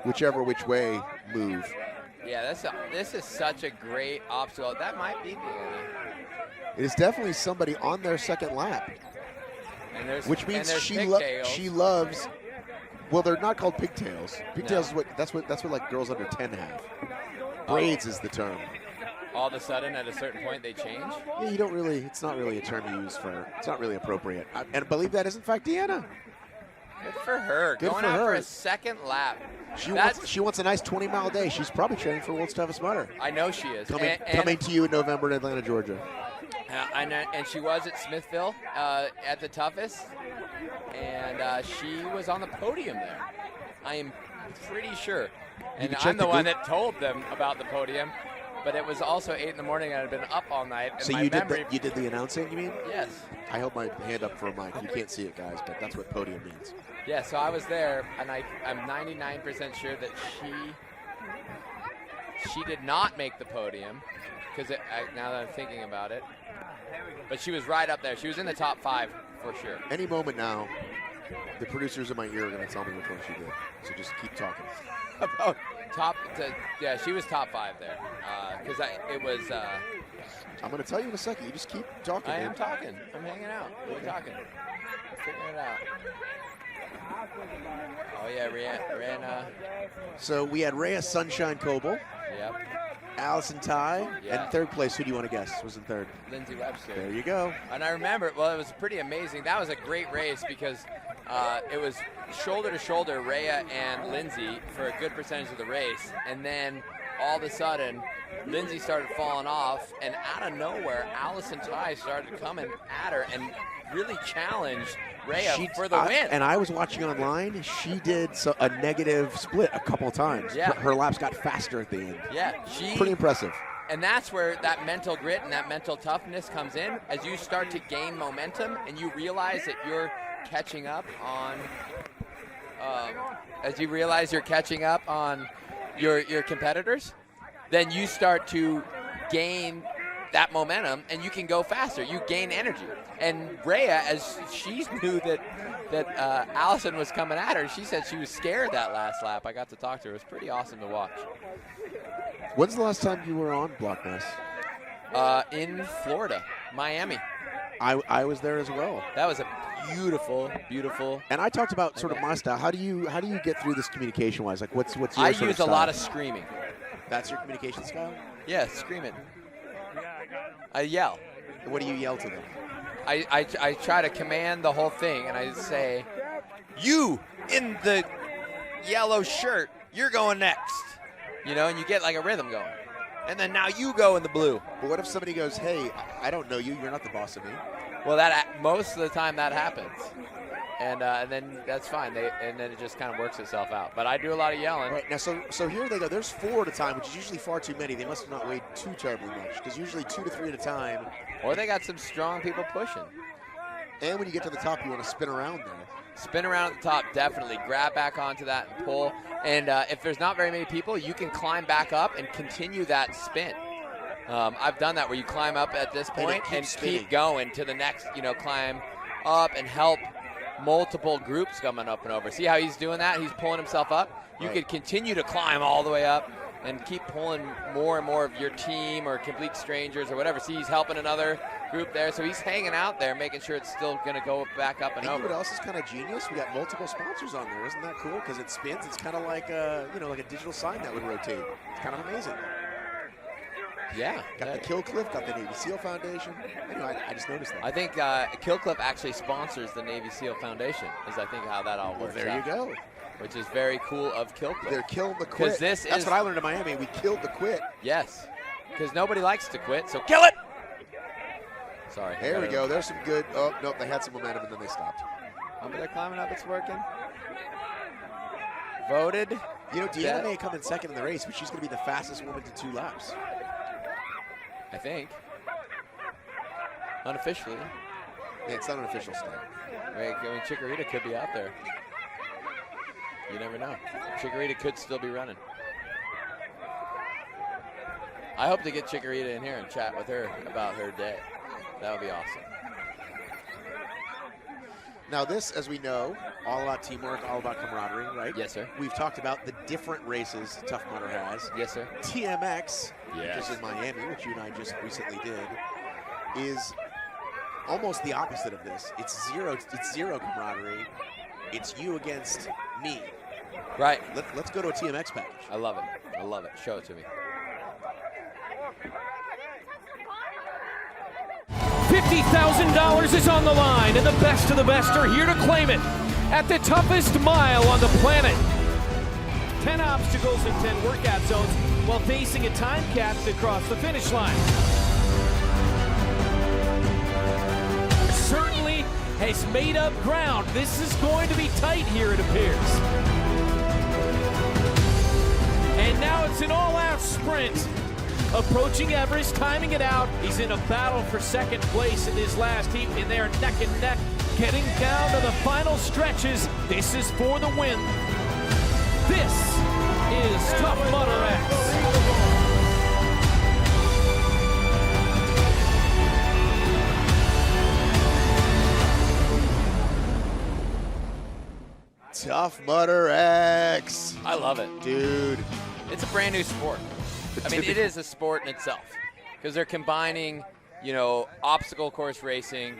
whichever which way move. Yeah, this is such a great obstacle. That might be Deanna. It is definitely somebody on their second lap. Which means she loves. Well, they're not called pigtails. Pigtails is that's what like girls under 10 have. Braids is the term. All of a sudden, at a certain point, they change. Yeah, you don't really. It's not really a term you use for. It's not really appropriate. And I believe that is in fact Deanna. Good for her. Going out for a second lap. She wants a nice 20-mile day. She's probably training for World's Toughest Mudder. I know she is. Coming to you in November in Atlanta, Georgia. And she was at Smithville at the toughest, and she was on the podium there. I am pretty sure. And I'm the one that told them about the podium. but it was also 8 in the morning, and I'd been up all night. And So my you memory, did the announcing, you mean? Yes. I held my hand up for a mic. You can't see it, guys, but that's what podium means. Yeah, so I was there, and I'm 99% sure that she did not make the podium, because now that I'm thinking about it, but she was right up there. She was in the top 5 for sure. Any moment now, the producers in my ear are going to tell me which one she did. So just keep talking. About yeah, she was top 5 there, because it was. I'm going to tell you in a second. You just keep talking. I am talking. I'm hanging out. We're talking. We're figuring it out. Oh yeah, Rihanna. So we had Rhea Sunshine Coble. Yep. Allison Ty. Yeah. And third place, who do you want to guess was in third? Lindsay Webster. There you go. And I remember, well, it was pretty amazing. That was a great race because it was shoulder to shoulder, Rhea and Lindsay for a good percentage of the race. And then all of a sudden, Lindsay started falling off, and out of nowhere, Allison Ty started coming at her and really challenged Rhea for the win. And I was watching online. She did a negative split a couple of times. Yeah. Her laps got faster at the end. Yeah. Pretty impressive. And that's where that mental grit and that mental toughness comes in as you start to gain momentum and you realize that you're catching up on your competitors, then you start to gain that momentum and you can go faster. You gain energy. And Rhea, as she knew that Allison was coming at her, she said she was scared that last lap. I got to talk to her. It was pretty awesome to watch. When's the last time you were on Block Ness? In Florida, Miami. I was there as well. That was a beautiful, beautiful. And I talked about sort of my style. How do you get through this communication wise? Like what's your I sort use of a lot style? of screaming. That's your communication style? Yeah, screaming. I yell. What do you yell to them? I try to command the whole thing, and I say, "You in the yellow shirt, you're going next." You know, and you get like a rhythm going. And then now you go in the blue. But what if somebody goes, "Hey, I don't know you. You're not the boss of me." Well, most of the time that happens, and then that's fine. And then it just kind of works itself out. But I do a lot of yelling. Right now, so here they go. There's 4 at a time, which is usually far too many. They must have not weighed too terribly much, because usually 2 to 3 at a time. Or they got some strong people pushing. And when you get to the top, you want to spin around there. Spin around at the top, definitely. Grab back onto that and pull. And if there's not very many people, you can climb back up and continue that spin. I've done that where you climb up at this point and keep going to the next, climb up and help multiple groups coming up and over. See how he's doing that? He's pulling himself up. You could continue to climb all the way up and keep pulling more and more of your team or complete strangers or whatever. See, he's helping another group there. So he's hanging out there, making sure it's still going to go back up and over. You know what else is kind of genius? We got multiple sponsors on there. Isn't that cool? Because it spins. It's kind of like like a digital sign that would rotate. It's kind of amazing. Yeah. Got the Kill Cliff, got the Navy SEAL Foundation. Anyway, I just noticed that. I think Kill Cliff actually sponsors the Navy SEAL Foundation, is I think how that all works there out. You go. Which is very cool of Kill Cliff. They're killing the quit. That's what I learned in Miami. We killed the quit. Yes. Because nobody likes to quit, so kill it! Sorry. There we go. There's some good. Oh, nope. They had some momentum, and then they stopped. Oh, but they're climbing up. It's working. Voted. You know, Deanna may come in second in the race, but she's going to be the fastest woman to 2 laps. I think. Unofficially. Yeah, it's not an official stat. Right, I mean, Chikorita could be out there. You never know. Chikorita could still be running. I hope to get Chikorita in here and chat with her about her day. That would be awesome. Now this, as we know, all about teamwork, all about camaraderie, right? Yes, sir. We've talked about the different races Tough Mudder has. Yes, sir. TMX, yes, which is in Miami, which you and I just recently did, is almost the opposite of this. It's zero camaraderie. It's you against me. Right. Let's go to a TMX package. I love it. I love it. Show it to me. $50,000 is on the line, and the best of the best are here to claim it at the toughest mile on the planet. 10 obstacles and 10 workout zones while facing a time cap to cross the finish line. Certainly has made up ground. This is going to be tight here, it appears. And now it's an all-out sprint approaching Everest, timing it out. He's in a battle for second place in his last heat, and they are neck and neck, getting down to the final stretches. This is for the win. This is Tough Mudder X. Tough Mudder X. I love it. Dude. It's a brand new sport. I mean, it is a sport in itself because they're combining, you know, obstacle course racing.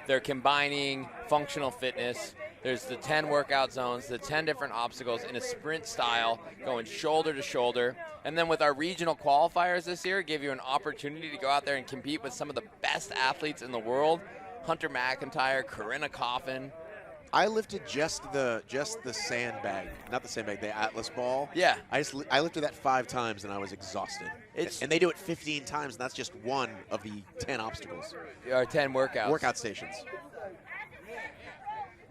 They're combining functional fitness. There's the 10 workout zones, the 10 different obstacles in a sprint style, going shoulder to shoulder. And then with our regional qualifiers this year, give you an opportunity to go out there and compete with some of the best athletes in the world. Hunter McIntyre, Corinna Coffin. I lifted just the sandbag, not the sandbag, the Atlas ball. Yeah. I lifted that 5 times and I was exhausted. And they do it 15 times, and that's just one of the 10 obstacles. Or 10 workouts. Workout stations.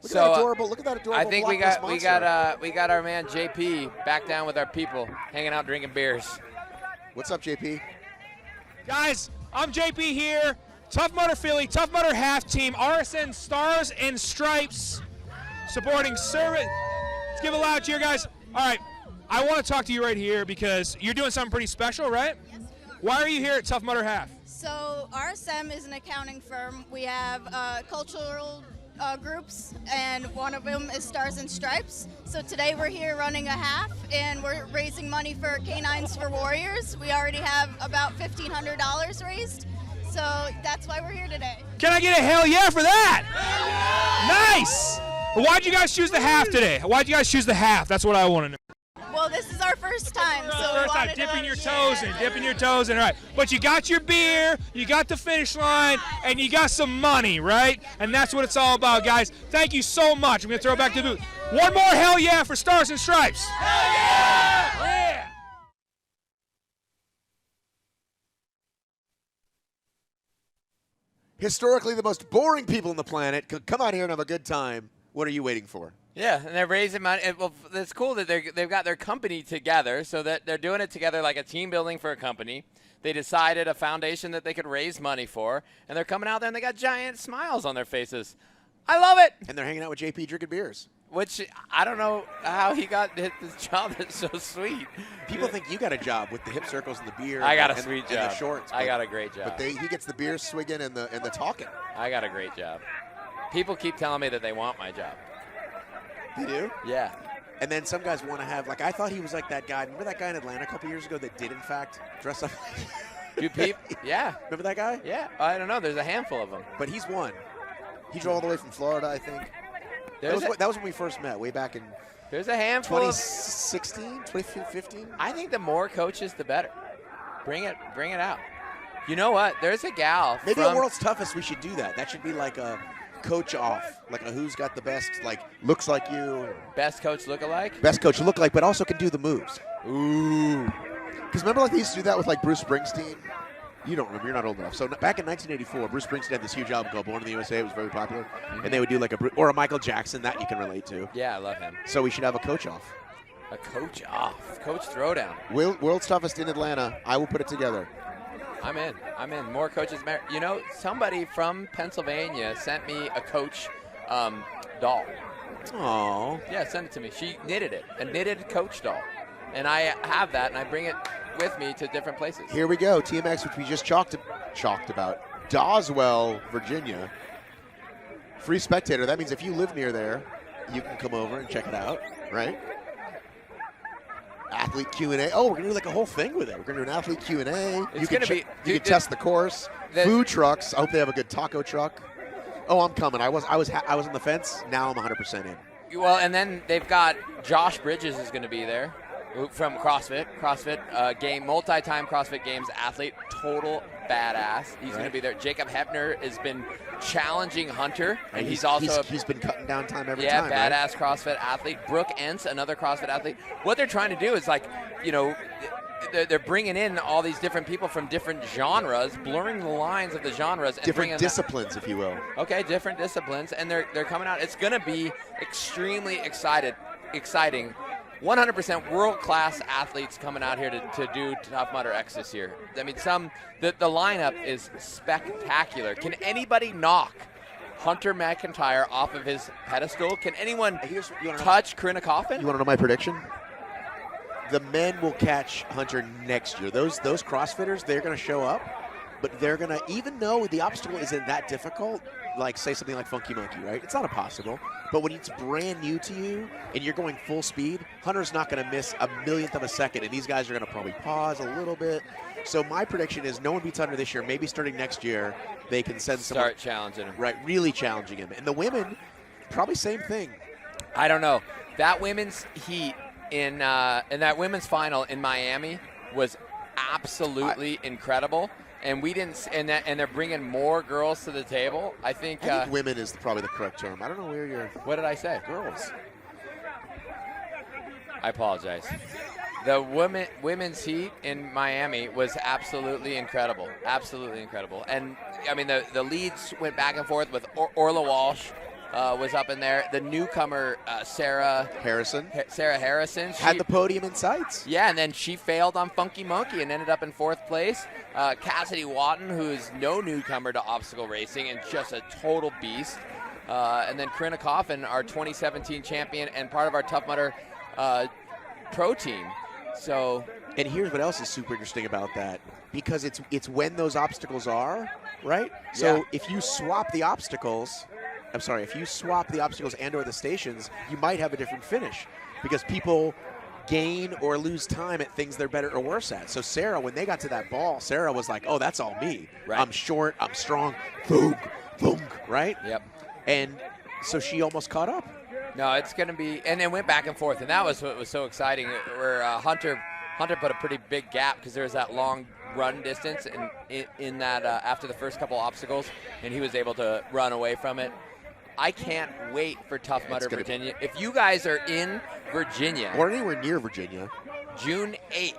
Look So, at that adorable. Look at that adorable. I think we monster. got our man JP back down with our people, hanging out drinking beers. What's up, JP? Guys, I'm JP here. Tough Mudder Philly, Tough Mudder half team, RSN Stars and Stripes, supporting service. Let's give a loud cheer, guys. All right, I want to talk to you right here because you're doing something pretty special, right? Yes, we are. Why are you here at Tough Mudder half? So RSM is an accounting firm. We have cultural groups, and one of them is Stars and Stripes. So today we're here running a half, and we're raising money for Canines for Warriors. We already have about $1,500 raised, so that's why we're here today. Can I get a hell yeah for that? Nice! Why'd you guys choose the half today? Why'd you guys choose the half? That's what I want to know. Well, this is our first time, so we First time wanted dipping to, your toes in, dipping your toes in, right? But you got your beer, you got the finish line, and you got some money, right? And that's what it's all about, guys. Thank you so much. I'm gonna throw it back to the booth. One more hell yeah for Stars and Stripes. Hell yeah! Yeah! Historically, the most boring people on the planet could come out here and have a good time. What are you waiting for? Yeah, and they're raising money. Well, it's cool that they've got their company together, so that they're doing it together like a team building for a company. They decided a foundation that they could raise money for, and they're coming out there and they got giant smiles on their faces. I love it. And they're hanging out with JP drinking beers. Which I don't know how he got this job that's so sweet. People think you got a job with the hip circles and the beer. I got a and, sweet and job. the shorts. I got a great job. But he gets the beer swigging and the talking. I got a great job. People keep telling me that they want my job. You do? Yeah. And then some guys want to have, like, I thought he was like that guy. Remember that guy in Atlanta a couple years ago that did, in fact, dress up? Yeah. Remember that guy? Yeah. I don't know. There's a handful of them. But he's one. He drove all the way from Florida, I think. That was when we first met, way back in There's a handful 2016, 2015. I think the more coaches, the better. Bring it out. You know what? There's a gal. Maybe at World's Toughest we should do that. That should be like a coach off, like a who's got the best, like looks like you. Best coach look-alike? Best coach look-alike, but also can do the moves. Ooh. Because remember, like they used to do that with like Bruce Springsteen. You don't remember. You're not old enough. So back in 1984, Bruce Springsteen had this huge album called Born in the USA. It was very popular. Mm-hmm. And they would do like a Michael Jackson, that you can relate to. Yeah, I love him. So we should have a coach off. A coach off. Coach throwdown. World's Toughest in Atlanta. I will put it together. I'm in. More coaches. You know, somebody from Pennsylvania sent me a coach doll. Aww. Yeah, send it to me. She knitted it. A knitted coach doll. And I have that, and I bring it with me to different places. Here we go. TMX, which we just chalked about. Doswell, Virginia. Free spectator. That means if you live near there, you can come over and check it out, right? Athlete Q&A. Oh, we're going to do like a whole thing with it. We're going to do an athlete Q&A. You can test the course. Food trucks. I hope they have a good taco truck. Oh, I'm coming. I was on the fence. Now I'm 100% in. Well, and then they've got Josh Bridges is going to be there from CrossFit game, multi-time CrossFit Games athlete, total badass. He's going to be there. Jacob Hepner has been challenging Hunter, and he's been cutting down time every Yeah, time. badass right? CrossFit athlete. Brooke Entz, another CrossFit athlete. What they're trying to do is they're bringing in all these different people from different genres, blurring the lines of the genres. And different disciplines, if you will. Okay, different disciplines, and they're coming out. It's going to be extremely exciting. 100% world-class athletes coming out here to do Tough Mudder X this year. I mean, the lineup is spectacular. Can anybody knock Hunter McIntyre off of his pedestal? Can anyone touch Corinna Coffin? You want to know my prediction? The men will catch Hunter next year. Those CrossFitters, they're going to show up, but they're going to, even though the obstacle isn't that difficult, like say something like Funky Monkey, right? It's not impossible, but when it's brand new to you and you're going full speed, Hunter's not going to miss a millionth of a second, and these guys are going to probably pause a little bit. So my prediction is no one beats Hunter this year. Maybe starting next year, they can send someone. Start challenging him. Right, really challenging him. And the women, probably same thing. I don't know. That women's heat in that women's final in Miami was absolutely incredible. And we didn't, and they're bringing more girls to the table. I think women is probably the correct term. I don't know where you're. What did I say? Girls. I apologize. The women's heat in Miami was absolutely incredible. Absolutely incredible. And I mean, the leads went back and forth with Orla Walsh. Was up in there. The newcomer, Sarah Harrison. Had the podium in sights. Yeah, and then she failed on Funky Monkey and ended up in 4th place. Cassidy Watton, who is no newcomer to obstacle racing and just a total beast. And then Corinna Coffin, our 2017 champion and part of our Tough Mudder pro team. So, and here's what else is super interesting about that, because it's when those obstacles are, right? So if you swap the obstacles. If you swap the obstacles and or the stations, you might have a different finish because people gain or lose time at things they're better or worse at. So Sarah, when they got to that ball, Sarah was like, oh, that's all me. Right. I'm short, I'm strong, boom, boom, right? Yep. And so she almost caught up. No, it's going to be, and it went back and forth, and that was what was so exciting, where Hunter put a pretty big gap because there was that long run distance in that after the first couple obstacles, and he was able to run away from it. I can't wait for Tough Mudder, Virginia. If you guys are in Virginia. Or anywhere near Virginia. June 8th.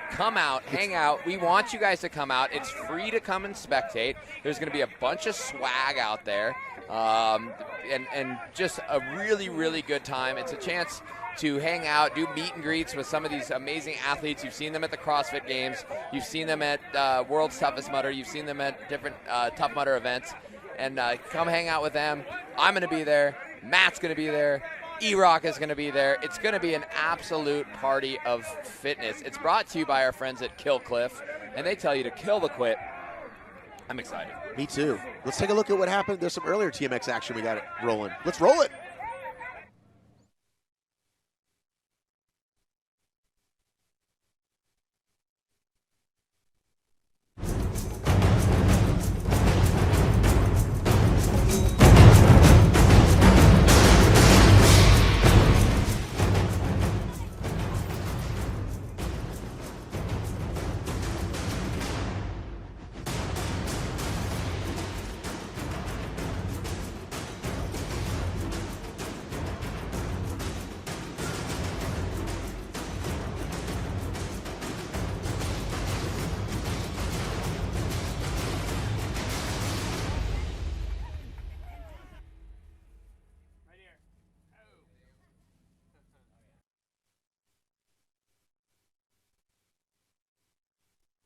Come out, hang out. We want you guys to come out. It's free to come and spectate. There's going to be a bunch of swag out there. And just a really, really good time. It's a chance to hang out, do meet and greets with some of these amazing athletes. You've seen them at the CrossFit Games. You've seen them at World's Toughest Mudder. You've seen them at different Tough Mudder events. And come hang out with them. I'm going to be there. Matt's going to be there. E-Rock is going to be there. It's going to be an absolute party of fitness. It's brought to you by our friends at Kill Cliff, and they tell you to kill the quit. I'm excited. Me too. Let's take a look at what happened. There's some earlier TMX action we got it rolling. Let's roll it.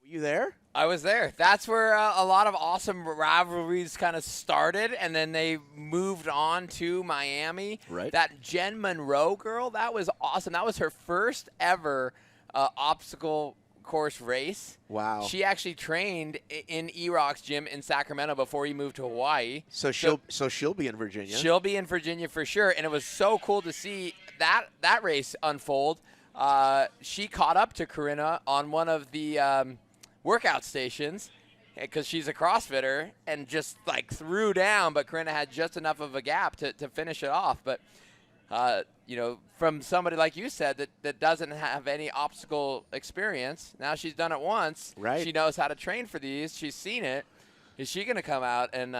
You there? I was there. That's where a lot of awesome rivalries kind of started, and then they moved on to Miami. Right. That Jen Monroe girl, that was awesome. That was her first ever obstacle course race. Wow. She actually trained in E-Rock's gym in Sacramento before he moved to Hawaii. So she'll be in Virginia. She'll be in Virginia for sure, and it was so cool to see that race unfold. She caught up to Corinna on one of the workout stations because she's a CrossFitter and just like threw down, but Corinna had just enough of a gap to finish it off. But you know, from somebody like you said that doesn't have any obstacle experience, now she's done it once. Right. She knows how to train for these. She's seen it. Is she going to come out and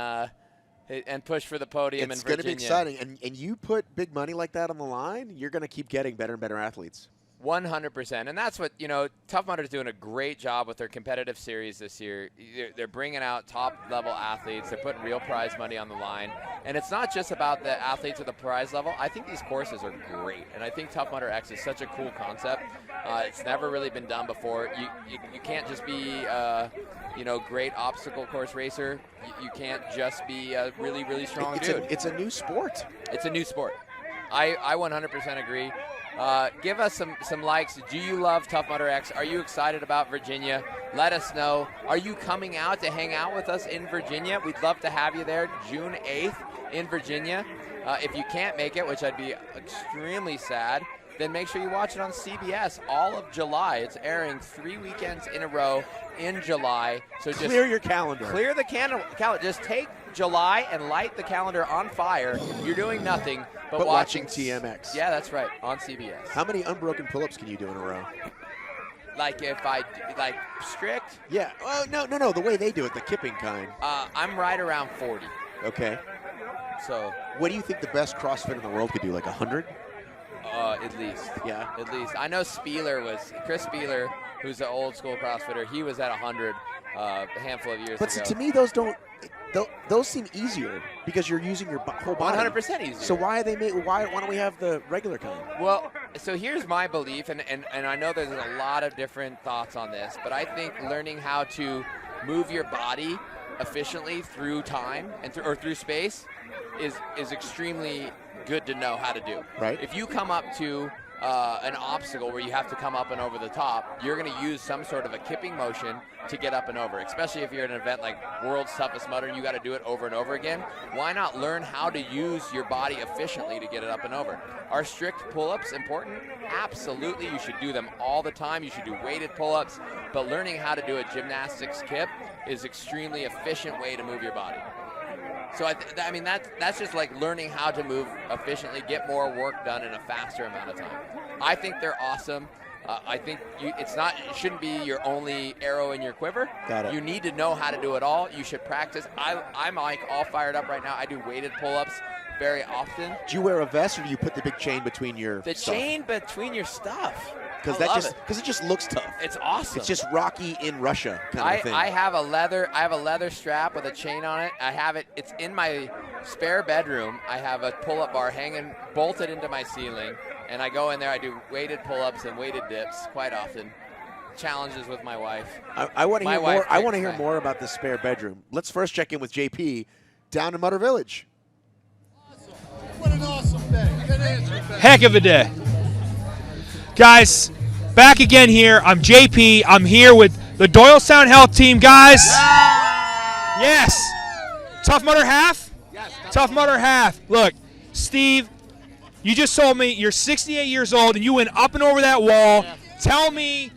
push for the podium in Virginia? It's going to be exciting. And you put big money like that on the line, you're going to keep getting better and better athletes. 100%, and that's what, you know, Tough Mudder's doing a great job with their competitive series this year. They're bringing out top-level athletes. They're putting real prize money on the line, and it's not just about the athletes at the prize level. I think these courses are great, and I think Tough Mudder X is such a cool concept. It's never really been done before. You can't just be, you know, great obstacle course racer. You can't just be a really, really strong dude. It's a new sport. It's a new sport. I 100% agree. Give us some likes. Do you love Tough Mudder X? Are you excited about Virginia? Let us know. Are you coming out to hang out with us in Virginia? We'd love to have you there June 8th in Virginia. If you can't make it, which I'd be extremely sad, then make sure you watch it on CBS all of July. It's airing 3 weekends in a row in July. So just clear your calendar. Clear the calendar. Just take July and light the calendar on fire. You're doing nothing but watching TMX. Yeah, that's right, on CBS. How many unbroken pull-ups can you do in a row? Like if I, like strict? Yeah. Oh, no, the way they do it, the kipping kind. I'm right around 40. Okay. So. What do you think the best CrossFit in the world could do, like 100? At least. Yeah. At least. I know Chris Spieler, who's an old school CrossFitter, he was at 100 a handful of years ago. But to me, those seem easier because you're using your whole body. 100% easier. So why don't we have the regular kind? Well, so here's my belief, and I know there's a lot of different thoughts on this, but I think learning how to move your body efficiently through time and through space is extremely good to know how to do. Right. If you come up to an obstacle where you have to come up and over the top, you're going to use some sort of a kipping motion to get up and over, especially if you're at an event like World's Toughest Mudder and you got to do it over and over again. Why not learn how to use your body efficiently to get it up and over? Are strict pull-ups important? Absolutely. You should do them all the time. You should do weighted pull-ups, but learning how to do a gymnastics kip is extremely efficient way to move your body. So I mean that's just like learning how to move efficiently, get more work done in a faster amount of time. I think they're awesome. I think it shouldn't be your only arrow in your quiver. Got it. You need to know how to do it all. You should practice. I'm like all fired up right now. I do weighted pull-ups very often. Do you wear a vest or do you put the big chain between your stuff? Chain between your stuff. Because it just looks tough. It's awesome. It's just Rocky in Russia kind of thing. I have a leather strap with a chain on it. It's in my spare bedroom. I have a pull-up bar hanging bolted into my ceiling, and I go in there. I do weighted pull-ups and weighted dips quite often. Challenges with my wife. I want to hear more. I want to hear more about the spare bedroom. Let's first check in with JP down in Mudder Village. What an awesome day. Good answer, Ben. Heck of a day. Guys, back again here. I'm JP. I'm here with the Doylestown Health team, guys. Yes. Tough Mudder half? Yes. Tough Mudder half. Look, Steve, you just told me you're 68 years old and you went up and over that wall. Yeah. Tell me,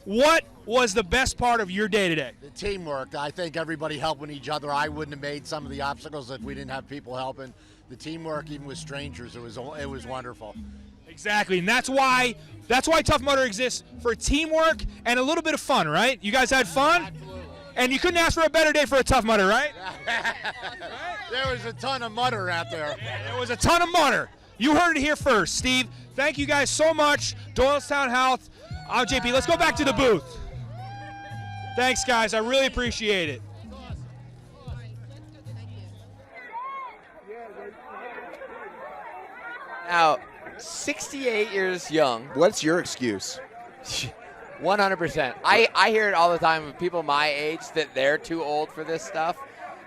what was the best part of your day today? The teamwork. I think everybody helping each other. I wouldn't have made some of the obstacles if we didn't have people helping. The teamwork, even with strangers, it was wonderful. Exactly, and that's why Tough Mudder exists, for teamwork and a little bit of fun, right? You guys had fun? Absolutely. And you couldn't ask for a better day for a Tough Mudder, right? There was a ton of mudder out there. There was a ton of mudder. You heard it here first. Steve, thank you guys so much. Doylestown Health. I'm JP. Let's go back to the booth. Thanks, guys. I really appreciate it. Now, 68 years young. What's your excuse? 100%. I hear it all the time with people my age that they're too old for this stuff.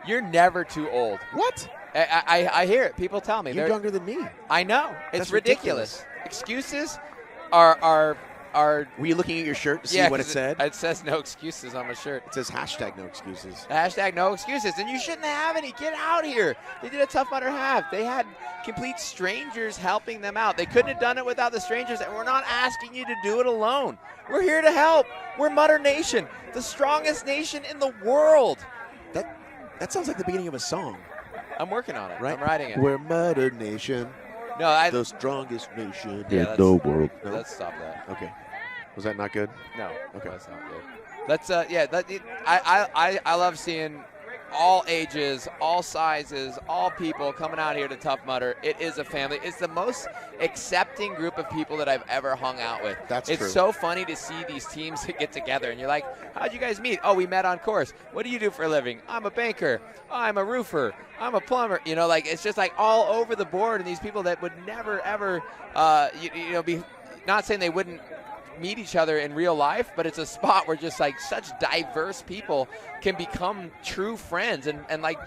You're never too old. What? I hear it. People tell me. You're younger than me. I know. It's That's ridiculous. Excuses are. Were you looking at your shirt to see what it said? It says no excuses on my shirt. It says hashtag no excuses. Hashtag no excuses. And you shouldn't have any. Get out here. They did a Tough Mudder half. They had complete strangers helping them out. They couldn't have done it without the strangers, and we're not asking you to do it alone. We're here to help. We're Mudder Nation, the strongest nation in the world. That sounds like the beginning of a song. I'm working on it. Right? I'm writing it. We're Mudder Nation. No, the strongest nation in Yeah, the world. No? Let's stop that. Okay. Was that not good? No. Okay. That's not good. Let's I love seeing all ages, all sizes, all people coming out here to Tough Mudder. It is a family. It's the most accepting group of people that I've ever hung out with. That's it's true. It's so funny to see these teams get together, and you're like, how'd you guys meet? Oh, we met on course. What do you do for a living? I'm a banker. Oh, I'm a roofer. I'm a plumber. You know, like, it's just like all over the board, and these people that would never, ever, be, not saying they wouldn't meet each other in real life, but it's a spot where just like such diverse people can become true friends, and like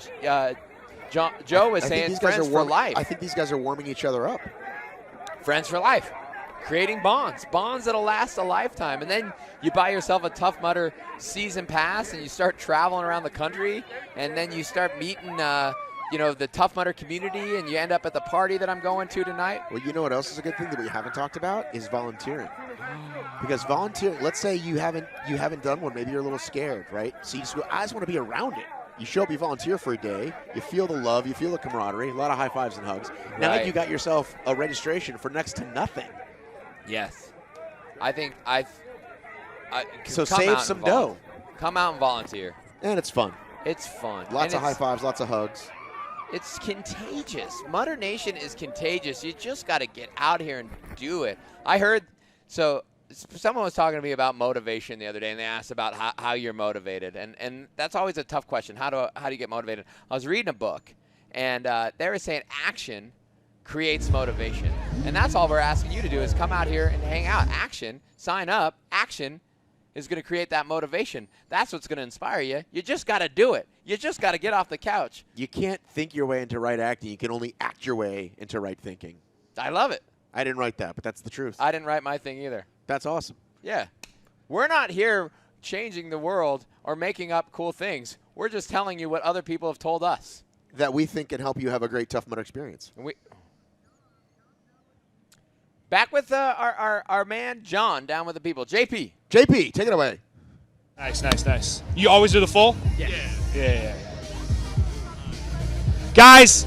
Joe was saying, friends for life. I think these guys are warming each other up. Friends for life, creating bonds that'll last a lifetime. And then you buy yourself a Tough Mudder season pass, and you start traveling around the country, and then you start meeting the Tough Mudder community, and you end up at the party that I'm going to tonight. Well, you know what else is a good thing that we haven't talked about is volunteering. Because volunteering, let's say you haven't done one, maybe you're a little scared, right? So you just go, I just want to be around it. You show up, you volunteer for a day, you feel the love, you feel the camaraderie, a lot of high fives and hugs. Now Right. you got yourself a registration for next to nothing. Yes. I think So save some dough. Come out and volunteer. And it's fun. It's fun. Lots And of high fives, lots of hugs. It's contagious. Mudder Nation is contagious. You just got to get out here and do it. I heard, so someone was talking to me about motivation the other day, and they asked about how you're motivated. And that's always a tough question. How do you get motivated? I was reading a book, and they were saying action creates motivation. And that's all we're asking you to do is come out here and hang out. Action, sign up, action is going to create that motivation. That's what's going to inspire you. You just got to do it. You just got to get off the couch. You can't think your way into right acting. You can only act your way into right thinking. I love it. I didn't write that, but that's the truth. I didn't write my thing either. That's awesome. Yeah. We're not here changing the world or making up cool things. We're just telling you what other people have told us. That we think can help you have a great Tough Mudder experience. Back with our man John down with the people. JP, take it away. Nice. You always do the full? Yeah. Guys,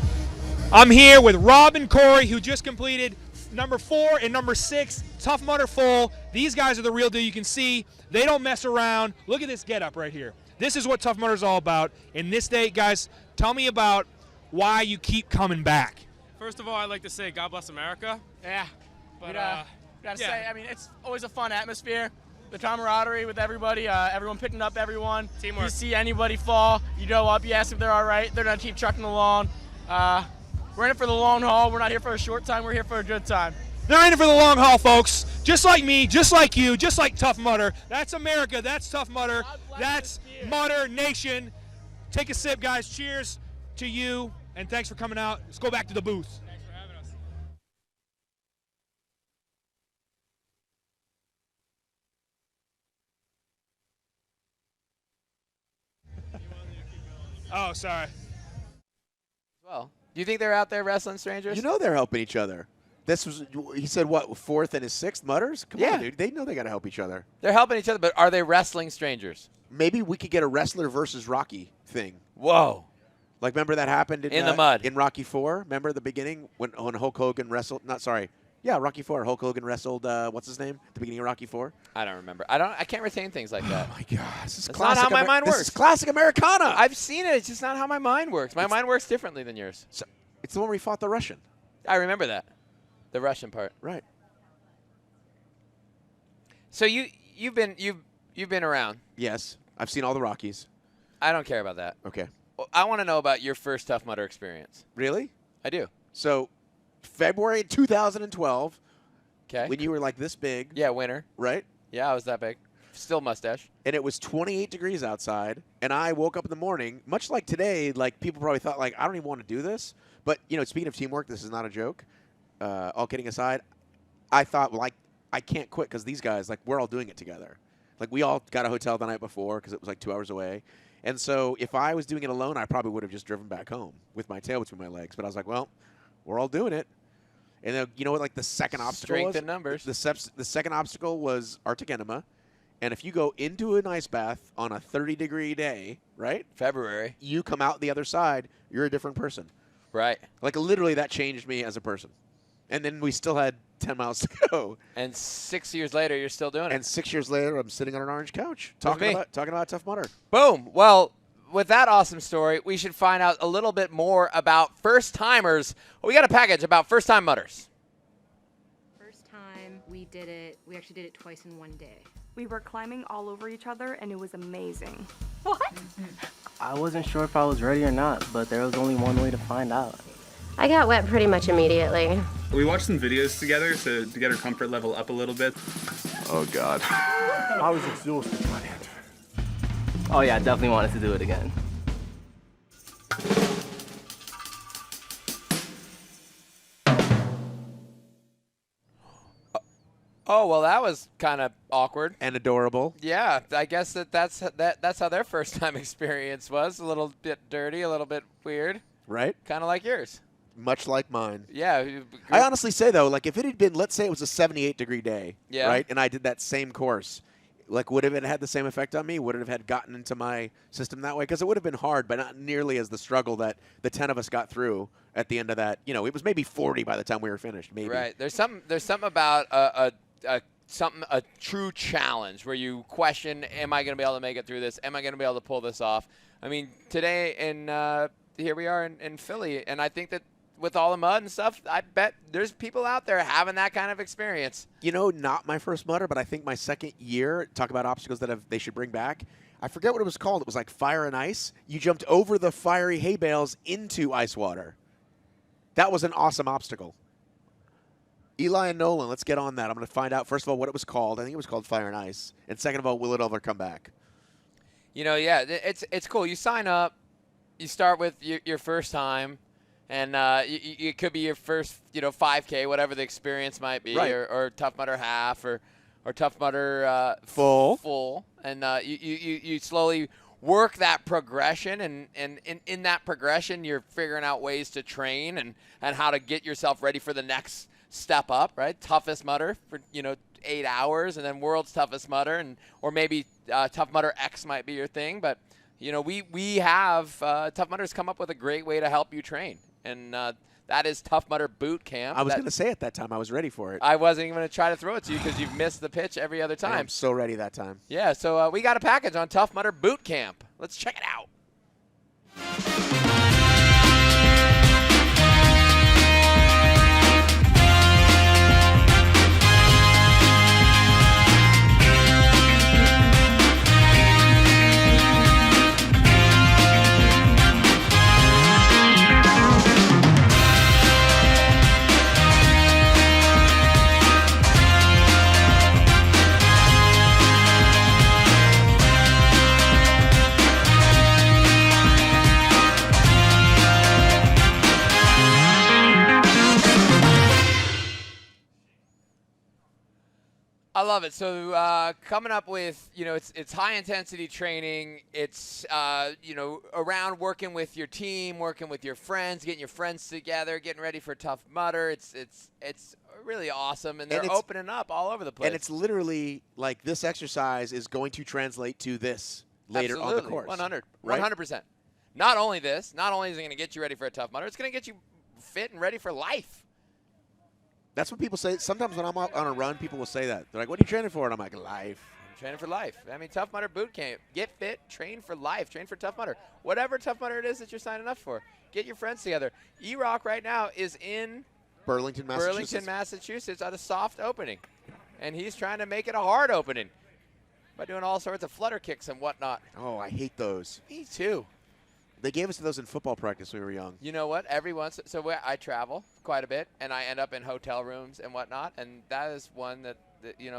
I'm here with Rob and Corey, who just completed number 4 and number 6, Tough Mudder full. These guys are the real deal. You can see they don't mess around. Look at this getup right here. This is what Tough Mudder is all about. And this day, guys, tell me about why you keep coming back. First of all, I'd like to say God bless America. Yeah. But gotta say, I mean, it's always a fun atmosphere. The camaraderie with everybody, everyone picking up everyone. Teamwork. You see anybody fall, you go up, you ask if they're all right. They're gonna keep trucking along. We're in it for the long haul. We're not here for a short time. We're here for a good time. They're in it for the long haul, folks. Just like me, just like you, just like Tough Mudder. That's America. That's Tough Mudder. That's Mudder Nation. Take a sip, guys. Cheers to you, and thanks for coming out. Let's go back to the booth. Thanks for having us. Oh, sorry. Well, do you think they're out there wrestling strangers? You know they're helping each other. This was, he said, what, 4th and his 6th Mudders? Come on, dude. They know they got to help each other. They're helping each other, but are they wrestling strangers? Maybe we could get a wrestler versus Rocky thing. Whoa. Like, remember that happened in the mud in Rocky 4? Remember the beginning when Hulk Hogan wrestled? Rocky 4. Hulk Hogan wrestled. What's his name? At the beginning of Rocky 4. I don't remember. I can't retain things like that. Oh my God, this is not how my mind works. This is classic Americana. I've seen it. It's just not how my mind works. My mind works differently than yours. So, it's the one where he fought the Russian. I remember that, the Russian part. Right. So you've been around. Yes, I've seen all the Rockies. I don't care about that. Okay. I want to know about your first Tough Mudder experience. Really? I do. So, February 2012. Okay. When you were like this big. Yeah, winter. Right? Yeah, I was that big. Still mustache. And it was 28 degrees outside, and I woke up in the morning, much like today, like people probably thought, like, I don't even want to do this. But, you know, speaking of teamwork, this is not a joke. All kidding aside, I thought, well, I can't quit because these guys, like, we're all doing it together. Like, we all got a hotel the night before because it was like 2 hours away. And so if I was doing it alone, I probably would have just driven back home with my tail between my legs. But I was like, well, we're all doing it. And then, you know what, like, the second obstacle Strength was? in numbers. The second obstacle was Arctic enema. And if you go into an ice bath on a 30-degree day, right? February. You come out the other side, you're a different person. Right. Like, literally, that changed me as a person. And then we still had 10 miles to go. And 6 years later, you're still doing it. And 6 years later, I'm sitting on an orange couch talking about Tough Mudder. Boom. Well, with that awesome story, we should find out a little bit more about first-timers. Well, we got a package about first-time mudders. First time we did it, we actually did it twice in one day. We were climbing all over each other, and it was amazing. What? I wasn't sure if I was ready or not, but there was only one way to find out. I got wet pretty much immediately. We watched some videos together to get our comfort level up a little bit. Oh, God. I was exhausted by the end. Oh, yeah, I definitely wanted to do it again. Oh, well, that was kind of awkward. And adorable. Yeah, I guess that's how their first-time experience was. A little bit dirty, a little bit weird. Right? Kind of like yours. Much like mine. Yeah. I honestly say, though, like if it had been, let's say it was a 78-degree day, Yeah. right, and I did that same course, like would have it had the same effect on me? Would it have had gotten into my system that way? Because it would have been hard, but not nearly as the struggle that the 10 of us got through at the end of that. You know, it was maybe 40 by the time we were finished, maybe. Right. There's something about a true challenge where you question, am I going to be able to make it through this? Am I going to be able to pull this off? I mean, today here we are in Philly, and I think that with all the mud and stuff, I bet there's people out there having that kind of experience. You know, not my first mudder, but I think my second year, talk about obstacles that they should bring back. I forget what it was called. It was like fire and ice. You jumped over the fiery hay bales into ice water. That was an awesome obstacle. Eli and Nolan, let's get on that. I'm going to find out, first of all, what it was called. I think it was called Fire and Ice. And second of all, will it ever come back? You know, yeah, it's cool. You sign up. You start with your first time. And it could be your first, 5K, whatever the experience might be, right. or Tough Mudder half, or Tough Mudder full. And you slowly work that progression, and in that progression, you're figuring out ways to train and how to get yourself ready for the next step up, right? Toughest Mudder for 8 hours, and then World's Toughest Mudder, or maybe Tough Mudder X might be your thing, but. We have Tough Mudders come up with a great way to help you train, and that is Tough Mudder Boot Camp. I was going to say at that time I was ready for it. I wasn't even going to try to throw it to you because you've missed the pitch every other time. I'm so ready that time. Yeah, so we got a package on Tough Mudder Boot Camp. Let's check it out. I love it. So coming up with, it's high-intensity training. It's, around working with your team, working with your friends, getting your friends together, getting ready for Tough Mudder. It's really awesome, and they're opening up all over the place. And it's literally like this exercise is going to translate to this later on the course. 100%. Right? 100%. Not only is it going to get you ready for a Tough Mudder, it's going to get you fit and ready for life. That's what people say. Sometimes when I'm out on a run, people will say that. They're like, what are you training for? And I'm like, life. I'm training for life. I mean, Tough Mudder Boot Camp. Get fit, train for life, train for Tough Mudder. Whatever Tough Mudder it is that you're signing up for. Get your friends together. E-Rock right now is in Burlington, Massachusetts at a soft opening. And he's trying to make it a hard opening by doing all sorts of flutter kicks and whatnot. Oh, I hate those. Me too. They gave us those in football practice when we were young. You know what? I travel quite a bit, and I end up in hotel rooms and whatnot, and that is one that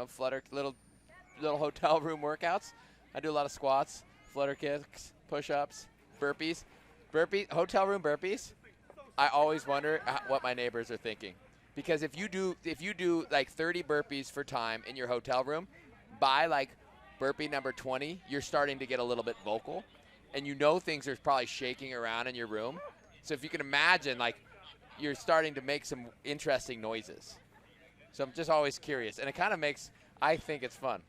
flutter little hotel room workouts. I do a lot of squats, flutter kicks, push-ups, burpees, hotel room burpees. I always wonder what my neighbors are thinking, because if you do like 30 burpees for time in your hotel room, by like burpee number 20, you're starting to get a little bit vocal. And things are probably shaking around in your room. So if you can imagine, like, you're starting to make some interesting noises. So I'm just always curious. And it kind of I think it's fun.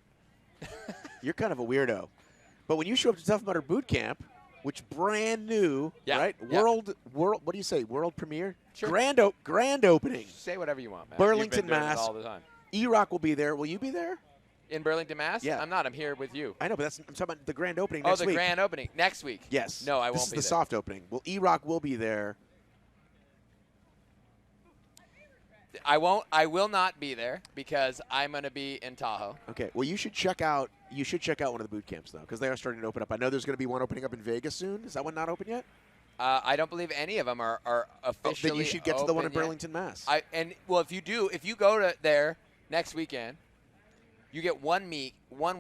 You're kind of a weirdo. But when you show up to Tough Mudder Boot Camp, which brand new, right? Yeah. World, what do you say? World premiere? Sure. Grand opening. Say whatever you want, man. Burlington, You've been doing Mass. it all the time. E-Rock will be there. Will you be there? In Burlington, Mass? Yeah. I'm not. I'm here with you. I know, but I'm talking about the grand opening next week. Oh, the grand opening. Next week? Yes. No, I won't be there. This is the soft opening. Well, E-Rock will be there. I will not be there because I'm going to be in Tahoe. Okay. Well, you should check out one of the boot camps, though, because they are starting to open up. I know there's going to be one opening up in Vegas soon. Is that one not open yet? I don't believe any of them are officially then you should get to the one in open yet. Burlington, Mass. If you go to there next weekend, you get 1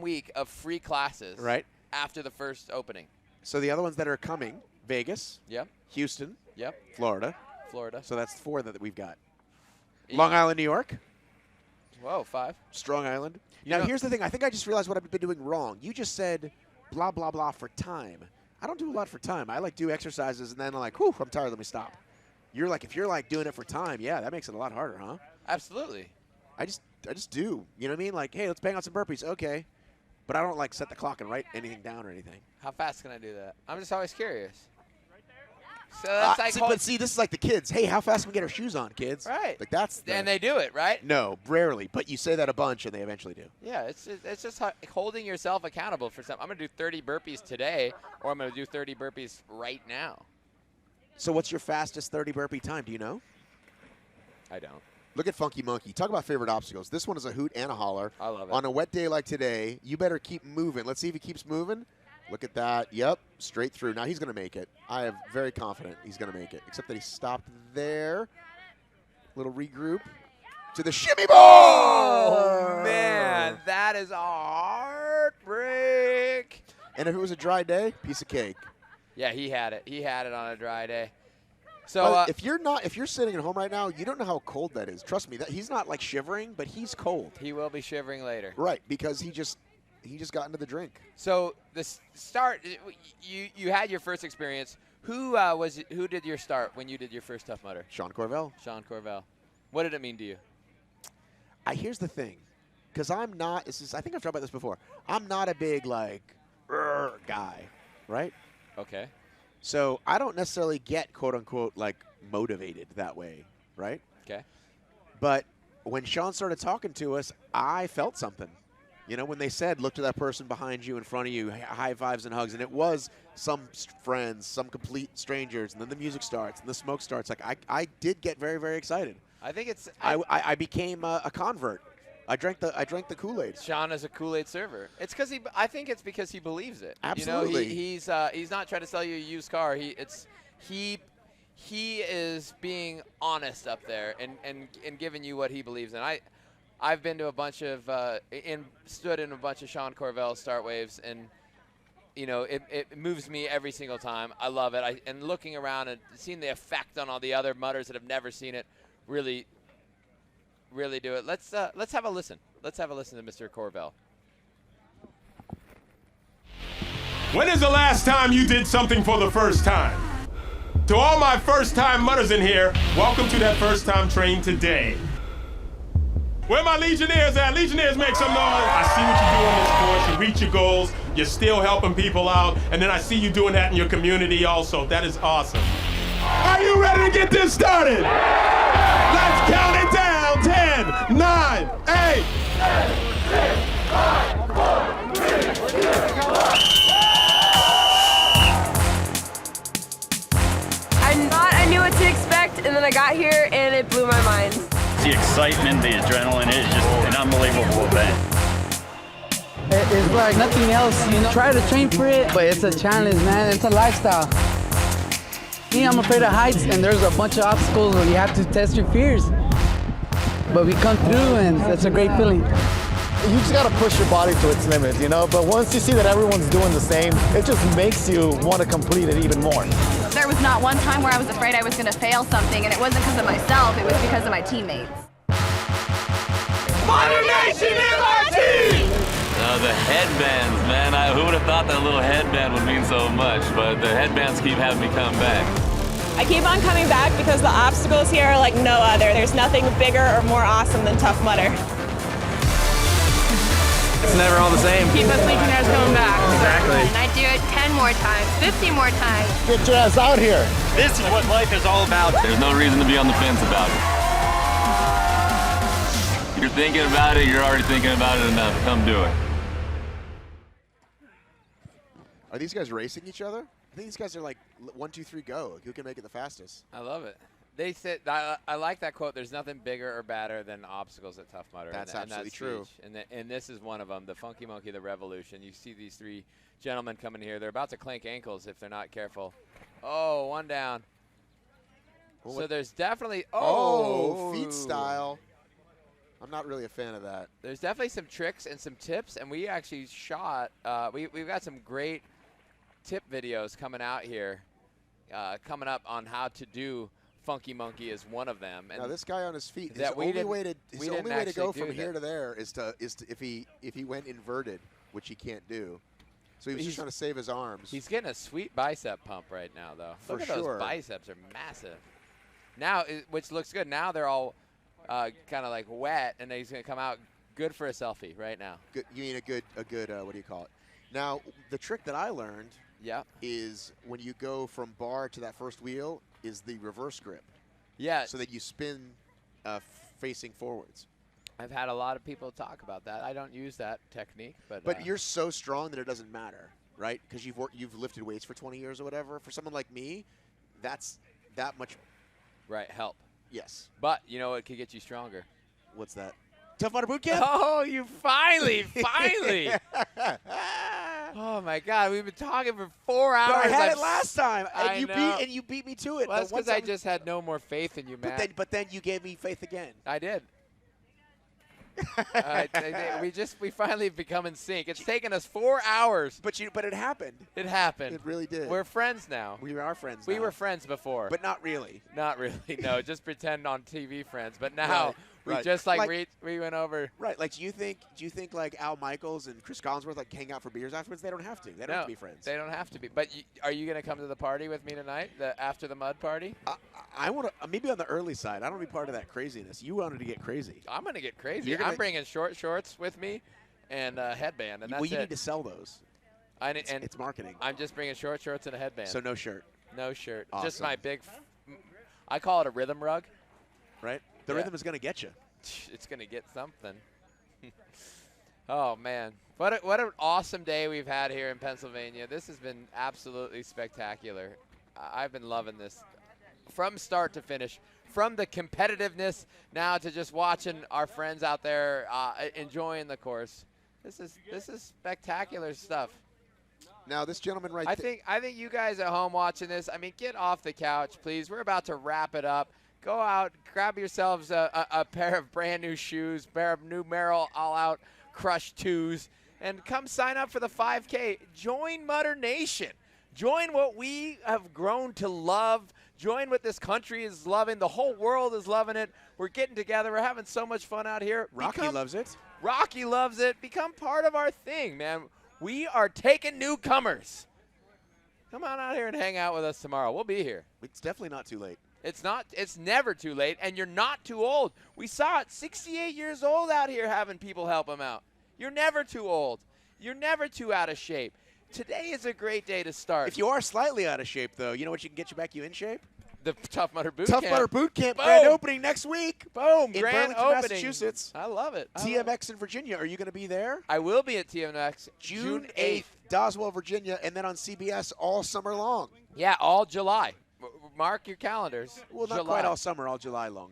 week of free classes right after the first opening. So the other ones that are coming, Vegas, yep, Houston, yep, Florida. So that's 4 that we've got. Long Island, New York. Whoa, 5. Strong Island. Now, here's the thing. I think I just realized what I've been doing wrong. You just said blah, blah, blah for time. I don't do a lot for time. I do exercises, and then I'm like, whew, I'm tired, let me stop. You're like, if you're like doing it for time, yeah, that makes it a lot harder, huh? Absolutely. I just do. You know what I mean? Like, hey, let's bang out some burpees. Okay. But I don't like set the clock and write anything down or anything. How fast can I do that? I'm just always curious. So that's like but see, this is like the kids. Hey, how fast can we get our shoes on, kids? Right. Like that's. And they do it, right? No, rarely. But you say that a bunch, and they eventually do. Yeah, it's just holding yourself accountable for something. I'm gonna do 30 burpees today, or I'm gonna do 30 burpees right now. So what's your fastest 30 burpee time? Do you know? I don't. Look at Funky Monkey. Talk about favorite obstacles. This one is a hoot and a holler. I love it. On a wet day like today, you better keep moving. Let's see if he keeps moving. Look at that. Yep, straight through. Now he's going to make it. I am very confident he's going to make it, except that he stopped there. Little regroup to the shimmy ball. Oh, man, that is a heartbreak. And if it was a dry day, piece of cake. Yeah, he had it. He had it on a dry day. So if you're sitting at home right now, you don't know how cold that is. Trust me, he's not like shivering, but he's cold. He will be shivering later. Right, because he just got into the drink. So the start, you had your first experience. Who did your start when you did your first Tough Mudder? Sean Corvell. Sean Corvell. What did it mean to you? Here's the thing, because I'm not. I think I've talked about this before. I'm not a big guy, right? Okay. So I don't necessarily get quote unquote motivated that way, right? Okay. But when Sean started talking to us, I felt something. You know, when they said, look to that person behind you, in front of you, high fives and hugs, and it was some friends, some complete strangers, and then the music starts and the smoke starts. I did get very, very excited. I think it's. I became a convert. I drank the Kool-Aid. Sean is a Kool-Aid server. It's because I think it's because he believes it. Absolutely. You know, he's not trying to sell you a used car. He is being honest up there and giving you what he believes in. I've been to a bunch of stood in a bunch of Sean Corvell start waves, and you know it moves me every single time. I love it. And looking around and seeing the effect on all the other mudders that have never seen it, really do it. Let's have a listen. Let's have a listen to Mr. Corvell. When is the last time you did something for the first time? To all my first-time mudders in here, welcome to that first-time train today. Where my Legionnaires at? Legionnaires, make some noise. I see what you do in this course. You reach your goals. You're still helping people out. And then I see you doing that in your community also. That is awesome. Are you ready to get this started? Let's count it down. 10, 9, 8. I knew what to expect, and then I got here, and it blew my mind. The excitement, the adrenaline, it's just an unbelievable event. It's like nothing else, you know. Try to train for it, but it's a challenge, man. It's a lifestyle. Me, I'm afraid of heights, and there's a bunch of obstacles where you have to test your fears. But we come through, and it's a great feeling. You just gotta push your body to its limit, you know? But once you see that everyone's doing the same, it just makes you want to complete it even more. There was not one time where I was afraid I was gonna fail something, and it wasn't because of myself, it was because of my teammates. Mudder Nation MRT! The headbands, man. Who would have thought that little headband would mean so much? But the headbands keep having me come back. I keep on coming back because the obstacles here are like no other. There's nothing bigger or more awesome than Tough Mudder. It's never all the same. Keep us Legionnaires coming back. Exactly. And I do it 10 more times, 50 more times. Get your ass out here. This is what life is all about. There's no reason to be on the fence about it. You're you're thinking about it, you're already thinking about it enough. Come do it. Are these guys racing each other? I think these guys are like 1, 2, 3, go. Who can make it the fastest? I love it. They said, I like that quote, there's nothing bigger or badder than obstacles at Tough Mudder. That's absolutely true. And this is one of them, the Funky Monkey, the Revolution. You see these 3 gentlemen coming here. They're about to clank ankles if they're not careful. Oh, one down. Well, so there's definitely, feet style. I'm not really a fan of that. There's definitely some tricks and some tips, and we actually shot, we've got some great tip videos coming out here, coming up on how to do Funky Monkey is one of them. And now this guy on his feet, his only way to go from here to there is to if he went inverted, which he can't do. So he's just trying to save his arms. He's getting a sweet bicep pump right now, though. Look at sure. those biceps are massive. Now, which looks good. Now they're all kind of like wet, and he's going to come out good for a selfie right now. Good, you mean a good what do you call it? Now, the trick that I learned is when you go from bar to that first wheel is the reverse grip. Yeah. So that you spin facing forwards. I've had a lot of people talk about that. I don't use that technique, but you're so strong that it doesn't matter, right? Because you've lifted weights for 20 years or whatever. For someone like me, that's that much. Right, help. Yes. But you know what could get you stronger? What's that? Tough Mudder Boot Camp? Oh, you finally. Oh my God, we've been talking for 4 hours. But I had it last time, and I you beat me to it. Well, that's because I just had no more faith in you, Matt. But then you gave me faith again. I did. We finally become in sync. It's taken us 4 hours. But it happened. It happened. It really did. We're friends now. We are friends now. We were friends before. But not really. Not really, no. Just pretend on TV friends. But now we just we went over. Right. Like, do you think like Al Michaels and Chris Collinsworth like hang out for beers afterwards? They don't have to. They don't have to be friends. They don't have to be. But are you going to come to the party with me tonight, after the mud party? I want to maybe on the early side. I don't want to be part of that craziness. You wanted to get crazy. I'm going to get crazy. I'm bringing short shorts with me and a headband, and that's you need to sell those. It's marketing. I'm just bringing short shorts and a headband. So no shirt. No shirt. Awesome. Just my big. I call it a rhythm rug. Right. The rhythm is going to get you. It's going to get something. Oh, man. What an awesome day we've had here in Pennsylvania. This has been absolutely spectacular. I've been loving this from start to finish, from the competitiveness now to just watching our friends out there enjoying the course. This is spectacular stuff. Now, this gentleman I think you guys at home watching this, I mean, get off the couch, please. We're about to wrap it up. Go out, grab yourselves a pair of brand new shoes, pair of new Merrill All-Out Crush 2s, and come sign up for the 5K. Join Mudder Nation. Join what we have grown to love. Join what this country is loving. The whole world is loving it. We're getting together. We're having so much fun out here. Rocky loves it. Rocky loves it. Become part of our thing, man. We are taking newcomers. Come on out here and hang out with us tomorrow. We'll be here. It's definitely not too late. It's never too late, and you're not too old. We saw it, 68 years old out here having people help him out. You're never too old. You're never too out of shape. Today is a great day to start. If you are slightly out of shape, though, you know what you can get you back in shape? The Tough Mudder Boot Camp. Tough Mudder Boot Camp grand opening next week. Boom, in grand Burlington, opening. Massachusetts. I love it. TMX in Virginia. Are you going to be there? I will be at TMX June 8th, Doswell, Virginia, and then on CBS all summer long. Yeah, all July. Mark your calendars. Well, not quite all summer, all July long.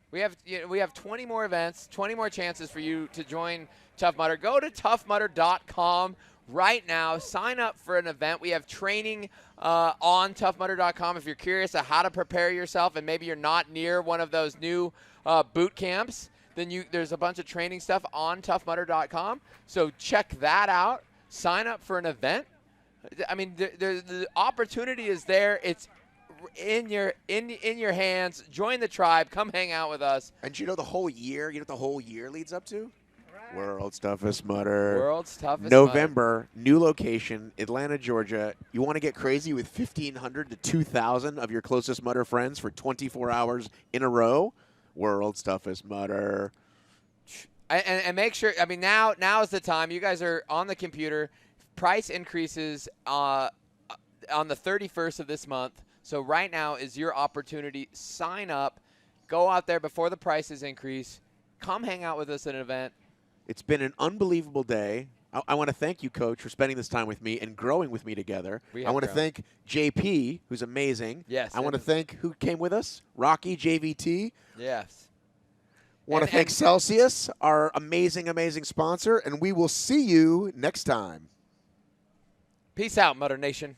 We have 20 more events, 20 more chances for you to join Tough Mudder. Go to toughmudder.com right now. Sign up for an event. We have training on toughmudder.com if you're curious of how to prepare yourself and maybe you're not near one of those new boot camps. Then there's a bunch of training stuff on toughmudder.com. So check that out. Sign up for an event. I mean, the opportunity is there. It's in your hands. Join the tribe. Come hang out with us. And you know the whole year? You know what the whole year leads up to? World's Toughest Mudder. World's Toughest November, new location, Atlanta, Georgia. You want to get crazy with 1,500 to 2,000 of your closest Mudder friends for 24 hours in a row? World's Toughest Mudder. And make sure, I mean, now is the time. You guys are on the computer. Price increases on the 31st of this month. So right now is your opportunity. Sign up. Go out there before the prices increase. Come hang out with us at an event. It's been an unbelievable day. I want to thank you, Coach, for spending this time with me and growing with me together. I want to thank JP, who's amazing. Yes. I want to thank who came with us, Rocky, JVT. Yes. Want to thank Celsius, our amazing, amazing sponsor, and we will see you next time. Peace out, Mudder Nation.